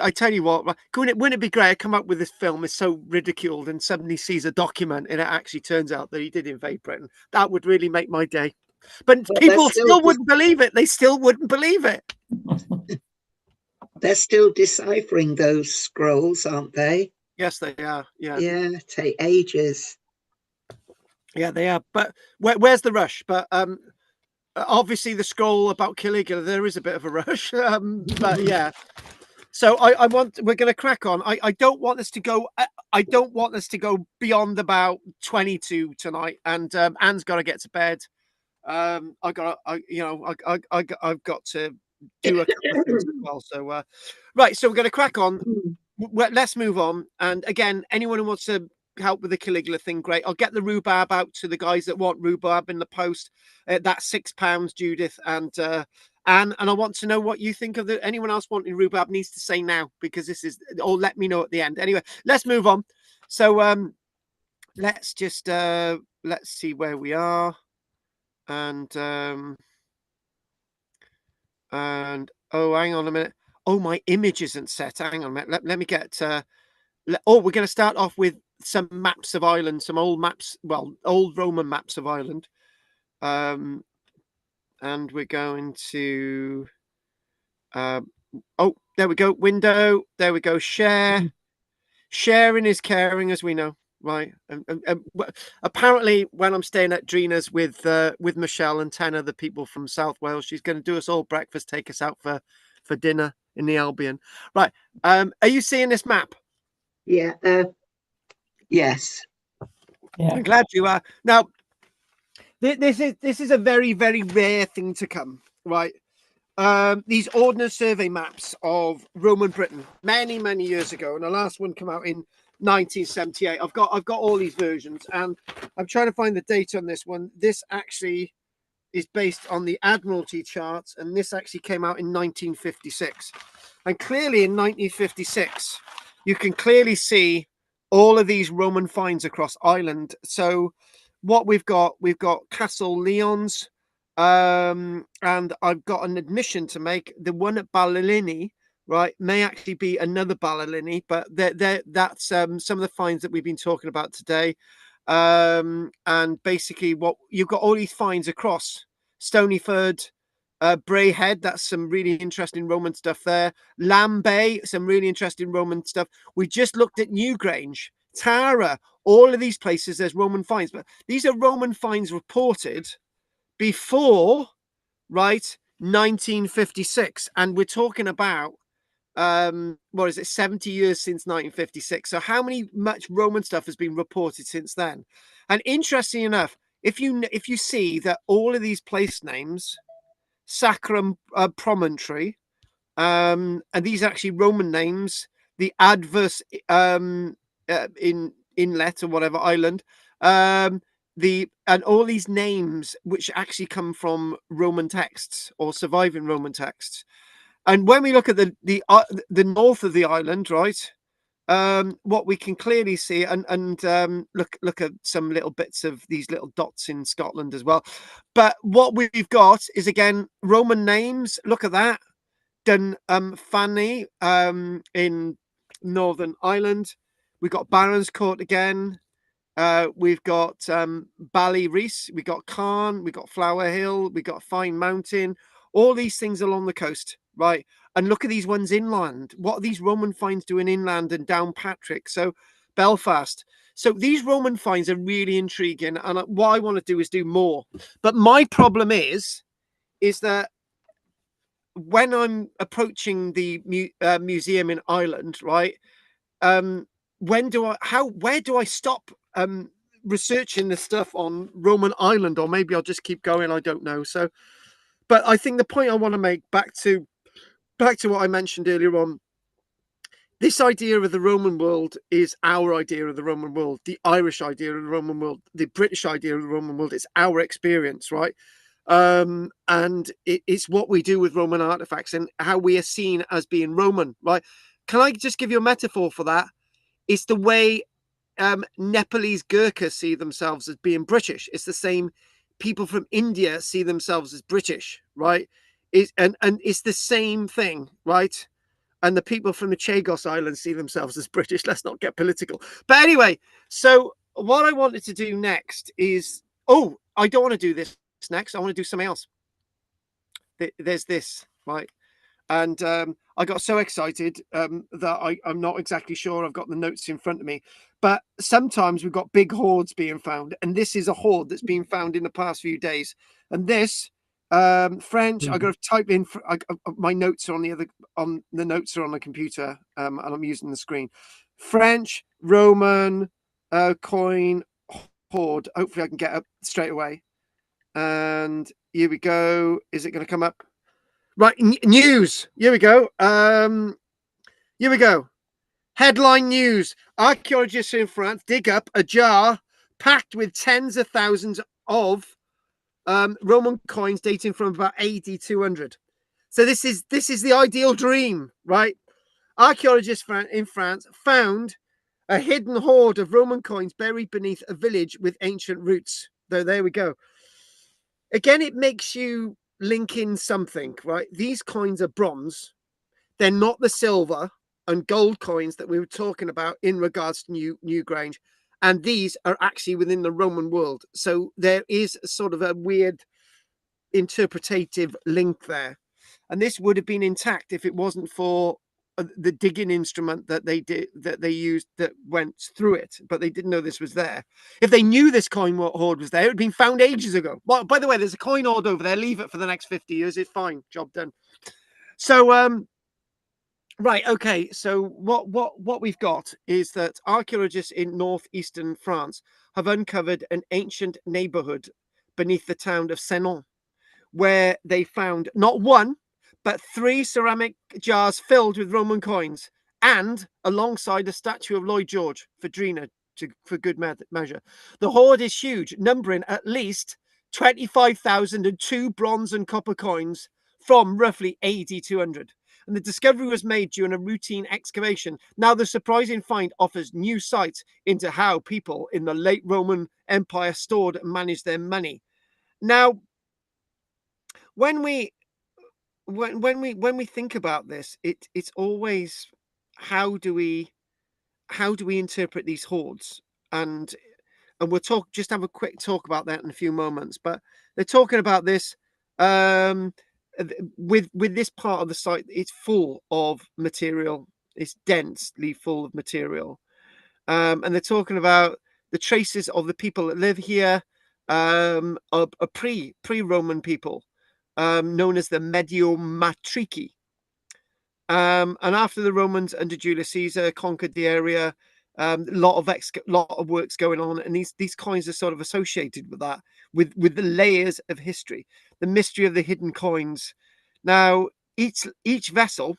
I tell you what, wouldn't it be great? I come up with this film, is so ridiculed, and suddenly sees a document, and it actually turns out that he did invade Britain. That would really make my day. But people still wouldn't believe it. They still wouldn't believe it. They're still deciphering those scrolls, aren't they? Yes, they are. Yeah. Yeah, take ages. Yeah, they are. But where's the rush? But obviously the scroll about Caligula, there is a bit of a rush. But yeah. So we're going to crack on. I don't want us to go. I don't want us to go beyond about 22 tonight. And Anne's got to get to bed. I've got to do a couple of things as well. So right. So we're going to crack on. Let's move on. And again, anyone who wants to help with the Caligula thing, great. I'll get the rhubarb out to the guys that want rhubarb in the post. That's £6, Judith and Anne. And I want to know what you think of anyone else wanting rhubarb needs to say now, because this is, or let me know at the end. Anyway, let's move on. So let's just let's see where we are. And Oh, hang on a minute. Oh, my image isn't set. Hang on a minute. Let me get. Oh, we're going to start off with some maps of Ireland, some old maps. Well, old Roman maps of Ireland. And we're going to. Oh, there we go. Window. There we go. Share. Sharing is caring, as we know, right? And apparently, when I'm staying at Drina's with Michelle and 10 other people from South Wales, she's going to do us all breakfast, take us out for dinner in the Albion. Right. Are you seeing this map? Yeah. Yes. Yeah. I'm glad you are. Now, this is a very, very rare thing to come, right? These Ordnance Survey maps of Roman Britain many years ago, and the last one came out in 1978. I've got all these versions, and I'm trying to find the date on this one. This actually is based on the Admiralty charts, and this actually came out in 1956. And clearly in 1956, you can clearly see all of these Roman finds across Ireland. So what we've got Castle Leon's, and I've got an admission to make. The one at Ballylini, right, may actually be another Ballylini, but that's some of the finds that we've been talking about today. And basically what you've got all these finds across Stonyford, Brayhead, that's some really interesting Roman stuff there. Lamb Bay, some really interesting Roman stuff. We just looked at Newgrange, Tara, all of these places there's Roman finds, but these are Roman finds reported before, right, 1956, and we're talking about what is it, 70 years since 1956. So how much Roman stuff has been reported since then? And interesting enough, if you see that all of these place names, Sacrum Promontory, and these are actually Roman names, the Adverse in inlet or whatever island, and all these names which actually come from Roman texts or surviving Roman texts. And when we look at the north of the island, right, what we can clearly see, and look at some little bits of these little dots in Scotland as well. But what we've got is again Roman names. Look at that. Dun Fanny in Northern Ireland. We've got Barons Court again. We've got Ballyreese, we got Carn, we got Flower Hill, we got Fine Mountain, all these things along the coast, right? And look at these ones inland. What are these Roman finds doing inland and down Patrick? So Belfast. So these Roman finds are really intriguing, and what I want to do is do more. But my problem is that when I'm approaching the museum in Ireland, right? Where do I stop researching this stuff on Roman Island, or maybe I'll just keep going, I don't know. So, but I think the point I want to make, back to what I mentioned earlier on, this idea of the Roman world is our idea of the Roman world, the Irish idea of the Roman world, the British idea of the Roman world. It's our experience, right? And it's what we do with Roman artifacts and how we are seen as being Roman, right? Can I just give you a metaphor for that? It's the way Nepalese Gurkhas see themselves as being British. It's the same people from India see themselves as British, right? And it's the same thing, right? And the people from the Chagos Islands see themselves as British. Let's not get political. But anyway, so what I wanted to do next is, I don't want to do this next. I want to do something else. There's this, right? And I got so excited that I'm not exactly sure I've got the notes in front of me. But sometimes we've got big hoards being found. And this is a hoard that's been found in the past few days. And this, French, I got to type in, my notes are on the notes are on the computer, and I'm using the screen. French, Roman, coin, hoard. Hopefully I can get up straight away. And here we go. Is it going to come up? Right, news. Here we go. Here we go. Headline news. Archaeologists in France dig up a jar packed with tens of thousands of Roman coins dating from about AD 200. So this is the ideal dream, right? Archaeologists in France found a hidden hoard of Roman coins buried beneath a village with ancient roots. So there we go. Again, it makes you Lincoln something, right? These coins are bronze. They're not the silver and gold coins that we were talking about in regards to Newgrange. And these are actually within the Roman world. So there is sort of a weird interpretative link there. And this would have been intact if it wasn't for the digging instrument that they used that went through it, but they didn't know this was there. If they knew this coin hoard was there, it would have been found ages ago. Well, by the way, there's a coin hoard over there. Leave it for the next 50 years. It's fine. Job done. So, right, okay. So what we've got is that archaeologists in northeastern France have uncovered an ancient neighborhood beneath the town of Senon, where they found not one, but 3 ceramic jars filled with Roman coins, and alongside a statue of Lloyd George for Drina, for good measure. The hoard is huge, numbering at least 25,002 bronze and copper coins from roughly AD 200. And the discovery was made during a routine excavation. Now, the surprising find offers new sight into how people in the late Roman Empire stored and managed their money. Now, when we think about this, it's always how do we interpret these hoards, and we'll just have a quick talk about that in a few moments. But they're talking about this with this part of the site. It's full of material. It's densely full of material, and they're talking about the traces of the people that live here, are pre-Roman people. Known as the Mediomatrici. And after the Romans under Julius Caesar conquered the area, a lot of works going on, and these coins are sort of associated with that, with the layers of history, the mystery of the hidden coins. Now, each vessel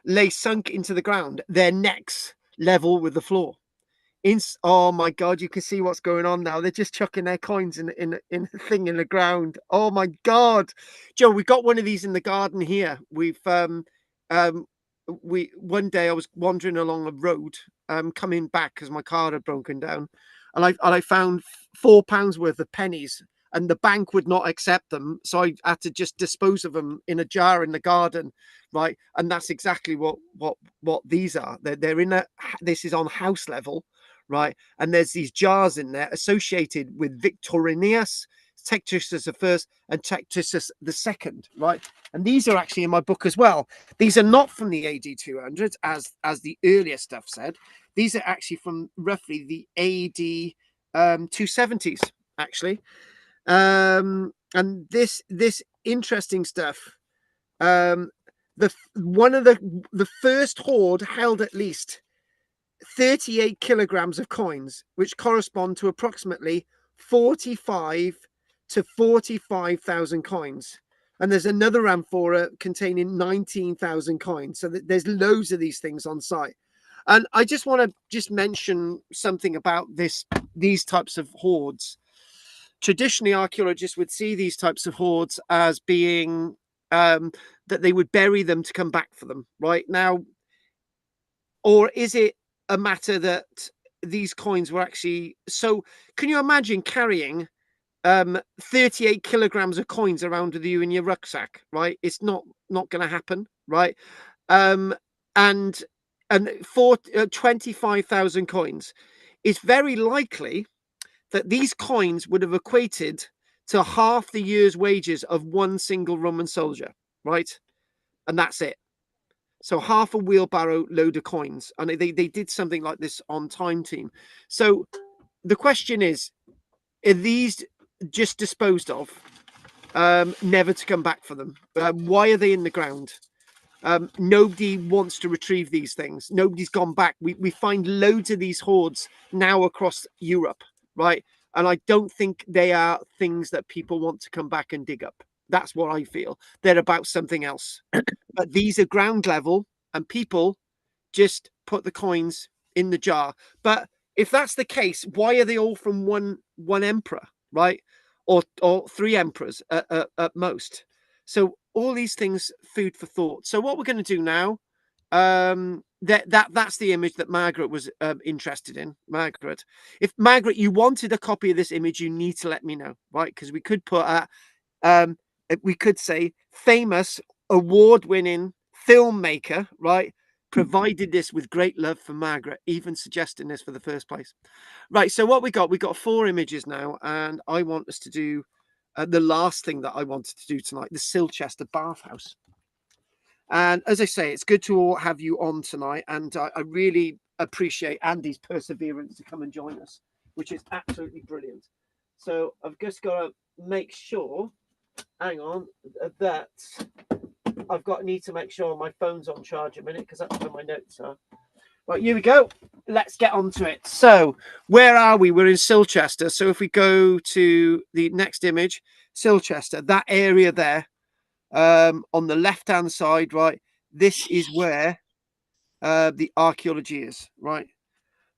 lay sunk into the ground, their necks level with the floor. Oh my God, you can see what's going on now. They're just chucking their coins in a thing in the ground. Oh my God, Joe, we got one of these in the garden here. We've one day I was wandering along a road, coming back because my car had broken down, and I found £4 worth of pennies, and the bank would not accept them, so I had to just dispose of them in a jar in the garden, right? And that's exactly what these are. They're in this is on house level. Right, and there's these jars in there associated with Victorinius, Tectus I, and Tectus II. Right, and these are actually in my book as well. These are not from the AD 200s, as the earlier stuff said. These are actually from roughly the AD 270s, actually. And this interesting stuff. One of the first hoard held at least 38 kilograms of coins, which correspond to approximately 45 to 45,000 coins. And there's another amphora containing 19,000 coins. So there's loads of these things on site. And I just want to mention something about these types of hoards. Traditionally, archaeologists would see these types of hoards as being that they would bury them to come back for them, right? Now, or is it a matter that these coins were actually, so can you imagine carrying 38 kilograms of coins around with you in your rucksack, right? It's not going to happen, right? And for 25,000 coins, it's very likely that these coins would have equated to half the year's wages of one single Roman soldier, right? And that's it. So half a wheelbarrow load of coins. And they did something like this on Time Team. So the question is, are these just disposed of, never to come back for them? Why are they in the ground? Nobody wants to retrieve these things. Nobody's gone back. We find loads of these hoards now across Europe, right? And I don't think they are things that people want to come back and dig up. That's what I feel. They're about something else. But these are ground level, and people just put the coins in the jar. But if that's the case, why are they all from one emperor, right? Or 3 emperors at most? So all these things, food for thought. So what we're going to do now, that's the image that Margaret was interested in. Margaret, if Margaret, you wanted a copy of this image, you need to let me know, right? Because we could put we could say famous award-winning filmmaker, right, provided this with great love for Margaret, even suggesting this for the first place. Right, so what we got 4 images now, and I want us to do the last thing that I wanted to do tonight, the Silchester bathhouse. And as I say, it's good to all have you on tonight, and I really appreciate Andy's perseverance to come and join us, which is absolutely brilliant. So I've just got to make sure, hang on, that need to make sure my phone's on charge a minute, because that's where my notes are. Right, here we go. Let's get on to it. So where are we? We're in Silchester. So if we go to the next image, Silchester, that area there, on the left hand side, right, this is where the archaeology is, right?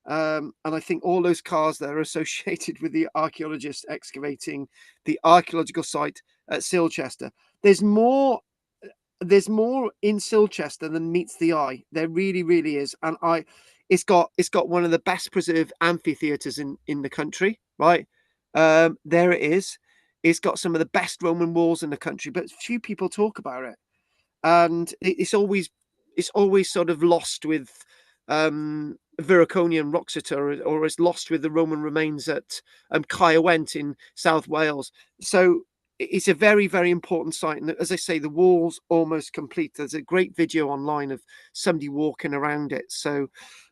And I think all those cars there are associated with the archaeologists excavating the archaeological site at Silchester. There's more in Silchester than meets the eye. There really, really is. And it's got one of the best preserved amphitheaters in the country, right? There it is. It's got some of the best Roman walls in the country, but few people talk about it. And it's always sort of lost with Viraconian Roxeter, or it's lost with the Roman remains at Caerwent in South Wales. So it's a very, very important site. And as I say, the wall's almost complete. There's a great video online of somebody walking around it. So,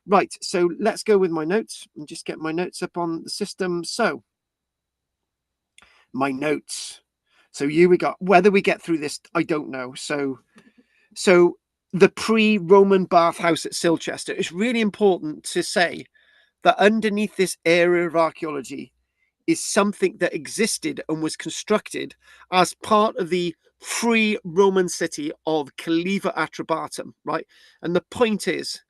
right. So let's go with my notes and just get my notes up on the system. So my notes. So here we got, whether we get through this, I don't know. So the pre-Roman bathhouse at Silchester, it's really important to say that underneath this area of archaeology is something that existed and was constructed as part of the free Roman city of Caliva Atrabatum, right? And the point is,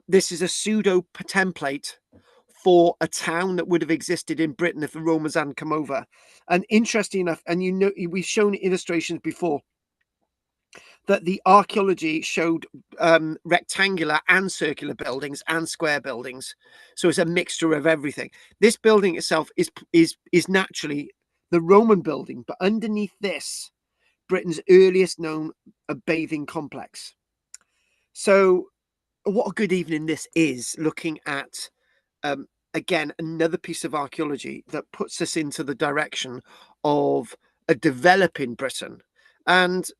this is a pseudo template for a town that would have existed in Britain if the Romans hadn't come over. And interesting enough, and you know, we've shown illustrations before, that the archaeology showed rectangular and circular buildings and square buildings. So it's a mixture of everything. This building itself is naturally the Roman building, but underneath this, Britain's earliest known bathing complex. So what a good evening this is, looking at, again, another piece of archaeology that puts us into the direction of a developing Britain. And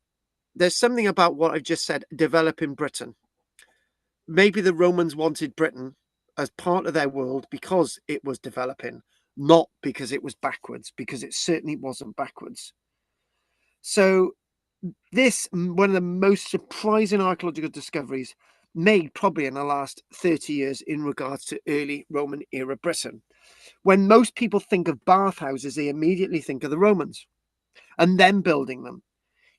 there's something about what I've just said, developing Britain. Maybe the Romans wanted Britain as part of their world because it was developing, not because it was backwards, because it certainly wasn't backwards. So this, one of the most surprising archaeological discoveries made probably in the last 30 years in regards to early Roman era Britain. When most people think of bathhouses, they immediately think of the Romans and them building them.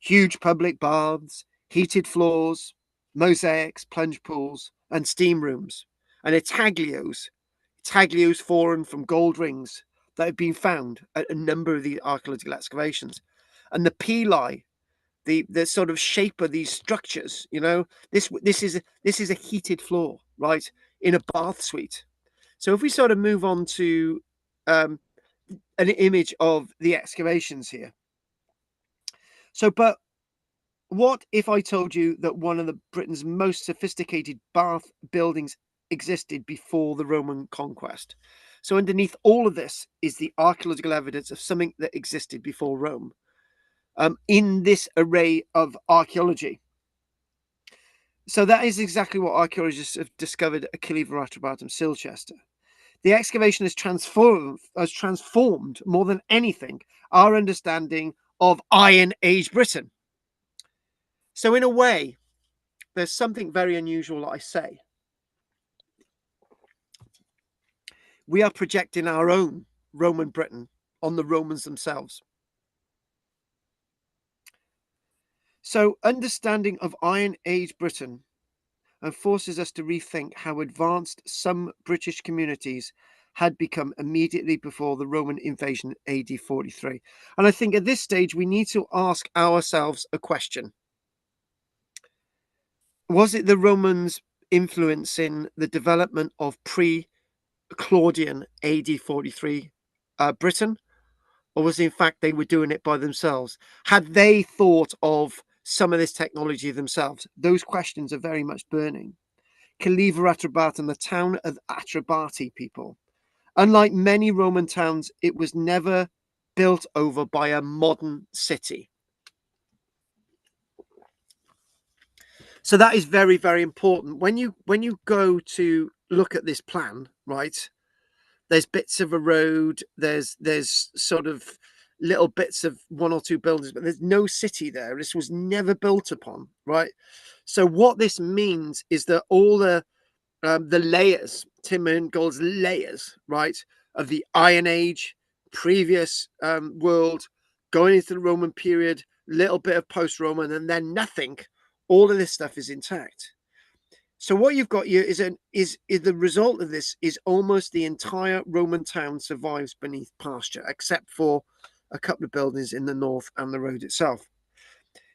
Huge public baths, heated floors, mosaics, plunge pools, and steam rooms, and taglios formed from gold rings that have been found at a number of the archaeological excavations. And the pili, the sort of shape of these structures, you know, this is a heated floor, right, in a bath suite. So if we sort of move on to an image of the excavations here. So, but what if I told you that one of Britain's most sophisticated bath buildings existed before the Roman conquest? So underneath all of this is the archaeological evidence of something that existed before Rome. In this array of archaeology. So that is exactly what archaeologists have discovered at Caliva Atrabatum, Silchester. The excavation has transformed more than anything our understanding of Iron Age Britain. So in a way, there's something very unusual that I say. We are projecting our own Roman Britain on the Romans themselves. So understanding of Iron Age Britain forces us to rethink how advanced some British communities had become immediately before the Roman invasion AD 43. And I think at this stage, we need to ask ourselves a question. Was it the Romans influencing the development of pre-Claudian AD 43 Britain? or was it in fact they were doing it by themselves? Had they thought of some of this technology themselves? Those questions are very much burning. Kaliva Atrabatum, the town of Atrabati people. Unlike many Roman towns, it was never built over by a modern city. So that is very, very important. When you go to look at this plan, right? There's bits of a road, there's sort of little bits of one or two buildings, but there's no city there. This was never built upon, right? So what this means is that all the layers, Tim Gold's layers, right, of the Iron Age, previous world, going into the Roman period, little bit of post-Roman, and then nothing. All of this stuff is intact. So what you've got here is the result of this is almost the entire Roman town survives beneath pasture, except for a couple of buildings in the north and the road itself.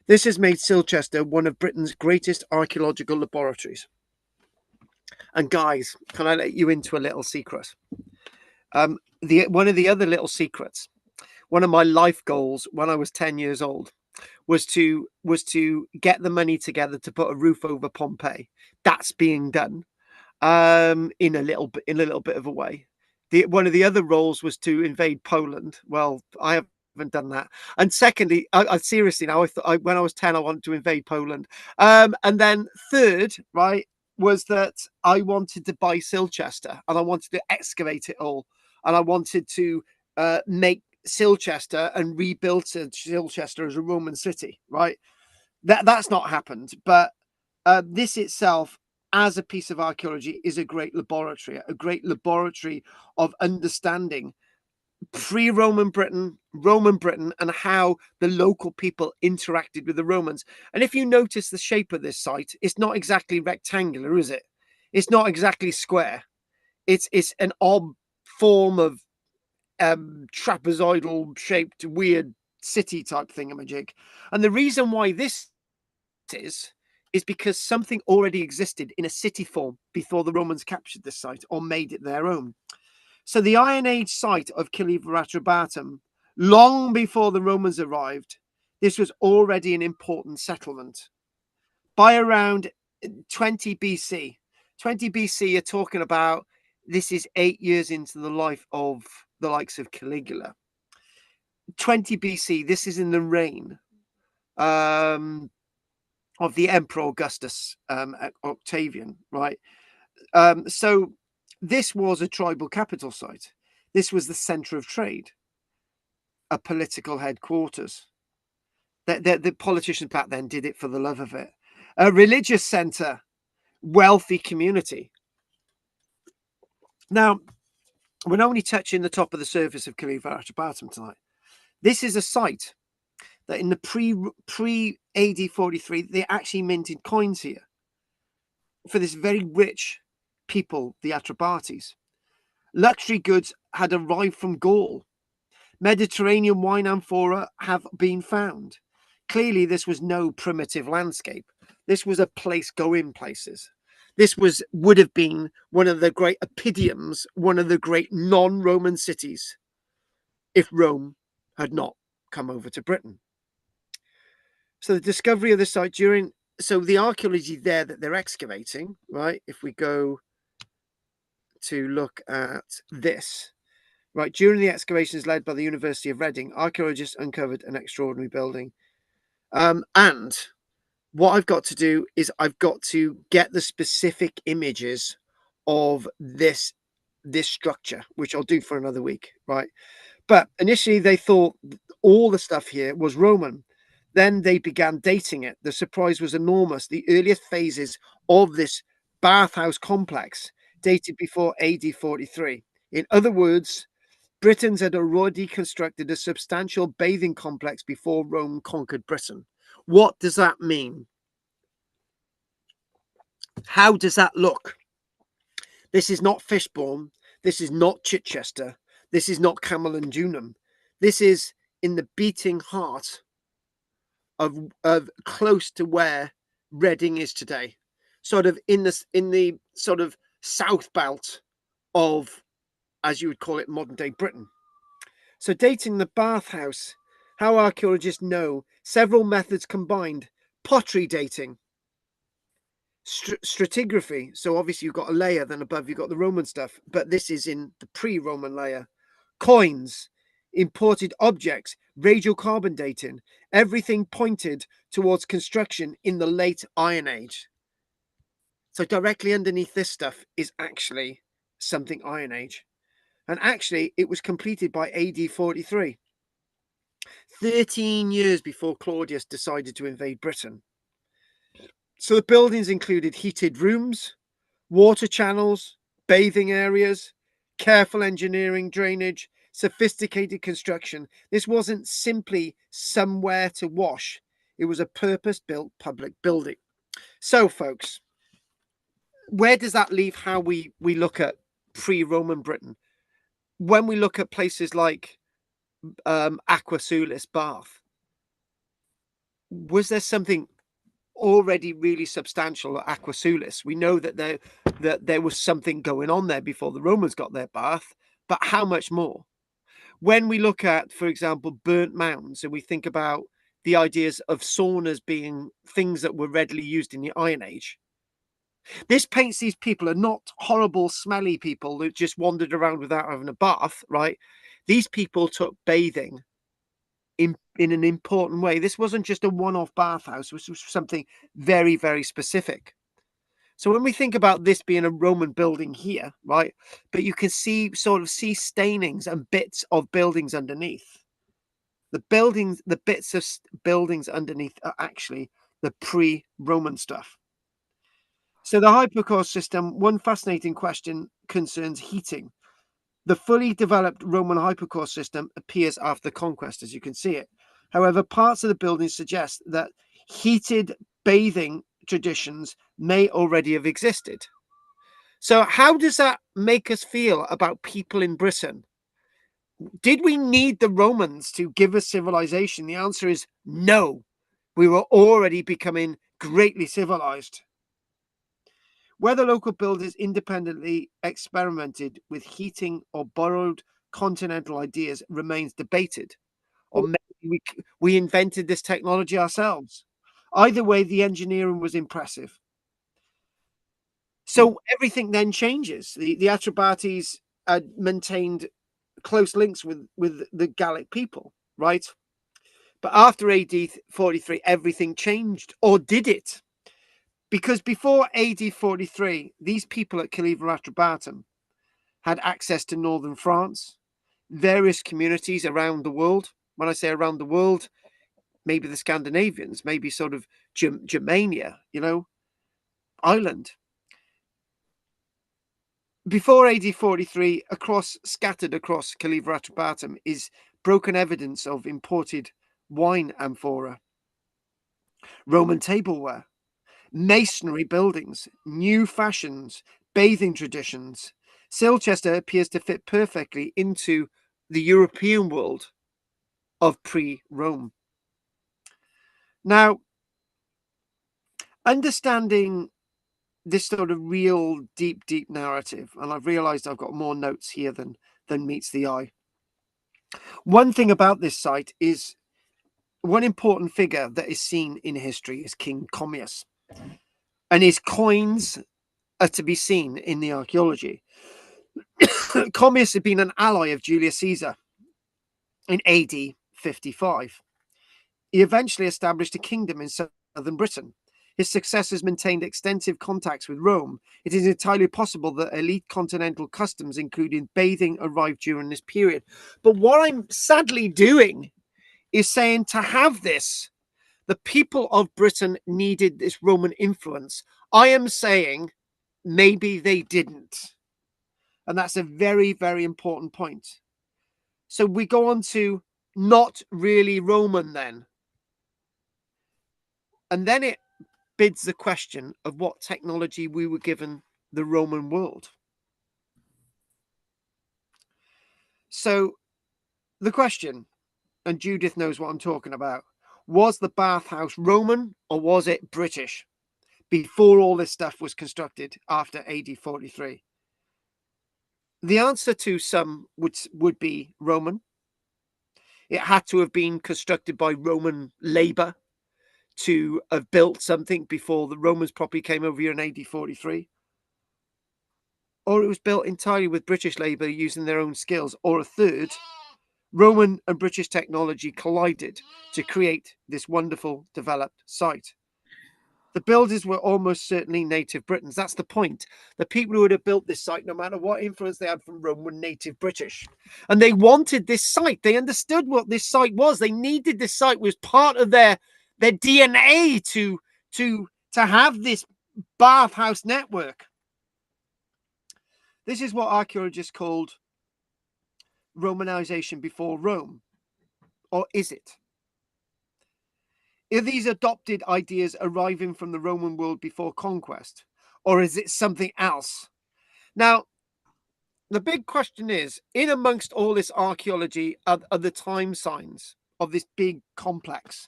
This has made Silchester one of Britain's greatest archaeological laboratories. And guys, can I let you into a little secret? One of the other little secrets, one of my life goals when I was 10 years old, was to get the money together to put a roof over Pompeii. That's being done in a little bit of a way. One of the other roles was to invade Poland. Well, I haven't done that. And secondly, I seriously now, when I was 10, I wanted to invade Poland. And then third, right, was that I wanted to buy Silchester and I wanted to excavate it all. And I wanted to make Silchester and rebuild Silchester as a Roman city, right? That's not happened. But this itself, as a piece of archaeology, is a great laboratory of understanding pre-Roman Britain, Roman Britain, and how the local people interacted with the Romans. And if you notice the shape of this site, it's not exactly rectangular, is it? It's not exactly square. It's an odd form of trapezoidal shaped weird city type thingamajig. And the reason why this is because something already existed in a city form before the Romans captured this site or made it their own. So the Iron Age site of Kaliva Atrabatum, long before the Romans arrived, this was already an important settlement. By around 20 BC, you're talking about, this is 8 years into the life of the likes of Caligula. 20 BC, this is in the reign of the Emperor Augustus Octavian, right? So this was a tribal capital site. This was the center of trade, a political headquarters. The politicians back then did it for the love of it. A religious center, wealthy community. Now, we're only touching the top of the surface of Kaliva Atrabatum tonight. This is a site that in the pre AD 43, they actually minted coins here for this very rich people, the Atrabates. Luxury goods had arrived from Gaul. Mediterranean wine amphora have been found. Clearly, this was no primitive landscape. This was a place going places. This would have been one of the great oppidums, one of the great non-Roman cities, if Rome had not come over to Britain. So the discovery of the site so the archaeology there that they're excavating, right? If we go to look at this, right, during the excavations led by the University of Reading, archaeologists uncovered an extraordinary building. And what I've got to do is I've got to get the specific images of this structure, which I'll do for another week, right? But initially they thought all the stuff here was Roman. Then they began dating it. The surprise was enormous. The earliest phases of this bathhouse complex dated before AD 43. In other words, Britons had already constructed a substantial bathing complex before Rome conquered Britain. What does that mean? How does that look? This is not Fishbourne. This is not Chichester. This is not Camel and Dunham. This is in the beating heart of close to where Reading is today, sort of in the sort of south belt of, as you would call it, modern day Britain. So dating the bathhouse, how archaeologists know several methods combined: pottery dating, stratigraphy. So obviously you've got a layer, then above you've got the Roman stuff, but this is in the pre-Roman layer. Coins, imported objects, radiocarbon dating, everything pointed towards construction in the late Iron Age. So directly underneath this stuff is actually something Iron Age. And actually it was completed by AD 43. 13 years before Claudius decided to invade Britain. So the buildings included heated rooms, water channels, bathing areas, careful engineering, drainage, sophisticated construction. This wasn't simply somewhere to wash. It was a purpose-built public building. So, folks, where does that leave how we look at pre-Roman Britain? When we look at places like Aqua Sulis, Bath, was there something already really substantial at Aqua Sulis? We know that there was something going on there before the Romans got their Bath, but how much more? When we look at, for example, burnt mounds, and we think about the ideas of saunas being things that were readily used in the Iron Age, this paints these people are not horrible, smelly people that just wandered around without having a bath, right? These people took bathing in an important way. This wasn't just a one-off bathhouse. This was something very, very specific. So when we think about this being a Roman building here, right, but you can see stainings and bits of buildings underneath. The bits of buildings underneath are actually the pre-Roman stuff. So the hypocaust system, one fascinating question concerns heating. The fully developed Roman hypocaust system appears after the conquest, as you can see it. However, parts of the building suggest that heated bathing traditions may already have existed. So how does that make us feel about people in Britain? Did we need the Romans to give us civilization? The answer is no. We were already becoming greatly civilized. Whether local builders independently experimented with heating or borrowed continental ideas remains debated. Or maybe we invented this technology ourselves. Either way, the engineering was impressive. So everything then changes. The Atrebates maintained close links with the Gallic people, right? But after AD 43, everything changed. Or did it? Because before AD 43, these people at Caliva Atrebatum had access to northern France, various communities around the world. When I say around the world, maybe the Scandinavians, maybe sort of Germania, Ireland. Before AD 43, scattered across Caliva Atrebatum is broken evidence of imported wine amphora, Roman tableware, masonry buildings, new fashions, bathing traditions. Silchester appears to fit perfectly into the European world of pre-Rome. Now, understanding this sort of real deep narrative, and I've realized I've got more notes here than meets the eye. One thing about this site is one important figure that is seen in history is King Commius, and his coins are to be seen in the archaeology. Commius had been an ally of Julius Caesar in AD 55. He eventually established a kingdom in southern Britain. His successors maintained extensive contacts with Rome. It is entirely possible that elite continental customs, including bathing, arrived during this period. But what I'm sadly doing is saying to have this, the people of Britain needed this Roman influence. I am saying maybe they didn't. And that's a very, very important point. So we go on to not really Roman then. And then it bids the question of what technology we were given the Roman world. So the question, and Judith knows what I'm talking about, was the bathhouse Roman or was it British before all this stuff was constructed after AD 43? The answer to some would be Roman, It had to have been constructed by Roman labor to have built something before the Romans properly came over here in AD 43. Or it was built entirely with British labor using their own skills. Or a third, Roman and British technology collided to create this wonderful developed site. The builders were almost certainly native Britons. That's the point. The people who would have built this site, no matter what influence they had from Rome, were native British. And they wanted this site. They understood what this site was. They needed this site. It was part of their DNA to have this bathhouse network. This is what archaeologists called Romanization before Rome. Or is it? Are these adopted ideas arriving from the Roman world before conquest? Or is it something else? Now, the big question is, in amongst all this archaeology are the time signs of this big complex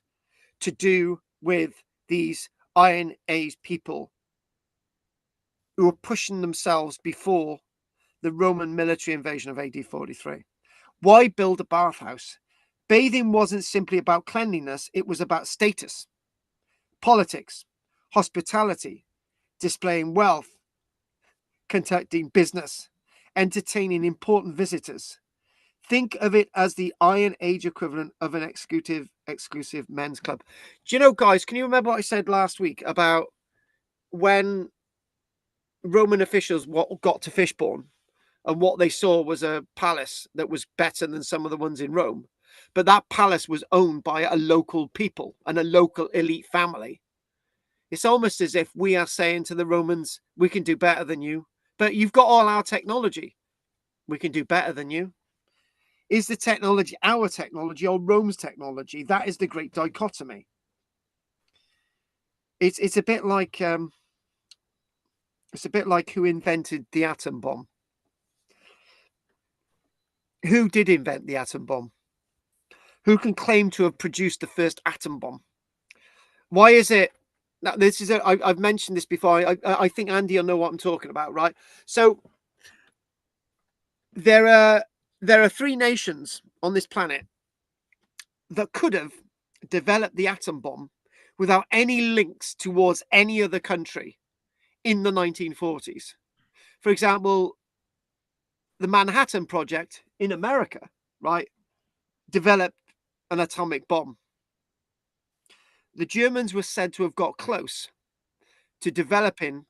to do with these Iron Age people who were pushing themselves before the Roman military invasion of AD 43. Why build a bathhouse? Bathing wasn't simply about cleanliness, it was about status, politics, hospitality, displaying wealth, conducting business, entertaining important visitors. Think of it as the Iron Age equivalent of an exclusive men's club. Do you know, guys, can you remember what I said last week about when Roman officials got to Fishbourne and what they saw was a palace that was better than some of the ones in Rome? But that palace was owned by a local people and a local elite family. It's almost as if we are saying to the Romans, we can do better than you, but you've got all our technology. We can do better than you. Is the technology our technology or Rome's technology? That is the great dichotomy. It's a bit like who invented the atom bomb. Who did invent the atom bomb? Who can claim to have produced the first atom bomb? Why is it? Now, this is I've mentioned this before. I think Andy will know what I'm talking about, right? So there are 3 nations on this planet that could have developed the atom bomb without any links towards any other country in the 1940s. For example, the Manhattan Project in America, right, developed an atomic bomb. The Germans were said to have got close to developing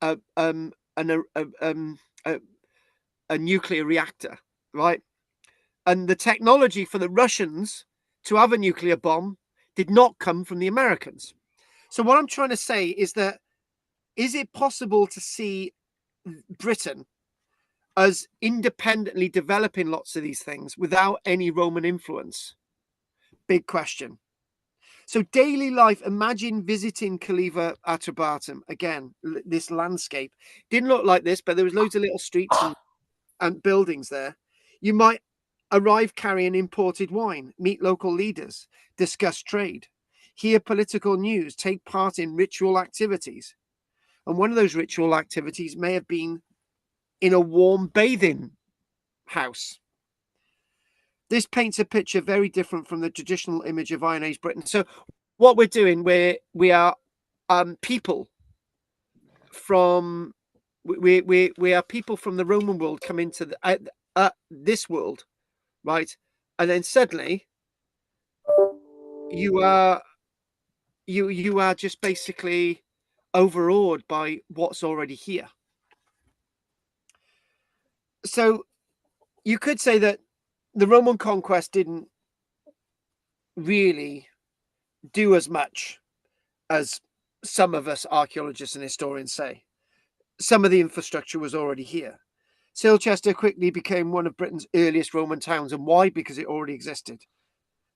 a nuclear reactor, right? And the technology for the Russians to have a nuclear bomb did not come from the Americans. So what I'm trying to say is that, is it possible to see Britain as independently developing lots of these things without any Roman influence? Big question. So daily life, imagine visiting Khalifa Atrubatum. Again, this landscape didn't look like this, but there was loads of little streets and buildings there. You might arrive carrying imported wine, meet local leaders, discuss trade, hear political news, take part in ritual activities. And one of those ritual activities may have been in a warm bathing house. This paints a picture very different from the traditional image of Iron Age Britain. So what we're doing, we are people from we are people from the Roman world come into this world, right? And then suddenly you are just basically overawed by what's already here. So you could say that the Roman conquest didn't really do as much as some of us archaeologists and historians say. Some of the infrastructure was already here. Silchester quickly became one of Britain's earliest Roman towns. And why? Because it already existed.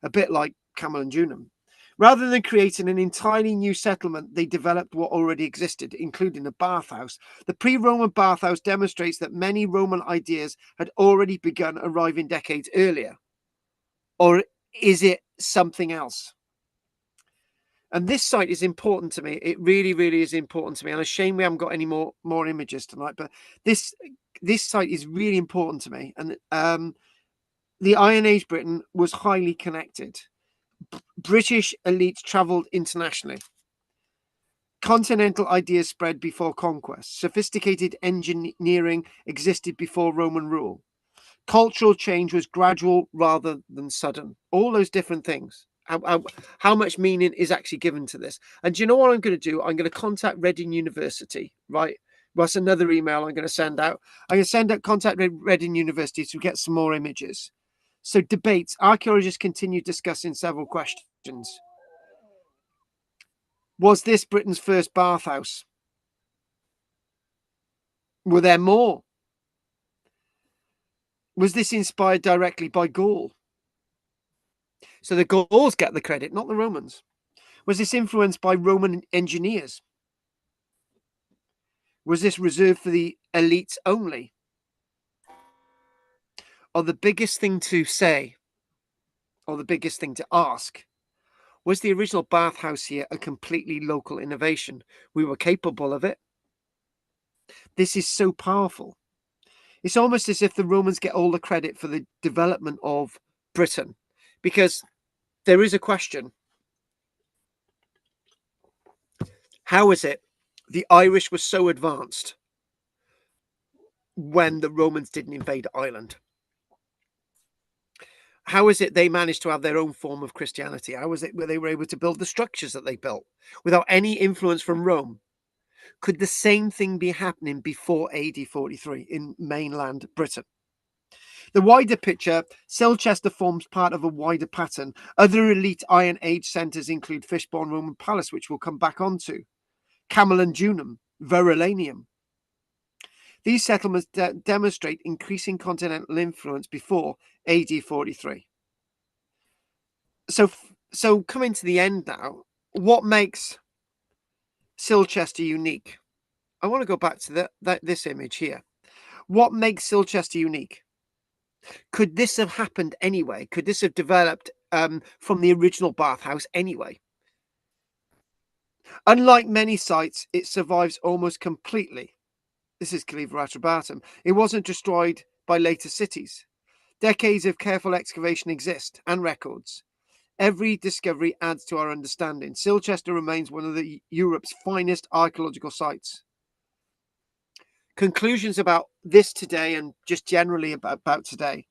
A bit like Camel and Junum. Rather than creating an entirely new settlement, they developed what already existed, including a bathhouse. The pre-Roman bathhouse demonstrates that many Roman ideas had already begun arriving decades earlier. Or is it something else? And this site is important to me. It really, really is important to me. And a shame we haven't got any more images tonight. But this site is really important to me. And the Iron Age Britain was highly connected. British elites travelled internationally. Continental ideas spread before conquest. Sophisticated engineering existed before Roman rule. Cultural change was gradual rather than sudden. All those different things. How much meaning is actually given to this? And do you know what I'm going to do? I'm going to contact Reading University, right? That's another email I'm going to send out. I'm going to send out contact Reading University to get some more images. So debates. Archaeologists continue discussing several questions. Was this Britain's first bathhouse? Were there more? Was this inspired directly by Gaul? So the Gauls get the credit, not the Romans. Was this influenced by Roman engineers? Was this reserved for the elites only? Or the biggest thing to say, or the biggest thing to ask, was the original bathhouse here a completely local innovation? We were capable of it. This is so powerful. It's almost as if the Romans get all the credit for the development of Britain, because there is a question. How is it the Irish were so advanced when the Romans didn't invade Ireland? How is it they managed to have their own form of Christianity? How is it where they were able to build the structures that they built without any influence from Rome? Could the same thing be happening before AD 43 in mainland Britain? The wider picture, Silchester forms part of a wider pattern. Other elite Iron Age centres include Fishbourne Roman Palace, which we'll come back onto, Camalodunum, Verulamium. These settlements demonstrate increasing continental influence before AD 43. So coming to the end now, what makes Silchester unique? I want to go back to this image here. What makes Silchester unique? Could this have happened anyway? Could this have developed from the original bathhouse anyway? Unlike many sites, it survives almost completely. This is Caliver Atrabatum. It wasn't destroyed by later cities. Decades of careful excavation exist and records. Every discovery adds to our understanding. Silchester remains one of Europe's finest archaeological sites. Conclusions about this today and just generally about today.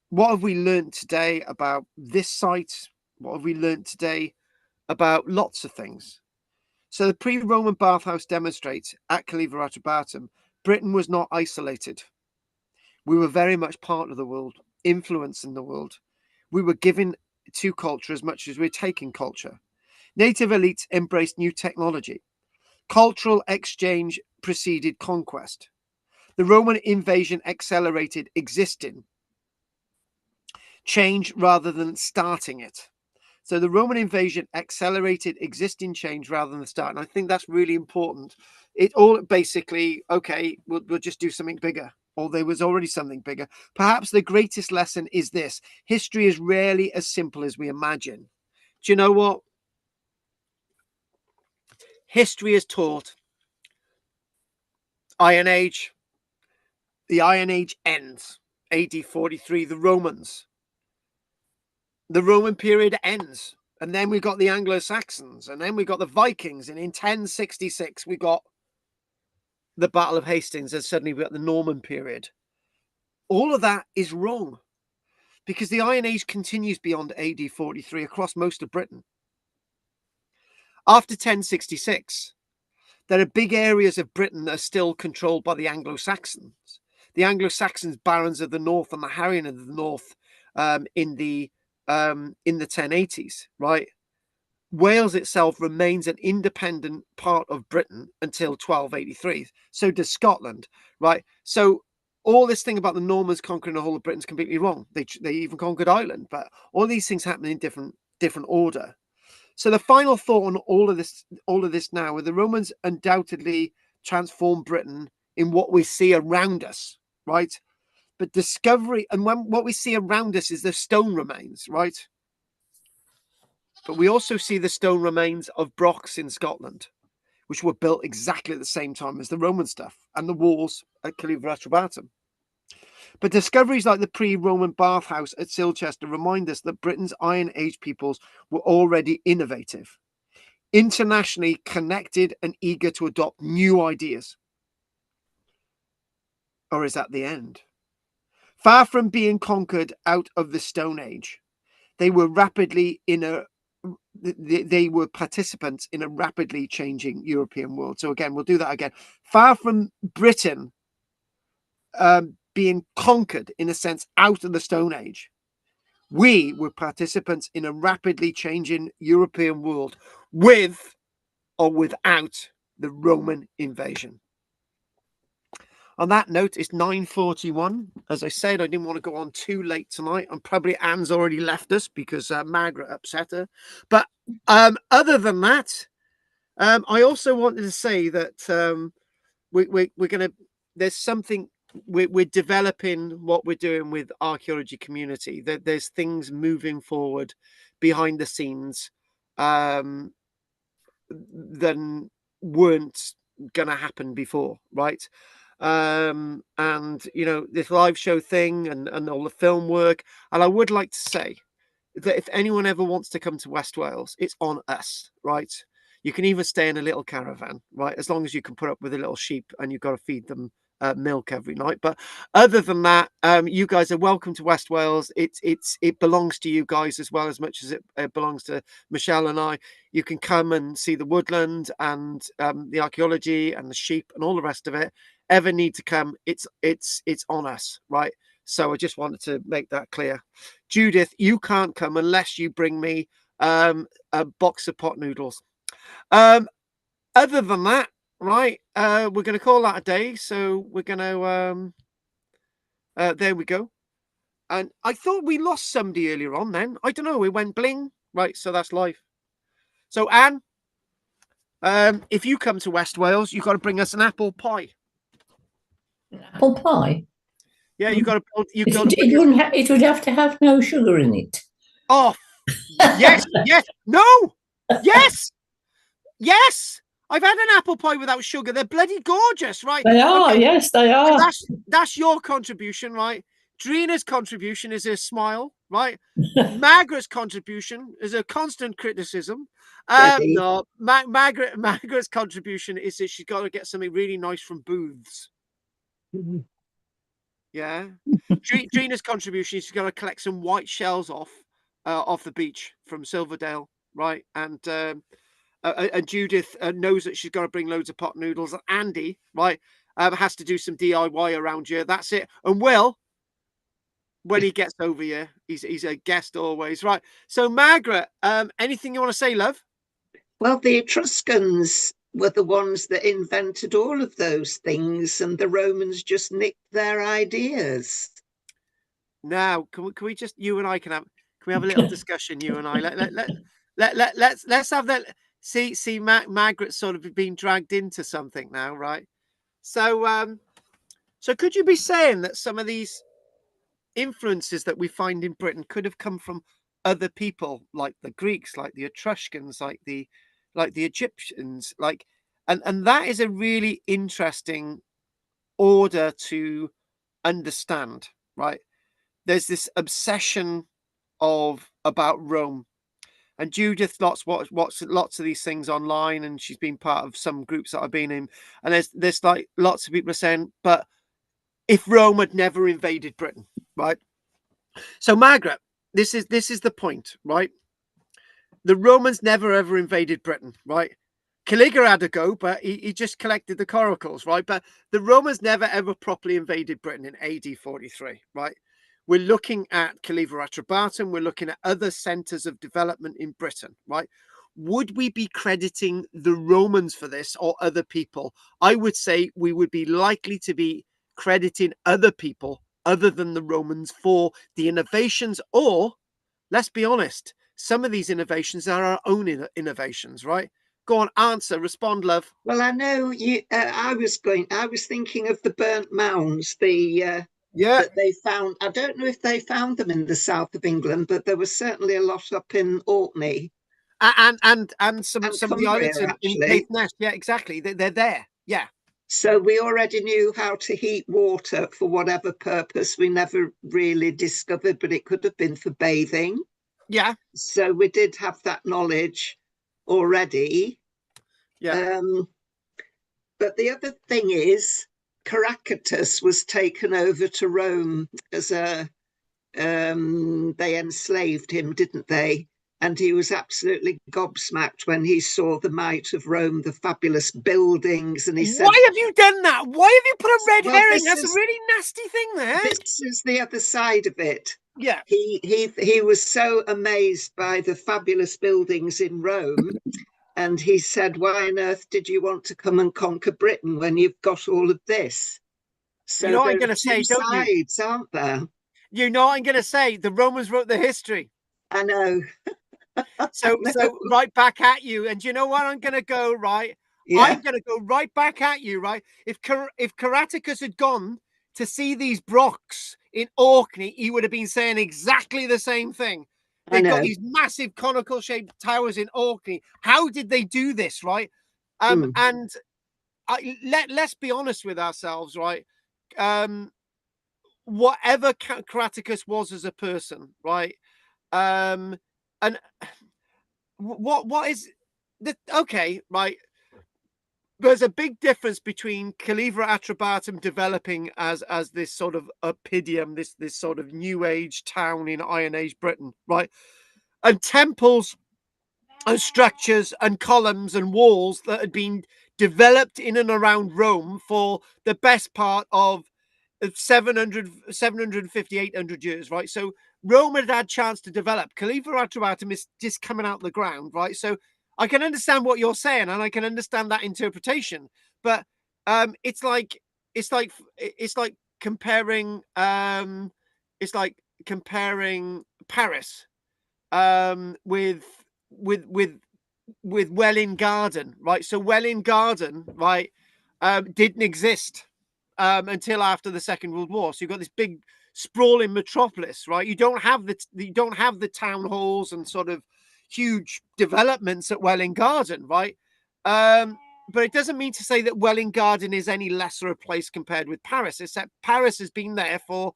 What have we learned today about this site? What have we learned today about lots of things? So the pre-Roman bathhouse demonstrates at Caliver Atrabatum, Britain was not isolated. We were very much part of the world, influencing the world. We were given to culture as much as we're taking culture. Native elites embraced new technology. Cultural exchange preceded conquest. The Roman invasion accelerated existing change rather than starting it. So the Roman invasion accelerated existing change rather than the start. And I think that's really important. It all basically, okay, we'll just do something bigger. Or there was already something bigger. Perhaps the greatest lesson is this. History is rarely as simple as we imagine. Do you know what? History is taught. Iron Age. The Iron Age ends. AD 43, the Romans. The Roman period ends. And then we got the Anglo-Saxons. And then we got the Vikings. And in 1066, we got the Battle of Hastings. And suddenly we got the Norman period. All of that is wrong. Because the Iron Age continues beyond AD 43 across most of Britain. After 1066, there are big areas of Britain that are still controlled by the Anglo-Saxons. The Anglo-Saxons, barons of the north and the harrying of the north in the 1080s, right? Wales itself remains an independent part of Britain until 1283. So does Scotland, right? So all this thing about the Normans conquering the whole of Britain is completely wrong. They even conquered Ireland, but all these things happen in different order. So the final thought on all of this now, the Romans undoubtedly transformed Britain in what we see around us, right? But discovery, and what we see around us is the stone remains, right? But we also see the stone remains of Brochs in Scotland, which were built exactly at the same time as the Roman stuff, and the walls at Caliver Atrabatum. But discoveries like the pre-Roman bathhouse at Silchester remind us that Britain's Iron Age peoples were already innovative, internationally connected and eager to adopt new ideas. Or is that the end? Far from being conquered out of the Stone Age, they were they were participants in a rapidly changing European world. So again, we'll do that again. Far from Britain being conquered, in a sense, out of the Stone Age, we were participants in a rapidly changing European world with or without the Roman invasion. On that note, it's 9:41. As I said, I didn't want to go on too late tonight, and probably Anne's already left us because Margaret upset her. But other than that, I also wanted to say that we're going to, there's something, we're developing what we're doing with archaeology community. There's things moving forward behind the scenes than weren't going to happen before, right? And you know, this live show thing and all the film work. And I would like to say that if anyone ever wants to come to West Wales, it's on us, right? You can even stay in a little caravan, right? As long as you can put up with a little sheep and you've got to feed them milk every night. But other than that, you guys are welcome to West Wales. It belongs to you guys as well, as much as it belongs to Michelle and I. You can come and see the woodland and the archaeology and the sheep and all the rest of it. Ever need to come, it's on us, right? So I just wanted to make that clear. Judith, you can't come unless you bring me a box of pot noodles. Other than that, right, we're going to call that a day. So we're going to, there we go. And I thought we lost somebody earlier on then. I don't know, it went bling. Right, so that's live. So Anne, if you come to West Wales, you've got to bring us an apple pie. Apple pie? Yeah, you got to. It would have to have no sugar in it. Oh, yes, yes, no, yes, yes. I've had an apple pie without sugar. They're bloody gorgeous, right? They are, okay. Yes, they are. That's your contribution, right? Drina's contribution is a smile, right? Margaret's contribution is a constant criticism. No, Margaret's contribution is that she's got to get something really nice from Booths. Mm-hmm. Yeah. Drina's contribution is she's got to collect some white shells off the beach from Silverdale, right? And Judith knows that she's got to bring loads of pot noodles. And Andy, right, has to do some DIY around here. That's it. And Will, when he gets over here, he's a guest always, right? So Margaret, anything you want to say, love? Well, the Etruscans were the ones that invented all of those things, and the Romans just nicked their ideas. Now, can we just, you and I can we have a little discussion, you and I? Let's have that. See, Margaret's sort of being dragged into something now, right? So, so could you be saying that some of these influences that we find in Britain could have come from other people, like the Greeks, like the Etruscans, like the Egyptians, and that is a really interesting order to understand, right? There's this obsession about Rome, and Judith watched lots of these things online, and she's been part of some groups that I've been in, and there's like lots of people are saying, but if Rome had never invaded Britain, right? So Margaret, this is the point, right? The Romans never ever invaded Britain, right? Caligula had a go, but he just collected the coracles, right? But the Romans never ever properly invaded Britain in AD 43, right? We're looking at Caligula Atrabatum. We're looking at other centers of development in Britain, right? Would we be crediting the Romans for this or other people? I would say we would be likely to be crediting other people other than the Romans for the innovations, or let's be honest, some of these innovations are our own innovations, right? Go on, answer, respond, love. Well, I know you. I was thinking of the burnt mounds. That they found. I don't know if they found them in the south of England, but there was certainly a lot up in Orkney and some of the islands in Caithness. Yeah, exactly. They're there. Yeah. So we already knew how to heat water for whatever purpose. We never really discovered, but it could have been for bathing. Yeah. So we did have that knowledge already. Yeah. But the other thing is, Caractacus was taken over to Rome as a, they enslaved him, didn't they? And he was absolutely gobsmacked when he saw the might of Rome, the fabulous buildings. And he said, why have you done that? Why have you put a red well, herring? That's a really nasty thing there. This is the other side of it. Yeah. He was so amazed by the fabulous buildings in Rome. And he said, why on earth did you want to come and conquer Britain when you've got all of this? So you know what I'm there going are to say, two don't you? sides, aren't there? You know what I'm going to say? The Romans wrote the history. I know. So right back at you. And you know what I'm going to go, right? Yeah. I'm going to go right back at you, right? If Caractacus had gone to see these Brocks in Orkney, he would have been saying exactly the same thing. They've got these massive conical shaped towers in Orkney. How did they do this, right? And let's be honest with ourselves, right? Whatever Caractacus was as a person, right? And what is the okay, right? There's a big difference between Calivra Atrebatum developing as this sort of oppidum, this sort of new age town in Iron Age Britain, right? And temples and structures and columns and walls that had been developed in and around Rome for the best part of 750, 800 years, right? So Rome had had chance to develop. Calivra Atrebatum is just coming out the ground, right? So I can understand what you're saying, and I can understand that interpretation, but it's like comparing Paris with Welwyn Garden, right? So Welwyn Garden, right, didn't exist until after the Second World War. So you've got this big sprawling metropolis, right? You don't have the town halls and sort of huge developments at Welwyn Garden, right? But it doesn't mean to say that Welwyn Garden is any lesser a place compared with Paris, except Paris has been there for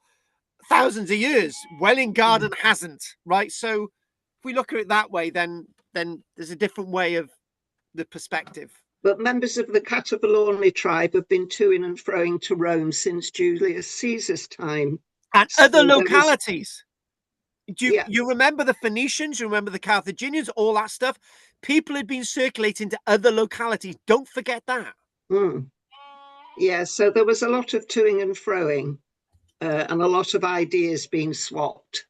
thousands of years. Welwyn Garden hasn't, right? So if we look at it that way, then there's a different way of the perspective. But members of the Catavalorni tribe have been toing and froing to Rome since Julius Caesar's time. And other localities. Do you remember the Phoenicians? You remember the Carthaginians? All that stuff. People had been circulating to other localities. Don't forget that. Yeah, so there was a lot of toing and froing and a lot of ideas being swapped.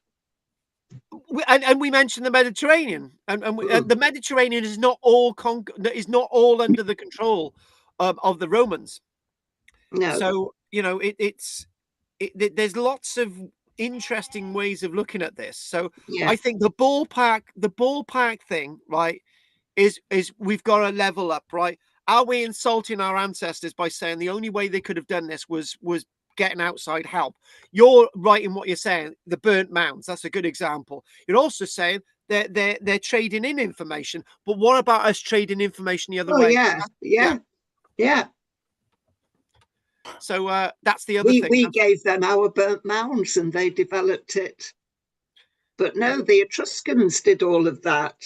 And we mentioned the Mediterranean, and the Mediterranean is not all under the control of the Romans. No. So you know there's lots of interesting ways of looking at this. So I think the ballpark thing, right, is we've got to level up, right? Are we insulting our ancestors by saying the only way they could have done this was getting outside help? You're right in what you're saying. The burnt mounds, that's a good example. You're also saying they're trading in information, but what about us trading information the other way? Yeah. So that's the other thing. We gave them our burnt mounds and they developed it. But no, the Etruscans did all of that.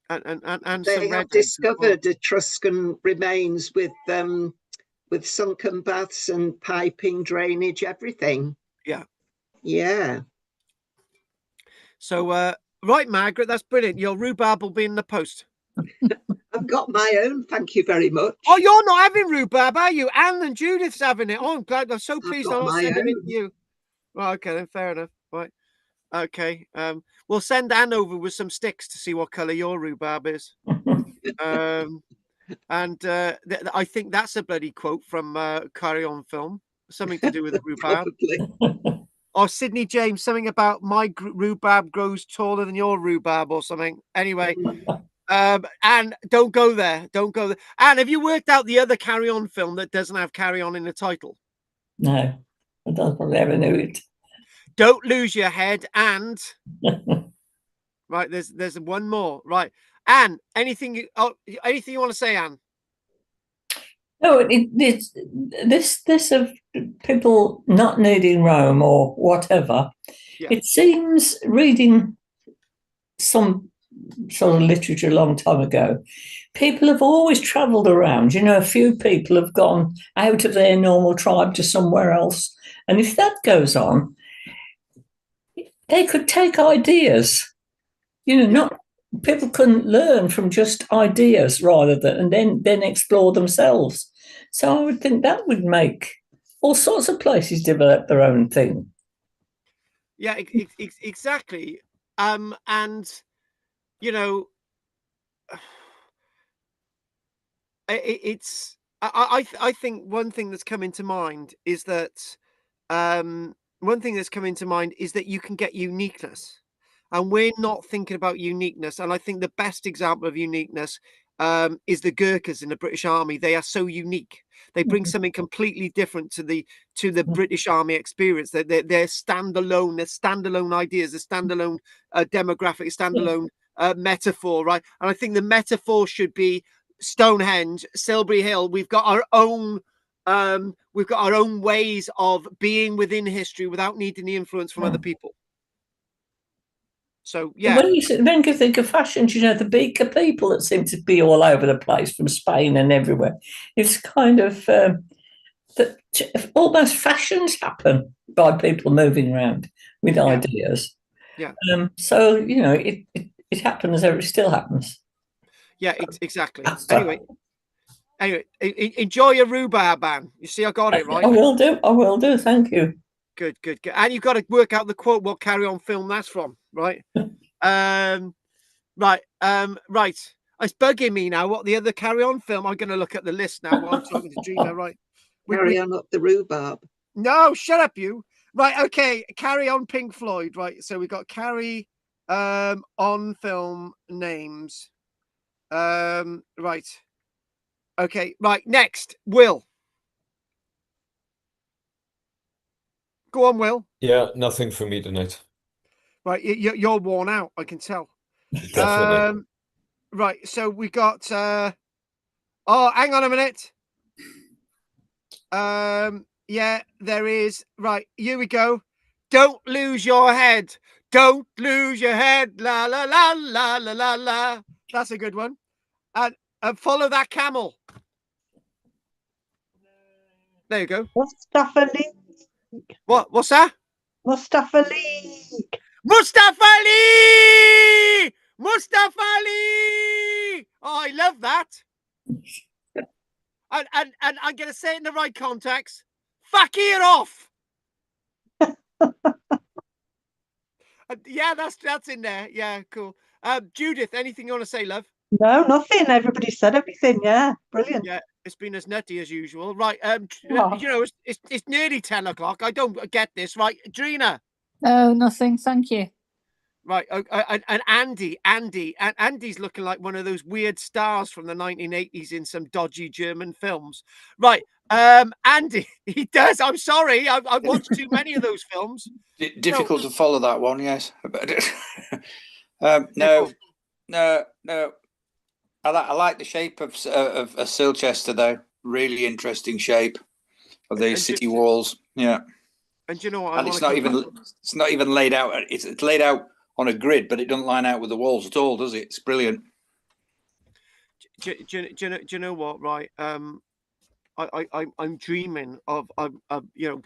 And they have discovered Etruscan remains with sunken baths and piping, drainage, everything. Yeah. So right, Margaret, that's brilliant. Your rhubarb will be in the post. I've got my own, thank you very much. Oh, you're not having rhubarb, are you? Anne and Judith's having it. Oh, I'm glad. I'm so pleased I'm not sending it to you. Well, okay, then fair enough. Right. Okay. We'll send Anne over with some sticks to see what colour your rhubarb is. And I think that's a bloody quote from Carry On film. Something to do with the rhubarb. Or Sidney James, something about my rhubarb grows taller than your rhubarb or something. Anyway. And don't go there. Don't go there. And have you worked out the other Carry On film that doesn't have Carry On in the title? No, I don't probably ever knew it. Don't lose your head. And right, there's one more. Right, Anne, anything you want to say, Anne? No, this of people not needing Rome or whatever. Yeah. It seems, reading some sort of literature a long time ago, people have always travelled around. You know, a few people have gone out of their normal tribe to somewhere else, and if that goes on, they could take ideas. You know, not people couldn't learn from just ideas rather than and then explore themselves. So I would think that would make all sorts of places develop their own thing. Yeah, exactly. And you know, it's I think one thing that's come into mind is that you can get uniqueness, and we're not thinking about uniqueness. And I think the best example of uniqueness is the Gurkhas in the British Army. They are so unique. They bring something completely different to the British Army experience. They're standalone. They're standalone ideas. They're standalone demographic. Standalone metaphor, right? And I think the metaphor should be Stonehenge, Silbury Hill. We've got our own ways of being within history without needing the influence from other people. So yeah. When you think of fashions, you know, the bigger people that seem to be all over the place from Spain and everywhere. It's kind of that almost fashions happen by people moving around with ideas. Yeah. So you know, it happens. It still happens. Yeah, exactly. Anyway, enjoy your rhubarb, man. You see, I got it right. I will do. Thank you. Good. And you've got to work out the quote, what Carry On film that's from, right? Right. It's bugging me now. What the other Carry On film? I'm going to look at the list now while I'm talking to Gina. Right. Carry On Up the Rhubarb. No, shut up, you. Right. Okay. Carry On Pink Floyd. Right. So we got Carry On film names. Right. Okay. Right. Next, Will. Go on, Will. Yeah, nothing for me tonight. Right. You're worn out. I can tell. Definitely. Right. So we got. Oh, hang on a minute. Yeah, there is. Right. Here we go. Don't lose your head. Don't lose your head. La la la la la la la. That's a good one. And follow that camel. There you go. Mustafa League. What's that? Mustafa League. Mustafa Ali! Mustafa Ali! Oh, I love that. And I'm gonna say it in the right context. Fakir off. Yeah, that's in there. Yeah, cool. Judith, anything you want to say, love? No, nothing. Everybody said everything. Yeah, brilliant. Yeah, it's been as nutty as usual. Right. You Oh. know, it's nearly 10 o'clock. I don't get this. Right, Drina. No, nothing. Thank you. Right. And Andy's looking like one of those weird stars from the 1980s in some dodgy German films. Right. Andy, he does. I'm sorry. I've watched too many of those films. Difficult to follow that one, yes. No. I like the shape of Silchester, though. Really interesting shape of the city walls. Yeah. And you know what? And it's not even laid out. It's laid out on a grid, but it doesn't line out with the walls at all, does it? It's brilliant. Do you know what? Right. I'm dreaming of you know,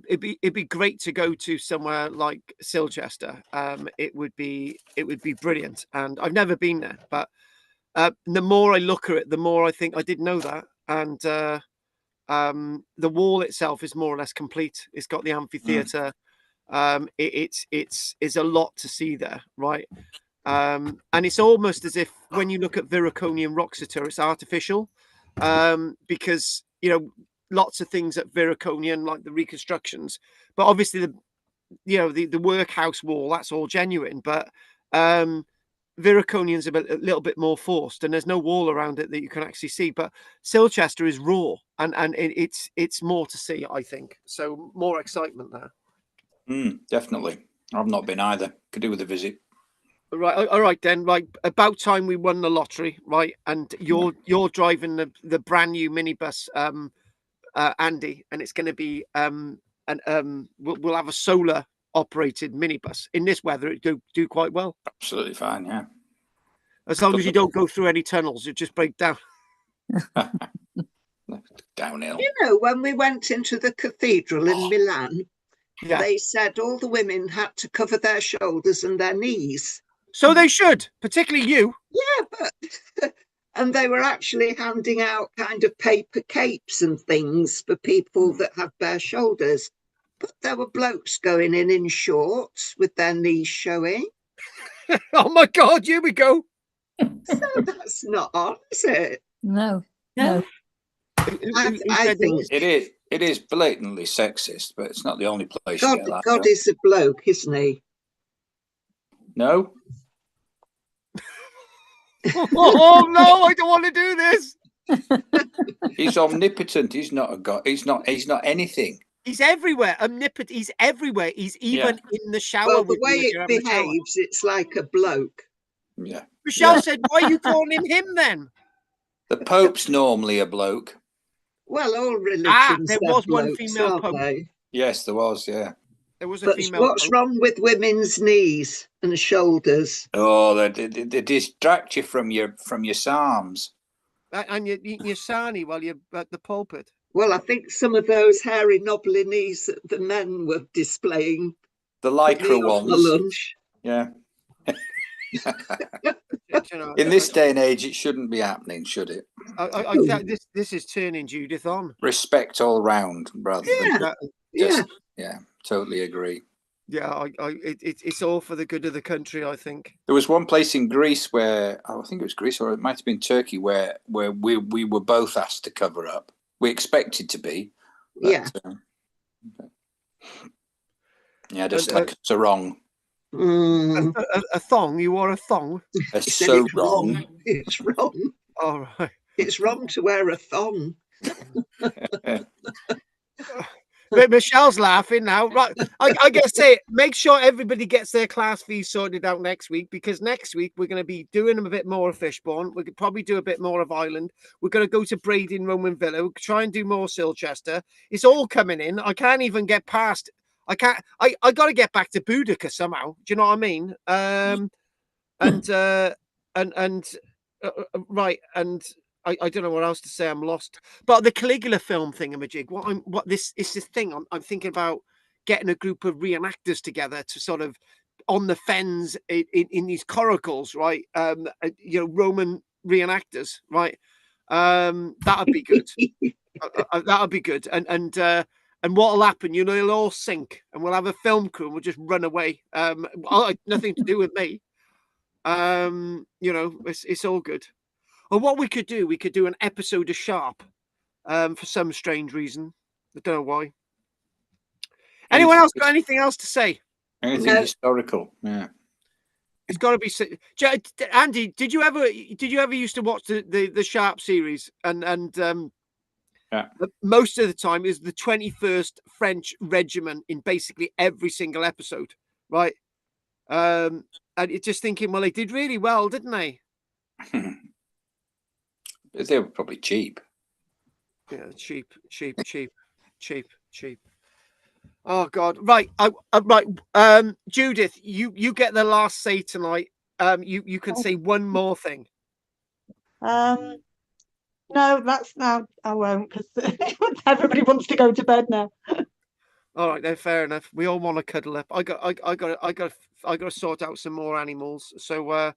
it'd be great to go to somewhere like Silchester. It would be brilliant, and I've never been there, but the more I look at it, the more I think I didn't know that. And the wall itself is more or less complete. It's got the amphitheater. It's a lot to see there, right? And it's almost as if when you look at Viraconian Roxeter, it's artificial, because you know lots of things at Viraconian, like the reconstructions, but obviously the workhouse wall, that's all genuine, but Viraconian's a little bit more forced, and there's no wall around it that you can actually see. But Silchester is raw, and it's more to see, I think. So more excitement there. Definitely. I've not been either. Could do with a visit. Right, all right then. Right, about time we won the lottery, right? And you're driving the brand new minibus, Andy, and it's going to be we'll have a solar operated minibus. In this weather, it do quite well. Absolutely fine. Yeah. As long as you don't go through any tunnels, you just break down. Downhill. You know, when we went into the cathedral in Milan, Yeah. they said all the women had to cover their shoulders and their knees. So they should, particularly you. Yeah, but and they were actually handing out kind of paper capes and things for people that have bare shoulders. But there were blokes going in shorts with their knees showing. Oh my God, here we go. So that's not on, is it? No. No. I think It is blatantly sexist, but it's not the only place you get that. God is a bloke, isn't he? No. Oh no, I don't want to do this. He's omnipotent. He's not a god. He's not anything. He's everywhere. Omnipotent. He's everywhere. He's even in the shower. Well, the with way you if it you're having a shower. behaves, it's like a bloke. Yeah. Michelle said, "Why are you calling him then?" The Pope's normally a bloke. Well, all religions there have was one blokes, female aren't pope. they? Yes, there was. Yeah. There was a But female. what's pope. wrong with women's knees and shoulders? Oh, they distract you from your psalms. And you're eating your sarnie while you're at the pulpit. Well, I think some of those hairy, knobbly knees that the men were displaying. The lycra ones. For lunch. Yeah. In this day and age, it shouldn't be happening, should it? I this is turning Judith on. Respect all round, brother. Yeah, totally agree. Yeah, it's all for the good of the country, I think. There was one place in Greece where I think it was Greece, or it might have been Turkey, where we were both asked to cover up. We expected to be. But, yeah, just like it's a wrong. A thong? You wore a thong? It's so wrong. It's wrong. All right. It's wrong to wear a thong. Michelle's laughing now. Right. I gotta say, make sure everybody gets their class fees sorted out next week, because next week we're going to be doing a bit more of Fishbourne. We could probably do a bit more of Ireland. We're going to go to Brading, Roman Villa. We'll try and do more Silchester. It's all coming in. I can't even get past. I got to get back to Boudica somehow. Do you know what I mean? Right. And I don't know what else to say. I'm lost. But the Caligula film thingamajig. This thing. I'm thinking about getting a group of reenactors together to sort of on the fens in these coracles, right? Roman reenactors, right? That'd be good. That'd be good. And what'll happen? They'll all sink, and we'll have a film crew, and we'll just run away. Nothing to do with me. It's all good. Or what we could do an episode of Sharp, for some strange reason. I don't know why. Anyone else got anything else to say? Anything historical? Yeah. It's got to be. Andy, did you ever used to watch the Sharp series? And most of the time is the 21st French Regiment in basically every single episode, right? And it's just thinking, well, they did really well, didn't they? They were probably cheap. Yeah, cheap. Oh God! Right, right. Judith, you get the last say tonight. You can say one more thing. No, I won't, because everybody wants to go to bed now. All right, then, fair enough. We all want to cuddle up. I got to sort out some more animals. So,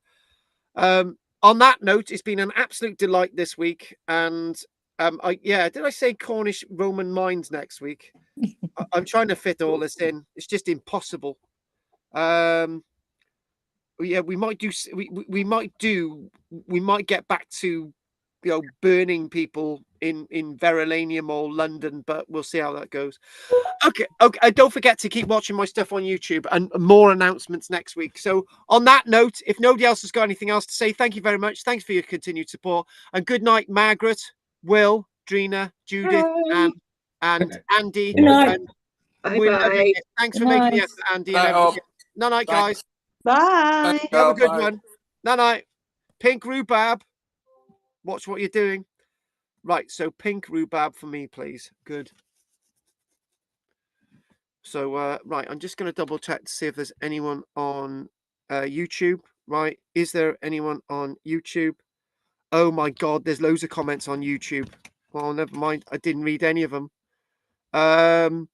on that note, it's been an absolute delight this week. And did I say Cornish Roman mines next week? I'm trying to fit all this in. It's just impossible. We might do. We might get back to burning people in Verulamium or London, but we'll see how that goes. Okay. Don't forget to keep watching my stuff on YouTube, and more announcements next week. So on that note, if nobody else has got anything else to say, thank you very much. Thanks for your continued support, and good night, Margaret, Will, Drina, Judith, and Andy. Good night. Bye. Thanks for making the effort, Andy. And everybody. Night, guys. Bye. Have a good Bye. one. Night. Pink rhubarb. Watch what you're doing. Right, so pink rhubarb for me, please. Good. So, right, I'm just going to double check to see if there's anyone on YouTube. Right, is there anyone on YouTube? Oh my God, there's loads of comments on YouTube. Well, never mind. I didn't read any of them. Nylog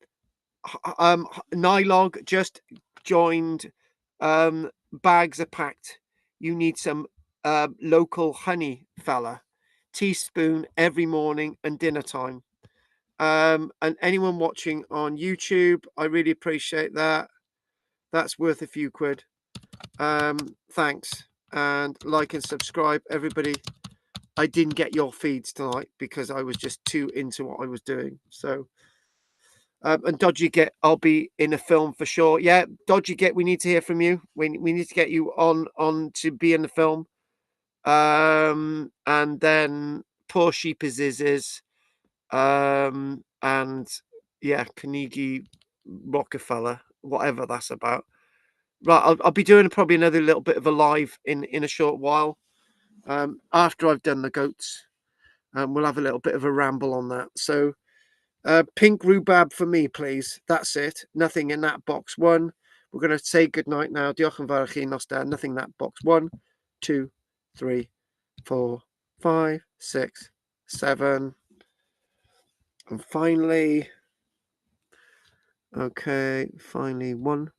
just joined. Bags are packed. You need some local honey, fella. Teaspoon every morning and dinner time. And anyone watching on YouTube, I really appreciate that. That's worth a few quid. Thanks. And like and subscribe, everybody. I didn't get your feeds tonight because I was just too into what I was doing. So, and Dodgy Get, I'll be in a film for sure. Yeah, Dodgy Get, we need to hear from you. We need to get you on to be in the film. And then Poor Sheep is and yeah, Carnegie Rockefeller, whatever that's about. Right, I'll be doing probably another little bit of a live in a short while. After I've done the goats, we'll have a little bit of a ramble on that. So, pink rhubarb for me, please. That's it. Nothing in that box. One. We're going to say goodnight now. Diolch yn fawr I chi, nos da. Nothing in that box. 1, 2, 3, 4, 5, 6, 7. And finally, okay, finally 1,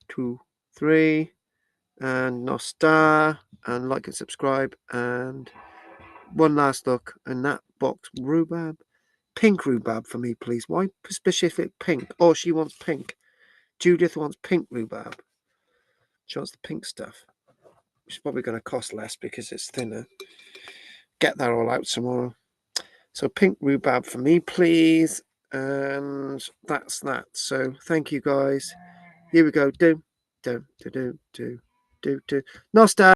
2, 3. And nos da. And like and subscribe. And one last look. And that box, rhubarb. Pink rhubarb for me, please. Why specific pink? Oh, she wants pink. Judith wants pink rhubarb. She wants the pink stuff. Which is probably going to cost less because it's thinner. Get that all out tomorrow. So pink rhubarb for me, please. And that's that. So thank you, guys. Here we go. Do. Nostar.